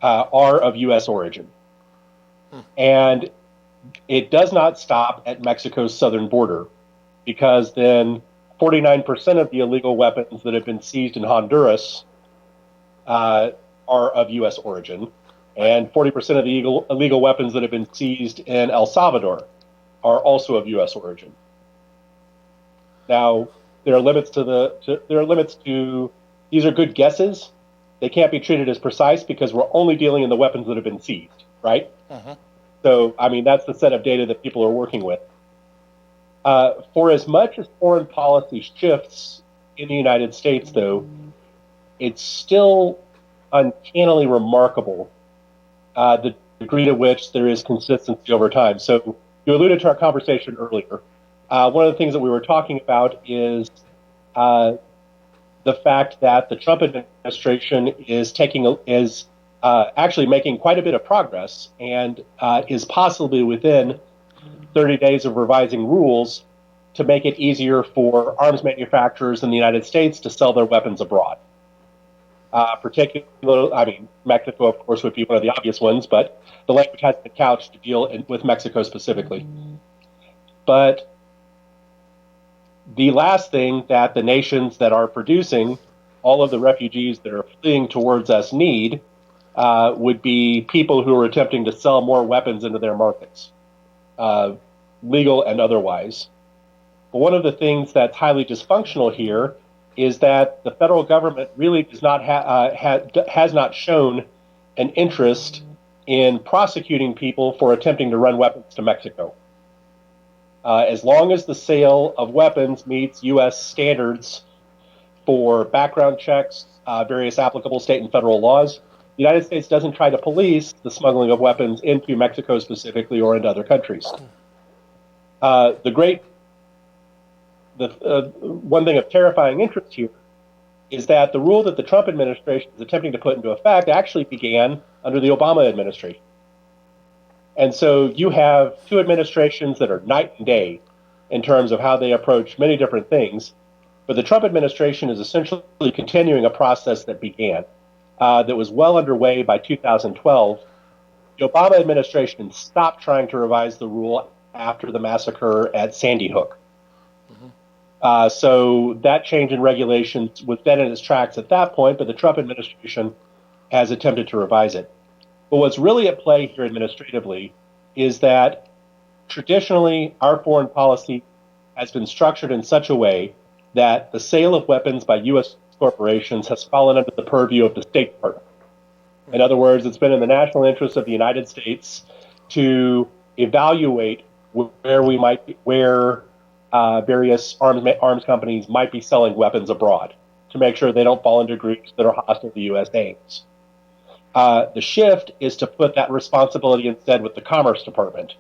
are of U.S. origin. And it does not stop at Mexico's southern border, because then 49% of the illegal weapons that have been seized in Honduras are of U.S. origin, and 40% of the illegal weapons that have been seized in El Salvador are also of U.S. origin. Now, there are limits to these are good guesses. They can't be treated as precise because we're only dealing in the weapons that have been seized, right? So, I mean, that's the set of data that people are working with. For as much as foreign policy shifts in the United States, though, it's still uncannily remarkable the degree to which there is consistency over time. So you alluded to our conversation earlier. One of the things that we were talking about is the fact that the Trump administration is actually making quite a bit of progress and is possibly within 30 days of revising rules to make it easier for arms manufacturers in the United States to sell their weapons abroad. Mexico, of course, would be one of the obvious ones, but the language has been couched to deal with Mexico specifically. But the last thing that the nations that are producing all of the refugees that are fleeing towards us need would be people who are attempting to sell more weapons into their markets, legal and otherwise. But one of the things that's highly dysfunctional here is that the federal government really does not has not shown an interest in prosecuting people for attempting to run weapons to Mexico. As long as the sale of weapons meets U.S. standards for background checks, various applicable state and federal laws, the United States doesn't try to police the smuggling of weapons into Mexico specifically or into other countries. One thing of terrifying interest here is that the rule that the Trump administration is attempting to put into effect actually began under the Obama administration. And so you have two administrations that are night and day in terms of how they approach many different things. But the Trump administration is essentially continuing a process that began, that was well underway by 2012. The Obama administration stopped trying to revise the rule after the massacre at Sandy Hook. So that change in regulations was dead in its tracks at that point, but the Trump administration has attempted to revise it. But what's really at play here administratively is that traditionally our foreign policy has been structured in such a way that the sale of weapons by U.S. corporations has fallen under the purview of the State Department. In other words, it's been in the national interest of the United States to evaluate where various arms companies might be selling weapons abroad to make sure they don't fall into groups that are hostile to U.S. aims. The shift is to put that responsibility instead with the Commerce Department.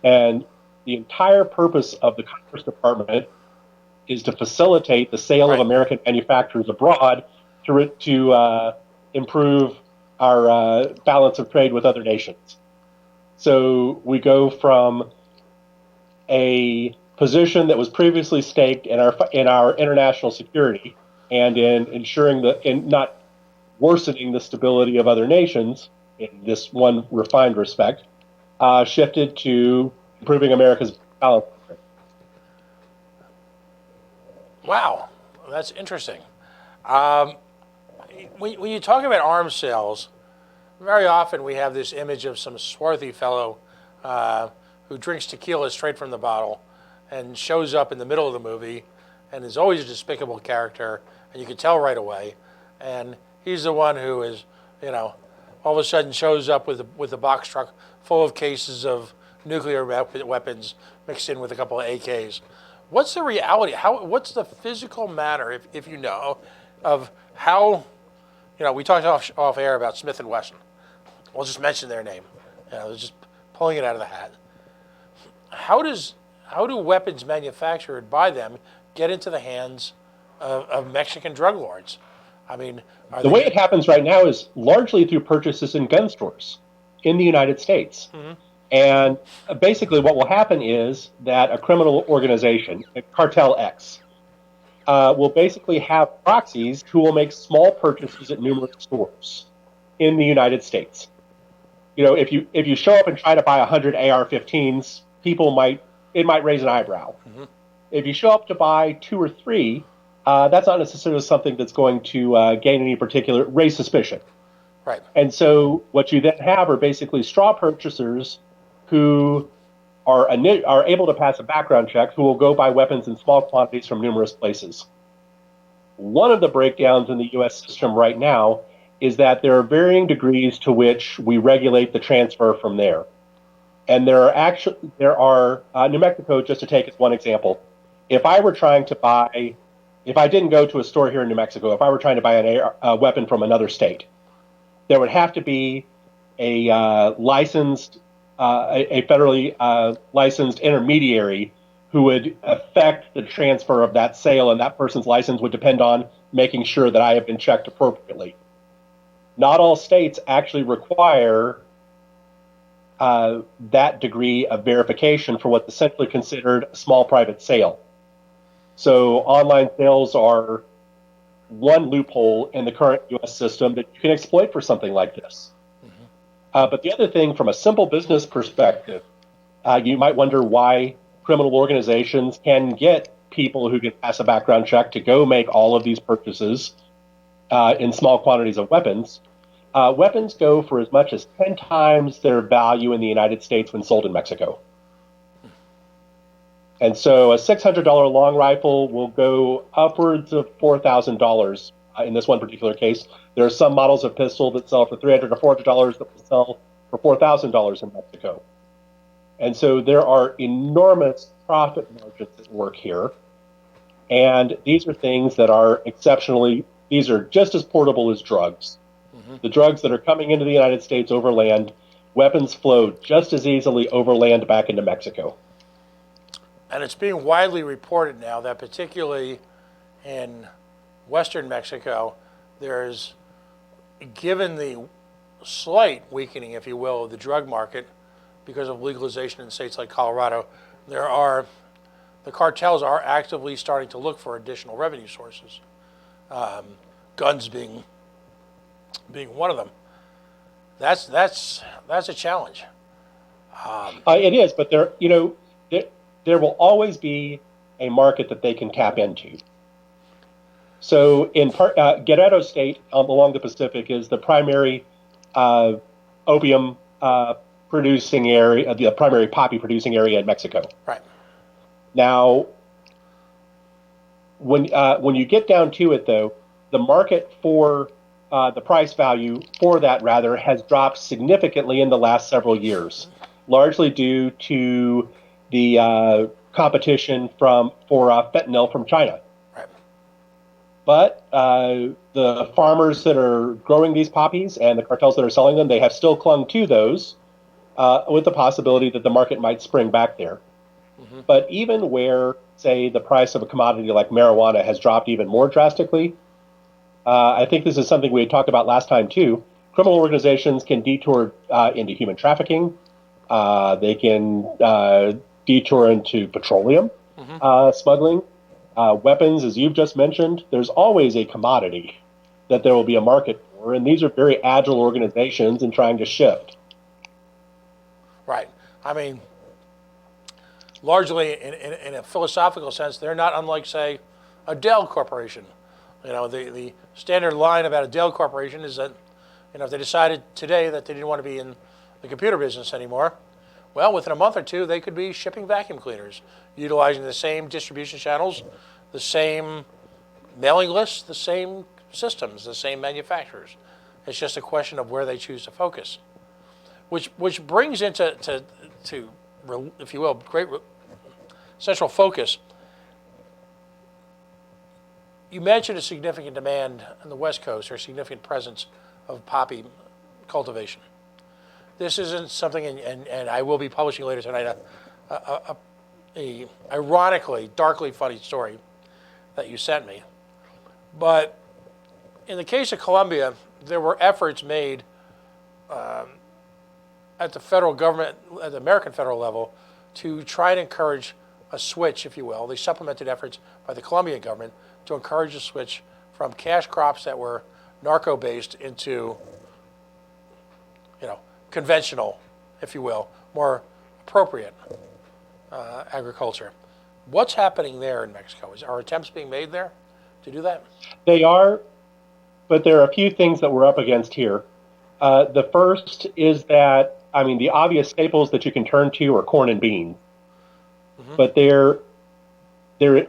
And the entire purpose of the Commerce Department is to facilitate the sale of American manufacturers abroad to improve our balance of trade with other nations. So we go from a position that was previously staked in our international security and in ensuring in not worsening the stability of other nations in this one refined respect, shifted to improving America's balance. Wow, that's interesting. When you talk about arms sales, very often we have this image of some swarthy fellow who drinks tequila straight from the bottle and shows up in the middle of the movie and is always a despicable character, and you can tell right away. And he's the one who is, all of a sudden shows up with a box truck full of cases of nuclear weapons mixed in with a couple of AKs. what's the reality? What's the physical matter, if you know, of how, we talked off air about Smith & Wesson. We'll just mention their name. Just pulling it out of the hat. How do weapons manufactured by them get into the hands of Mexican drug lords? I mean, the way it happens right now is largely through purchases in gun stores in the United States. Mm-hmm. And basically what will happen is that a criminal organization, Cartel X, will basically have proxies who will make small purchases at numerous stores in the United States. If you show up and try to buy 100 AR-15s, it might raise an eyebrow. Mm-hmm. If you show up to buy 2 or 3, that's not necessarily something that's going to gain any particular raise suspicion. Right. And so what you then have are basically straw purchasers who are able to pass a background check, who will go buy weapons in small quantities from numerous places. One of the breakdowns in the U.S. system right now is that there are varying degrees to which we regulate the transfer from there. And there are New Mexico, just to take as one example, if I didn't go to a store here in New Mexico, if I were trying to buy a weapon from another state, there would have to be a federally licensed intermediary who would affect the transfer of that sale, and that person's license would depend on making sure that I have been checked appropriately. Not all states actually require that degree of verification for what's essentially considered a small private sale. So online sales are one loophole in the current U.S. system that you can exploit for something like this. Mm-hmm. But the other thing, from a simple business perspective, you might wonder why criminal organizations can get people who can pass a background check to go make all of these purchases in small quantities of weapons. Weapons go for as much as 10 times their value in the United States when sold in Mexico. And so a $600 long rifle will go upwards of $4,000 in this one particular case. There are some models of pistol that sell for $300 or $400 that will sell for $4,000 in Mexico. And so there are enormous profit margins at work here. And these are things that are these are just as portable as drugs. Mm-hmm. The drugs that are coming into the United States overland, weapons flow just as easily overland back into Mexico. And it's being widely reported now that particularly in western Mexico, there's, given the slight weakening, if you will, of the drug market because of legalization in states like Colorado, the cartels are actively starting to look for additional revenue sources, guns being one of them. That's a challenge. It is, but there will always be a market that they can tap into. So in Guerrero State along the Pacific is the primary opium producing area, the primary poppy producing area in Mexico. Right. Now, when you get down to it, though, the market for the price value for that rather has dropped significantly in the last several years, largely due to the competition for fentanyl from China. Right. But the farmers that are growing these poppies and the cartels that are selling them, they have still clung to those with the possibility that the market might spring back there. Mm-hmm. But even where, say, the price of a commodity like marijuana has dropped even more drastically, I think this is something we had talked about last time too. Criminal organizations can detour into human trafficking. They can detour into petroleum smuggling, weapons, as you've just mentioned. There's always a commodity that there will be a market for, and these are very agile organizations in trying to shift. Right. I mean, largely in a philosophical sense, they're not unlike, say, a Dell Corporation. The standard line about a Dell Corporation is that, if they decided today that they didn't want to be in the computer business anymore, well, within a month or two, they could be shipping vacuum cleaners, utilizing the same distribution channels, the same mailing lists, the same systems, the same manufacturers. It's just a question of where they choose to focus, which brings into if you will, great central focus You mentioned a significant demand on the West Coast or a significant presence of poppy cultivation. This isn't something, and I will be publishing later tonight a ironically, darkly funny story that you sent me. But in the case of Colombia, there were efforts made at the federal government, at the American federal level, to try and encourage a switch, if you will. They supplemented efforts by the Colombian government to encourage a switch from cash crops that were narco-based into, conventional, if you will, more appropriate agriculture. What's happening there in Mexico? Are attempts being made there to do that? They are, but there are a few things that we're up against here. The first is that, the obvious staples that you can turn to are corn and beans. Mm-hmm. But there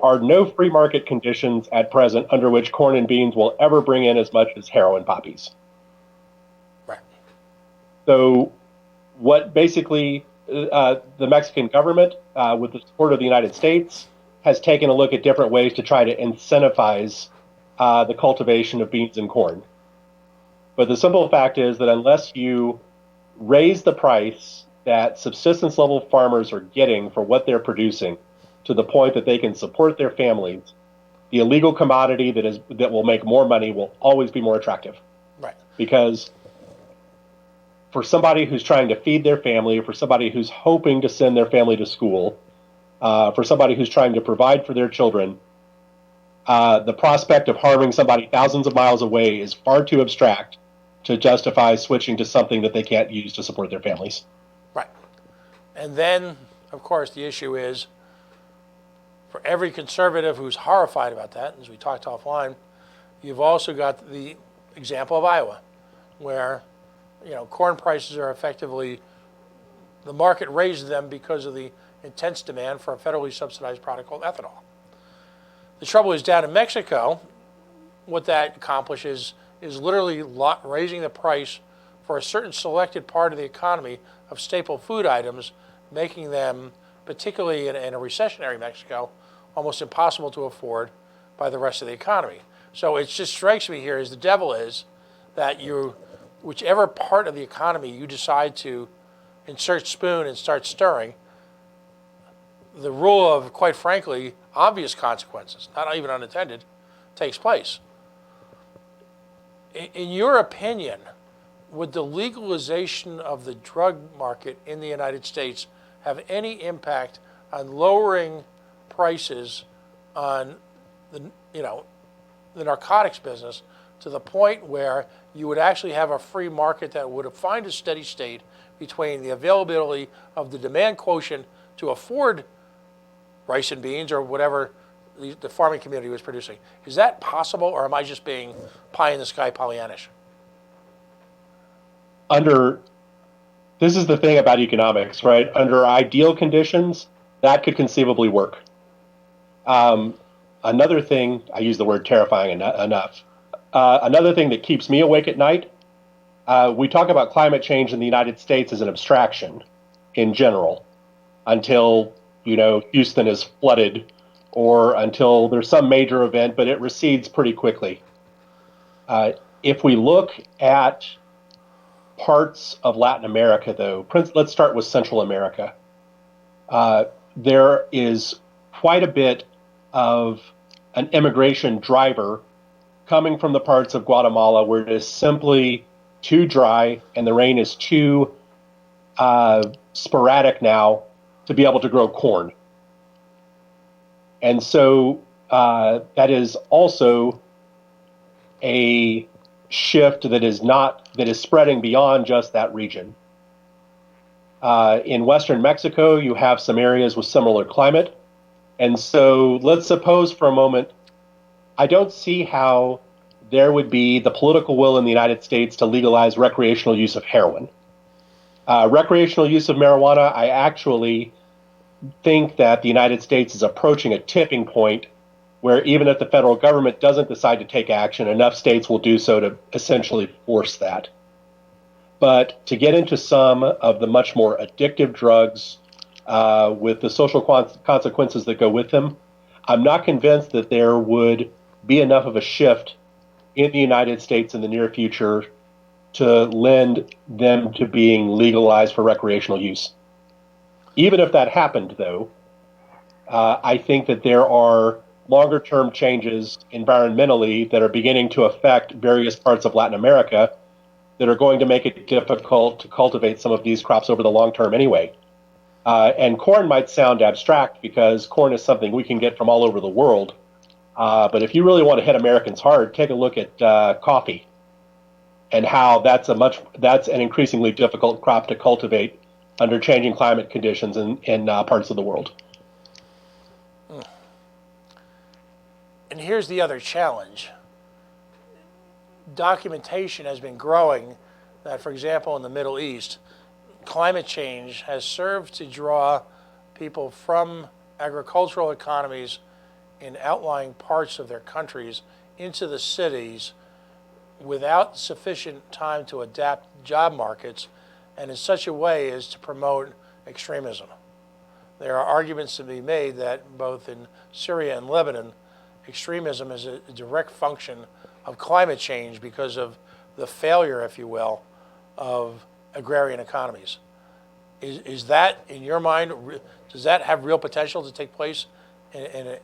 are no free market conditions at present under which corn and beans will ever bring in as much as heroin poppies. Right. So what basically the Mexican government, with the support of the United States, has taken a look at different ways to try to incentivize the cultivation of beans and corn. But the simple fact is that unless you raise the price that subsistence level farmers are getting for what they're producing to the point that they can support their families, the illegal commodity that will make more money will always be more attractive. Right. Because for somebody who's trying to feed their family, for somebody who's hoping to send their family to school, for somebody who's trying to provide for their children, the prospect of harming somebody thousands of miles away is far too abstract to justify switching to something that they can't use to support their families. Right. And then, of course, the issue is, for every conservative who's horrified about that, as we talked offline, you've also got the example of Iowa, where corn prices are effectively, the market raised them because of the intense demand for a federally subsidized product called ethanol. The trouble is, down in Mexico, what that accomplishes is literally raising the price for a certain selected part of the economy of staple food items, making them, particularly in a recessionary Mexico, almost impossible to afford by the rest of the economy. So it just strikes me here, as the devil is, that whichever part of the economy you decide to insert spoon and start stirring, the rule of, quite frankly, obvious consequences, not even unintended, takes place. In your opinion, would the legalization of the drug market in the United States have any impact on lowering prices on the narcotics business to the point where you would actually have a free market that would find a steady state between the availability of the demand quotient to afford rice and beans or whatever the farming community was producing? Is that possible, or am I just being pie in the sky Pollyannish? This is the thing about economics, right? Under ideal conditions, that could conceivably work. Another thing, I use the word terrifying enough. Another thing that keeps me awake at night, we talk about climate change in the United States as an abstraction in general until, Houston is flooded or until there's some major event, but it recedes pretty quickly. If we look at parts of Latin America, though, let's start with Central America. There is quite a bit of an immigration driver coming from the parts of Guatemala where it is simply too dry and the rain is too sporadic now to be able to grow corn. And so that is also a shift that is spreading beyond just that region. In Western Mexico, you have some areas with similar climate. And so let's suppose for a moment, I don't see how there would be the political will in the United States to legalize recreational use of heroin. Recreational use of marijuana, I actually think that the United States is approaching a tipping point where even if the federal government doesn't decide to take action, enough states will do so to essentially force that. But to get into some of the much more addictive drugs with the social consequences that go with them, I'm not convinced that there would be enough of a shift in the United States in the near future to lend them to being legalized for recreational use. Even if that happened, though, I think that there are longer-term changes environmentally that are beginning to affect various parts of Latin America that are going to make it difficult to cultivate some of these crops over the long term anyway. And corn might sound abstract because corn is something we can get from all over the world. But if you really want to hit Americans hard, take a look at coffee and how that's an increasingly difficult crop to cultivate under changing climate conditions in parts of the world. And here's the other challenge. Documentation has been growing that, for example, in the Middle East, climate change has served to draw people from agricultural economies in outlying parts of their countries into the cities without sufficient time to adapt job markets, and in such a way as to promote extremism. There are arguments to be made that both in Syria and Lebanon, extremism is a direct function of climate change because of the failure, if you will, of agrarian economies. Is that, in your mind, does that have real potential to take place in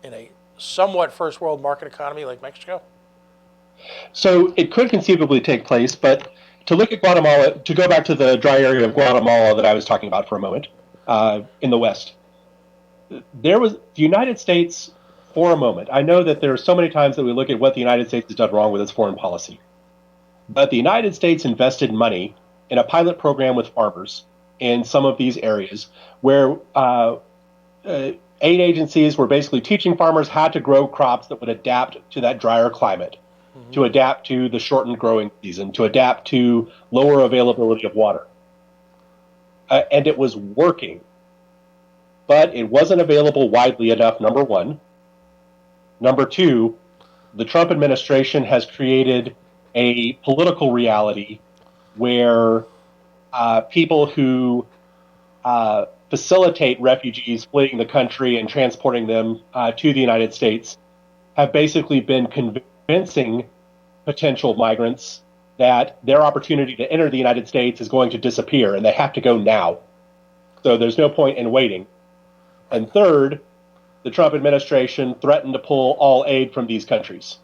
a somewhat first world market economy like Mexico? So it could conceivably take place, but to look at Guatemala, to go back to the dry area of Guatemala that I was talking about for a moment, in the West, there was the United States for a moment. I know that there are so many times that we look at what the United States has done wrong with its foreign policy, but the United States invested money in a pilot program with farmers in some of these areas where aid agencies were basically teaching farmers how to grow crops that would adapt to that drier climate, to adapt to the shortened growing season, to adapt to lower availability of water. And it was working, but it wasn't available widely enough, number one. Number two, the Trump administration has created a political reality where people who facilitate refugees fleeing the country and transporting them to the United States have basically been convincing potential migrants that their opportunity to enter the United States is going to disappear and they have to go now. So there's no point in waiting. And third, the Trump administration threatened to pull all aid from these countries.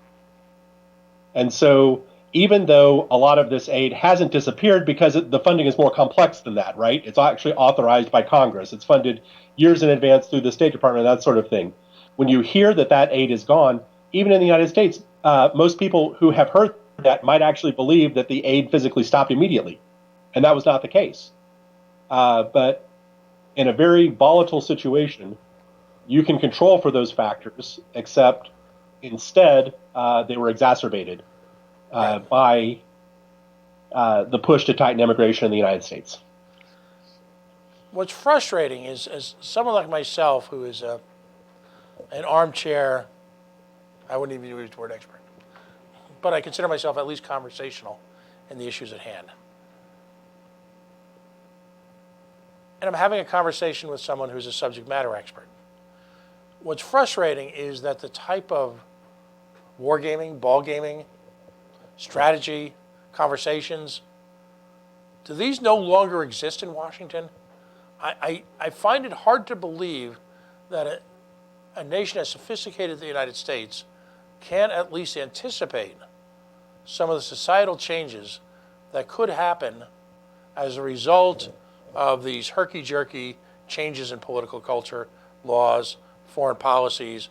And so even though a lot of this aid hasn't disappeared because the funding is more complex than that, right? It's actually authorized by Congress. It's funded years in advance through the State Department, that sort of thing. When you hear that that aid is gone, even in the United States, most people who have heard that might actually believe that the aid physically stopped immediately. And that was not the case. But in a very volatile situation, you can control for those factors, except instead they were exacerbated by the push to tighten immigration in the United States. What's frustrating is, as someone like myself who is an armchair, I wouldn't even use the word expert, but I consider myself at least conversational in the issues at hand. And I'm having a conversation with someone who's a subject matter expert. What's frustrating is that the type of wargaming, ball gaming, strategy, conversations, do these no longer exist in Washington? I find it hard to believe that a nation as sophisticated as the United States can at least anticipate some of the societal changes that could happen as a result of these herky-jerky changes in political culture, laws, foreign policies,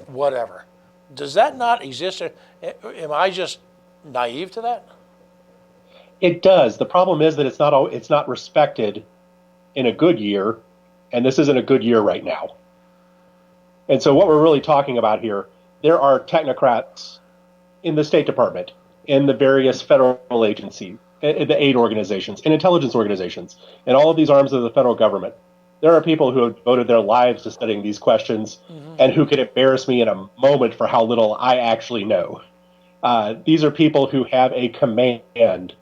whatever. Does that not exist? Am I just naive to that? It does. The problem is that it's not respected in a good year, and this isn't a good year right now. And so what we're really talking about here, there are technocrats in the State Department, in the various federal agencies, the aid organizations, and intelligence organizations, and all of these arms of the federal government. There are people who have devoted their lives to studying these questions and who could embarrass me in a moment for how little I actually know. These are people who have a command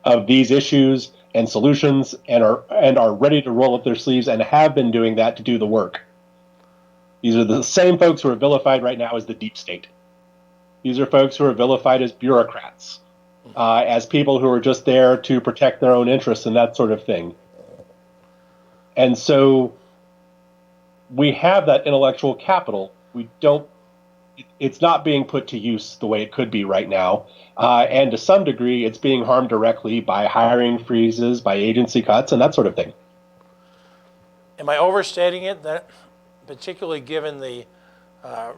of these issues and solutions and are ready to roll up their sleeves and have been doing that to do the work. These are the same folks who are vilified right now as the deep state. These are folks who are vilified as bureaucrats, as people who are just there to protect their own interests and that sort of thing. And so we have that intellectual capital. It's not being put to use the way it could be right now. And to some degree, it's being harmed directly by hiring freezes, by agency cuts, and that sort of thing. Am I overstating it, that particularly given the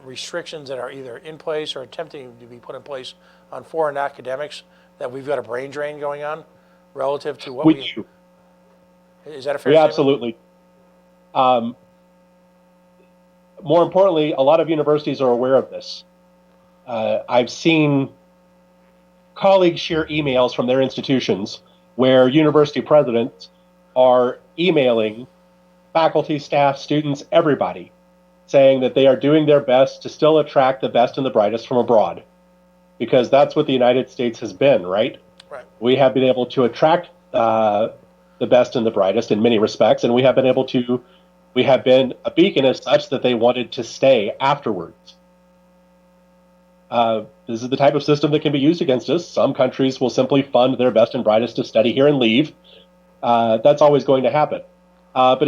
restrictions that are either in place or attempting to be put in place on foreign academics, that we've got a brain drain going on relative to what we do. Is that a fair We statement? absolutely. More importantly, a lot of universities are aware of this. I've seen colleagues share emails from their institutions where university presidents are emailing faculty, staff, students, everybody, saying that they are doing their best to still attract the best and the brightest from abroad. Because that's what the United States has been, right? Right. We have been able to attract the best and the brightest in many respects, and we have been a beacon as such that they wanted to stay afterwards. This is the type of system that can be used against us. Some countries will simply fund their best and brightest to study here and leave. That's always going to happen. But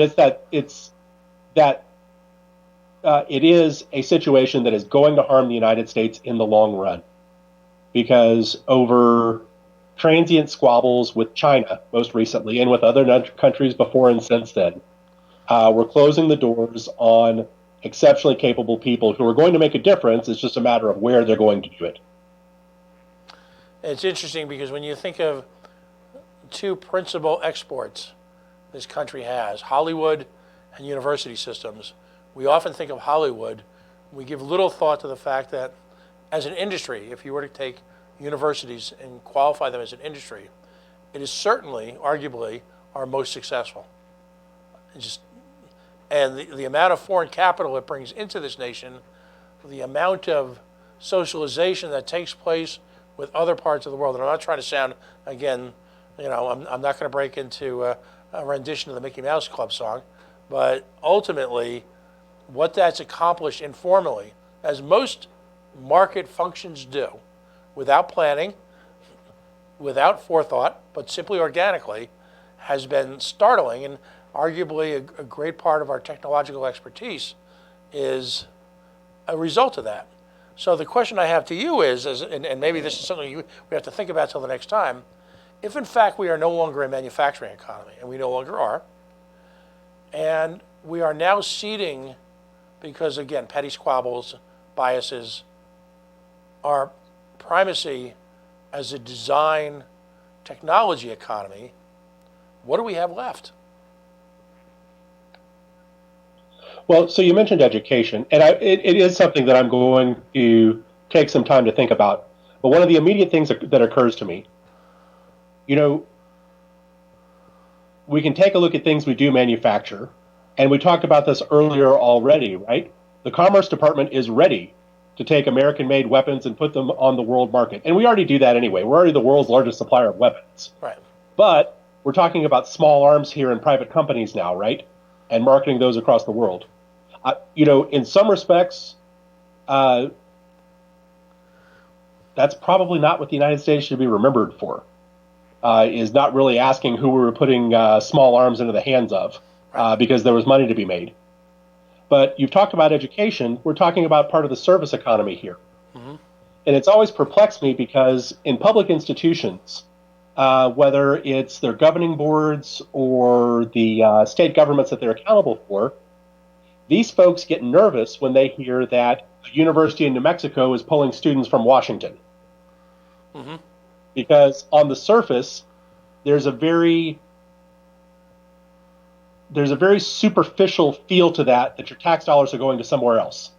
it is a situation that is going to harm the United States in the long run, because over transient squabbles with China most recently and with other countries before and since then, we're closing the doors on exceptionally capable people who are going to make a difference. It's just a matter of where they're going to do it. It's interesting because when you think of two principal exports this country has, Hollywood and university systems, we often think of Hollywood. We give little thought to the fact that as an industry, if you were to take universities and qualify them as an industry, it is certainly, arguably, our most successful. And the amount of foreign capital it brings into this nation, the amount of socialization that takes place with other parts of the world. And I'm not trying to sound, again, I'm not going to break into a rendition of the Mickey Mouse Club song, but ultimately, what that's accomplished informally, as most market functions do, without planning, without forethought, but simply organically, has been startling. And arguably a great part of our technological expertise is a result of that. So the question I have to you is, and maybe this is something we have to think about till the next time, if in fact we are no longer a manufacturing economy, and we no longer are, and we are now ceding, because again, petty squabbles, biases, our primacy as a design technology economy, what do we have left? Well, so you mentioned education, and it is something that I'm going to take some time to think about. But one of the immediate things that occurs to me, we can take a look at things we do manufacture, and we talked about this earlier already, right? The Commerce Department is ready to take American-made weapons and put them on the world market. And we already do that anyway. We're already the world's largest supplier of weapons. Right. But we're talking about small arms here in private companies now, right? And marketing those across the world. In some respects, that's probably not what the United States should be remembered for, is not really asking who we were putting small arms into the hands of, because there was money to be made. But you've talked about education. We're talking about part of the service economy here. Mm-hmm. And it's always perplexed me because in public institutions, whether it's their governing boards or the state governments that they're accountable for, these folks get nervous when they hear that a university in New Mexico is pulling students from Washington. Mm-hmm. Because on the surface, there's a very superficial feel to that your tax dollars are going to somewhere else.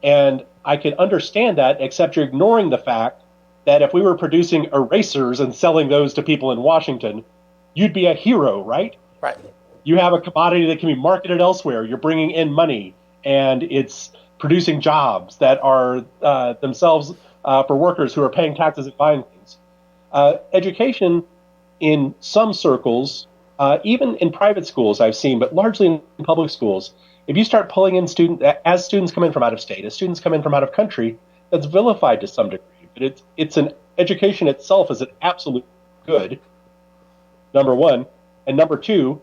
And I can understand that, except you're ignoring the fact that if we were producing erasers and selling those to people in Washington, you'd be a hero, right? Right. You have a commodity that can be marketed elsewhere. You're bringing in money, and it's producing jobs that are themselves for workers who are paying taxes and buying things. Education in some circles, even in private schools I've seen, but largely in public schools, if you start pulling in as students come in from out of state, as students come in from out of country, that's vilified to some degree. But it's an education itself is an absolute good, number one. And number two,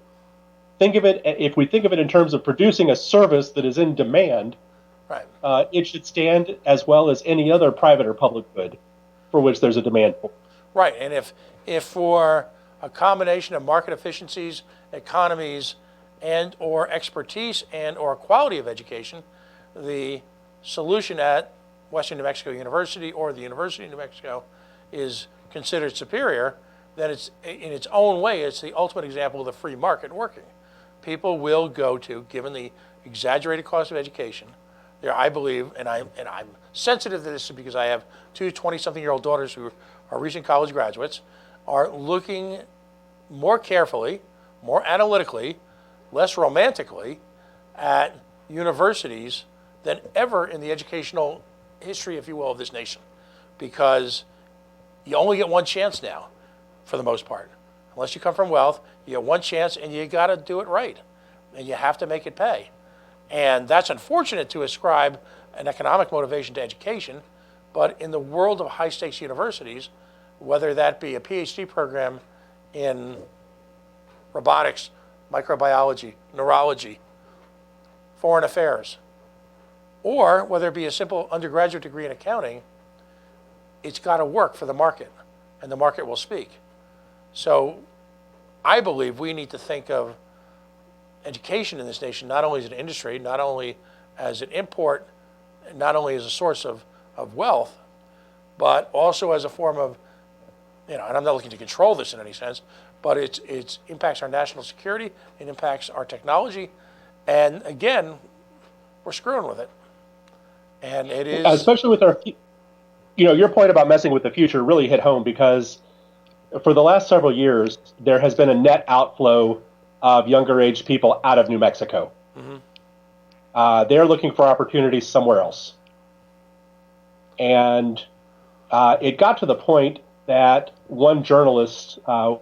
if we think of it in terms of producing a service that is in demand, Right. It should stand as well as any other private or public good for which there's a demand for. Right, and if for a combination of market efficiencies, economies, and or expertise and or quality of education, the solution at Western New Mexico University or the University of New Mexico is considered superior, then it's in its own way, it's the ultimate example of the free market working. People will go to, given the exaggerated cost of education, there, I believe, and I'm sensitive to this because I have two 20-something-year-old daughters who are recent college graduates, are looking more carefully, more analytically, less romantically at universities than ever in the educational history, if you will, of this nation. Because you only get one chance now, for the most part. Unless you come from wealth, you get one chance and you got to do it right. And you have to make it pay. And that's unfortunate to ascribe an economic motivation to education, but in the world of high-stakes universities, whether that be a PhD program in robotics, microbiology, neurology, foreign affairs, or whether it be a simple undergraduate degree in accounting, it's got to work for the market, and the market will speak. So I believe we need to think of education in this nation not only as an industry, not only as an import, not only as a source of wealth, but also as a form of, and I'm not looking to control this in any sense, but it impacts our national security, it impacts our technology, and again, we're screwing with it. And it is... Especially with your point about messing with the future really hit home, because for the last several years, there has been a net outflow of younger age people out of New Mexico. Mm-hmm. They're looking for opportunities somewhere else. And it got to the point that one journalist, a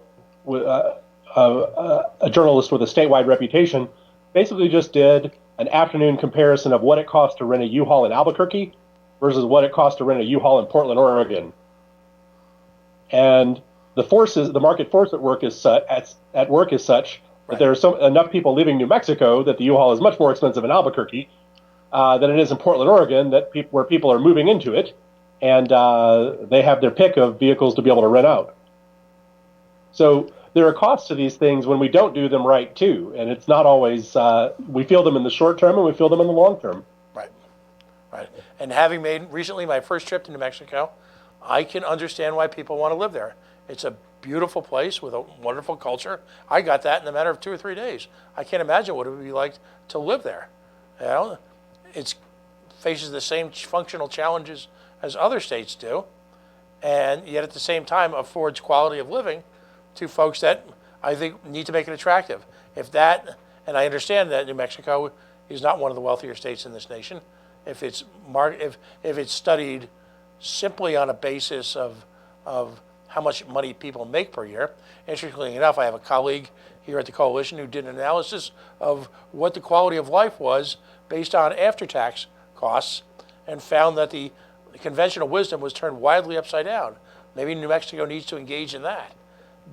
journalist with a statewide reputation, basically just did an afternoon comparison of what it costs to rent a U-Haul in Albuquerque versus what it costs to rent a U-Haul in Portland, Oregon. And the market force at work is such that there are enough people leaving New Mexico that the U-Haul is much more expensive in Albuquerque than it is in Portland, Oregon, where people are moving into it, and they have their pick of vehicles to be able to rent out. So there are costs to these things when we don't do them right, too, and it's not always, we feel them in the short term and we feel them in the long term. Right. And having made recently my first trip to New Mexico, I can understand why people want to live there. It's a beautiful place with a wonderful culture. I got that in a matter of 2 or 3 days. I can't imagine what it would be like to live there. It faces the same functional challenges as other states do, and yet at the same time affords quality of living to folks that I think need to make it attractive. And I understand that New Mexico is not one of the wealthier states in this nation. If it's studied simply on a basis of how much money people make per year. Interestingly enough, I have a colleague here at the Coalition who did an analysis of what the quality of life was based on after-tax costs and found that the conventional wisdom was turned wildly upside down. Maybe New Mexico needs to engage in that.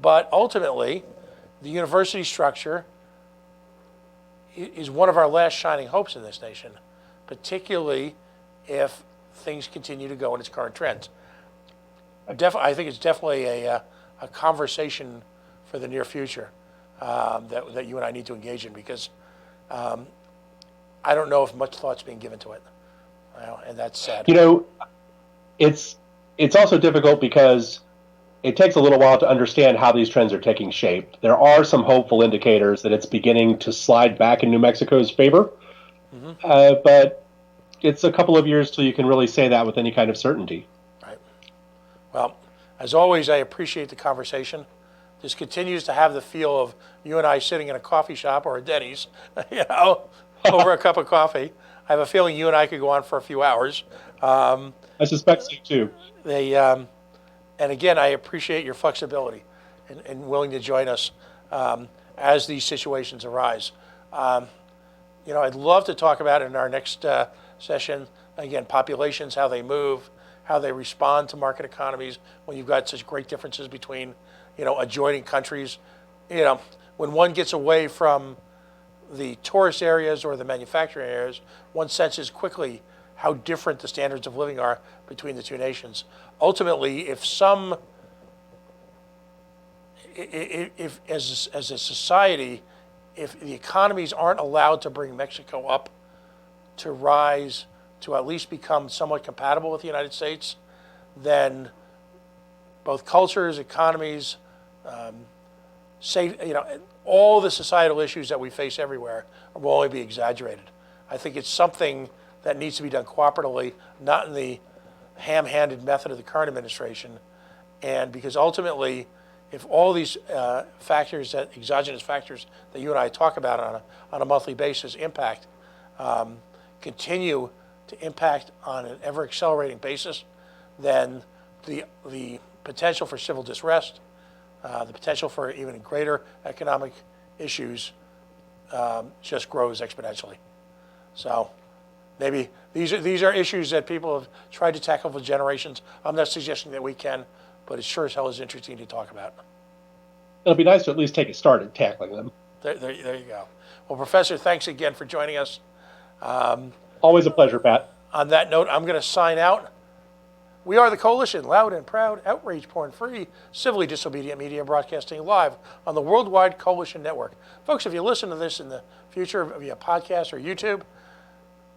But ultimately, the university structure is one of our last shining hopes in this nation, particularly if things continue to go in its current trends. I think it's definitely a conversation for the near future that you and I need to engage in, because I don't know if much thought's being given to it, and that's sad. It's also difficult because it takes a little while to understand how these trends are taking shape. There are some hopeful indicators that it's beginning to slide back in New Mexico's favor, but it's a couple of years till you can really say that with any kind of certainty. Right. Well, as always, I appreciate the conversation. This continues to have the feel of you and I sitting in a coffee shop or a Denny's, over a cup of coffee. I have a feeling you and I could go on for a few hours. I suspect so too. And again, I appreciate your flexibility and willing to join us as these situations arise. I'd love to talk about it in our next session. Again, populations, how they move, how they respond to market economies when you've got such great differences between, adjoining countries. When one gets away from the tourist areas or the manufacturing areas, one senses quickly how different the standards of living are between the two nations. Ultimately, if as a society, if the economies aren't allowed to bring Mexico up to rise to at least become somewhat compatible with the United States, then both cultures, economies, all the societal issues that we face everywhere will only be exaggerated. I think it's something that needs to be done cooperatively, not in the ham-handed method of the current administration. And because ultimately, if all these exogenous factors that you and I talk about on a monthly basis continue to impact on an ever-accelerating basis, then the potential for civil disrest, the potential for even greater economic issues just grows exponentially. So maybe these are issues that people have tried to tackle for generations. I'm not suggesting that we can, but it sure as hell is interesting to talk about. It'll be nice to at least take a start at tackling them. There you go. Well, Professor, thanks again for joining us. Always a pleasure, Pat. On that note, I'm going to sign out. We are the Coalition, loud and proud, outrage porn-free, civilly disobedient media broadcasting live on the Worldwide Coalition Network. Folks, if you listen to this in the future via podcast or YouTube,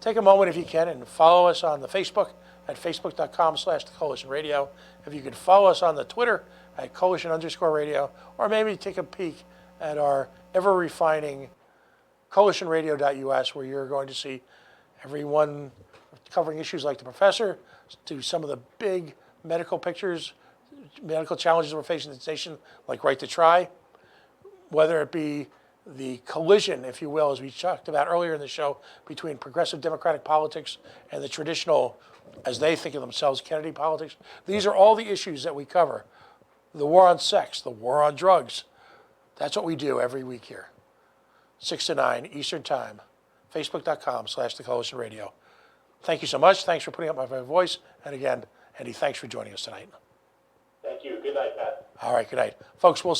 take a moment if you can and follow us on the Facebook at facebook.com/thecoalitionradio. If you could follow us on the Twitter at coalition_radio, or maybe take a peek at our ever-refining coalitionradio.us, where you're going to see everyone covering issues like the professor, to some of the big medical challenges we're facing in this nation, like Right to Try, whether it be the collision, if you will, as we talked about earlier in the show, between progressive democratic politics and the traditional, as they think of themselves, Kennedy politics. These are all the issues that we cover. The war on sex, the war on drugs. That's what we do every week here. 6 to 9 Eastern Time, facebook.com/thecoalitionradio. Thank you so much. Thanks for putting up my voice. And again, Andy, thanks for joining us tonight. Thank you. Good night, Pat. All right, good night. Folks, we'll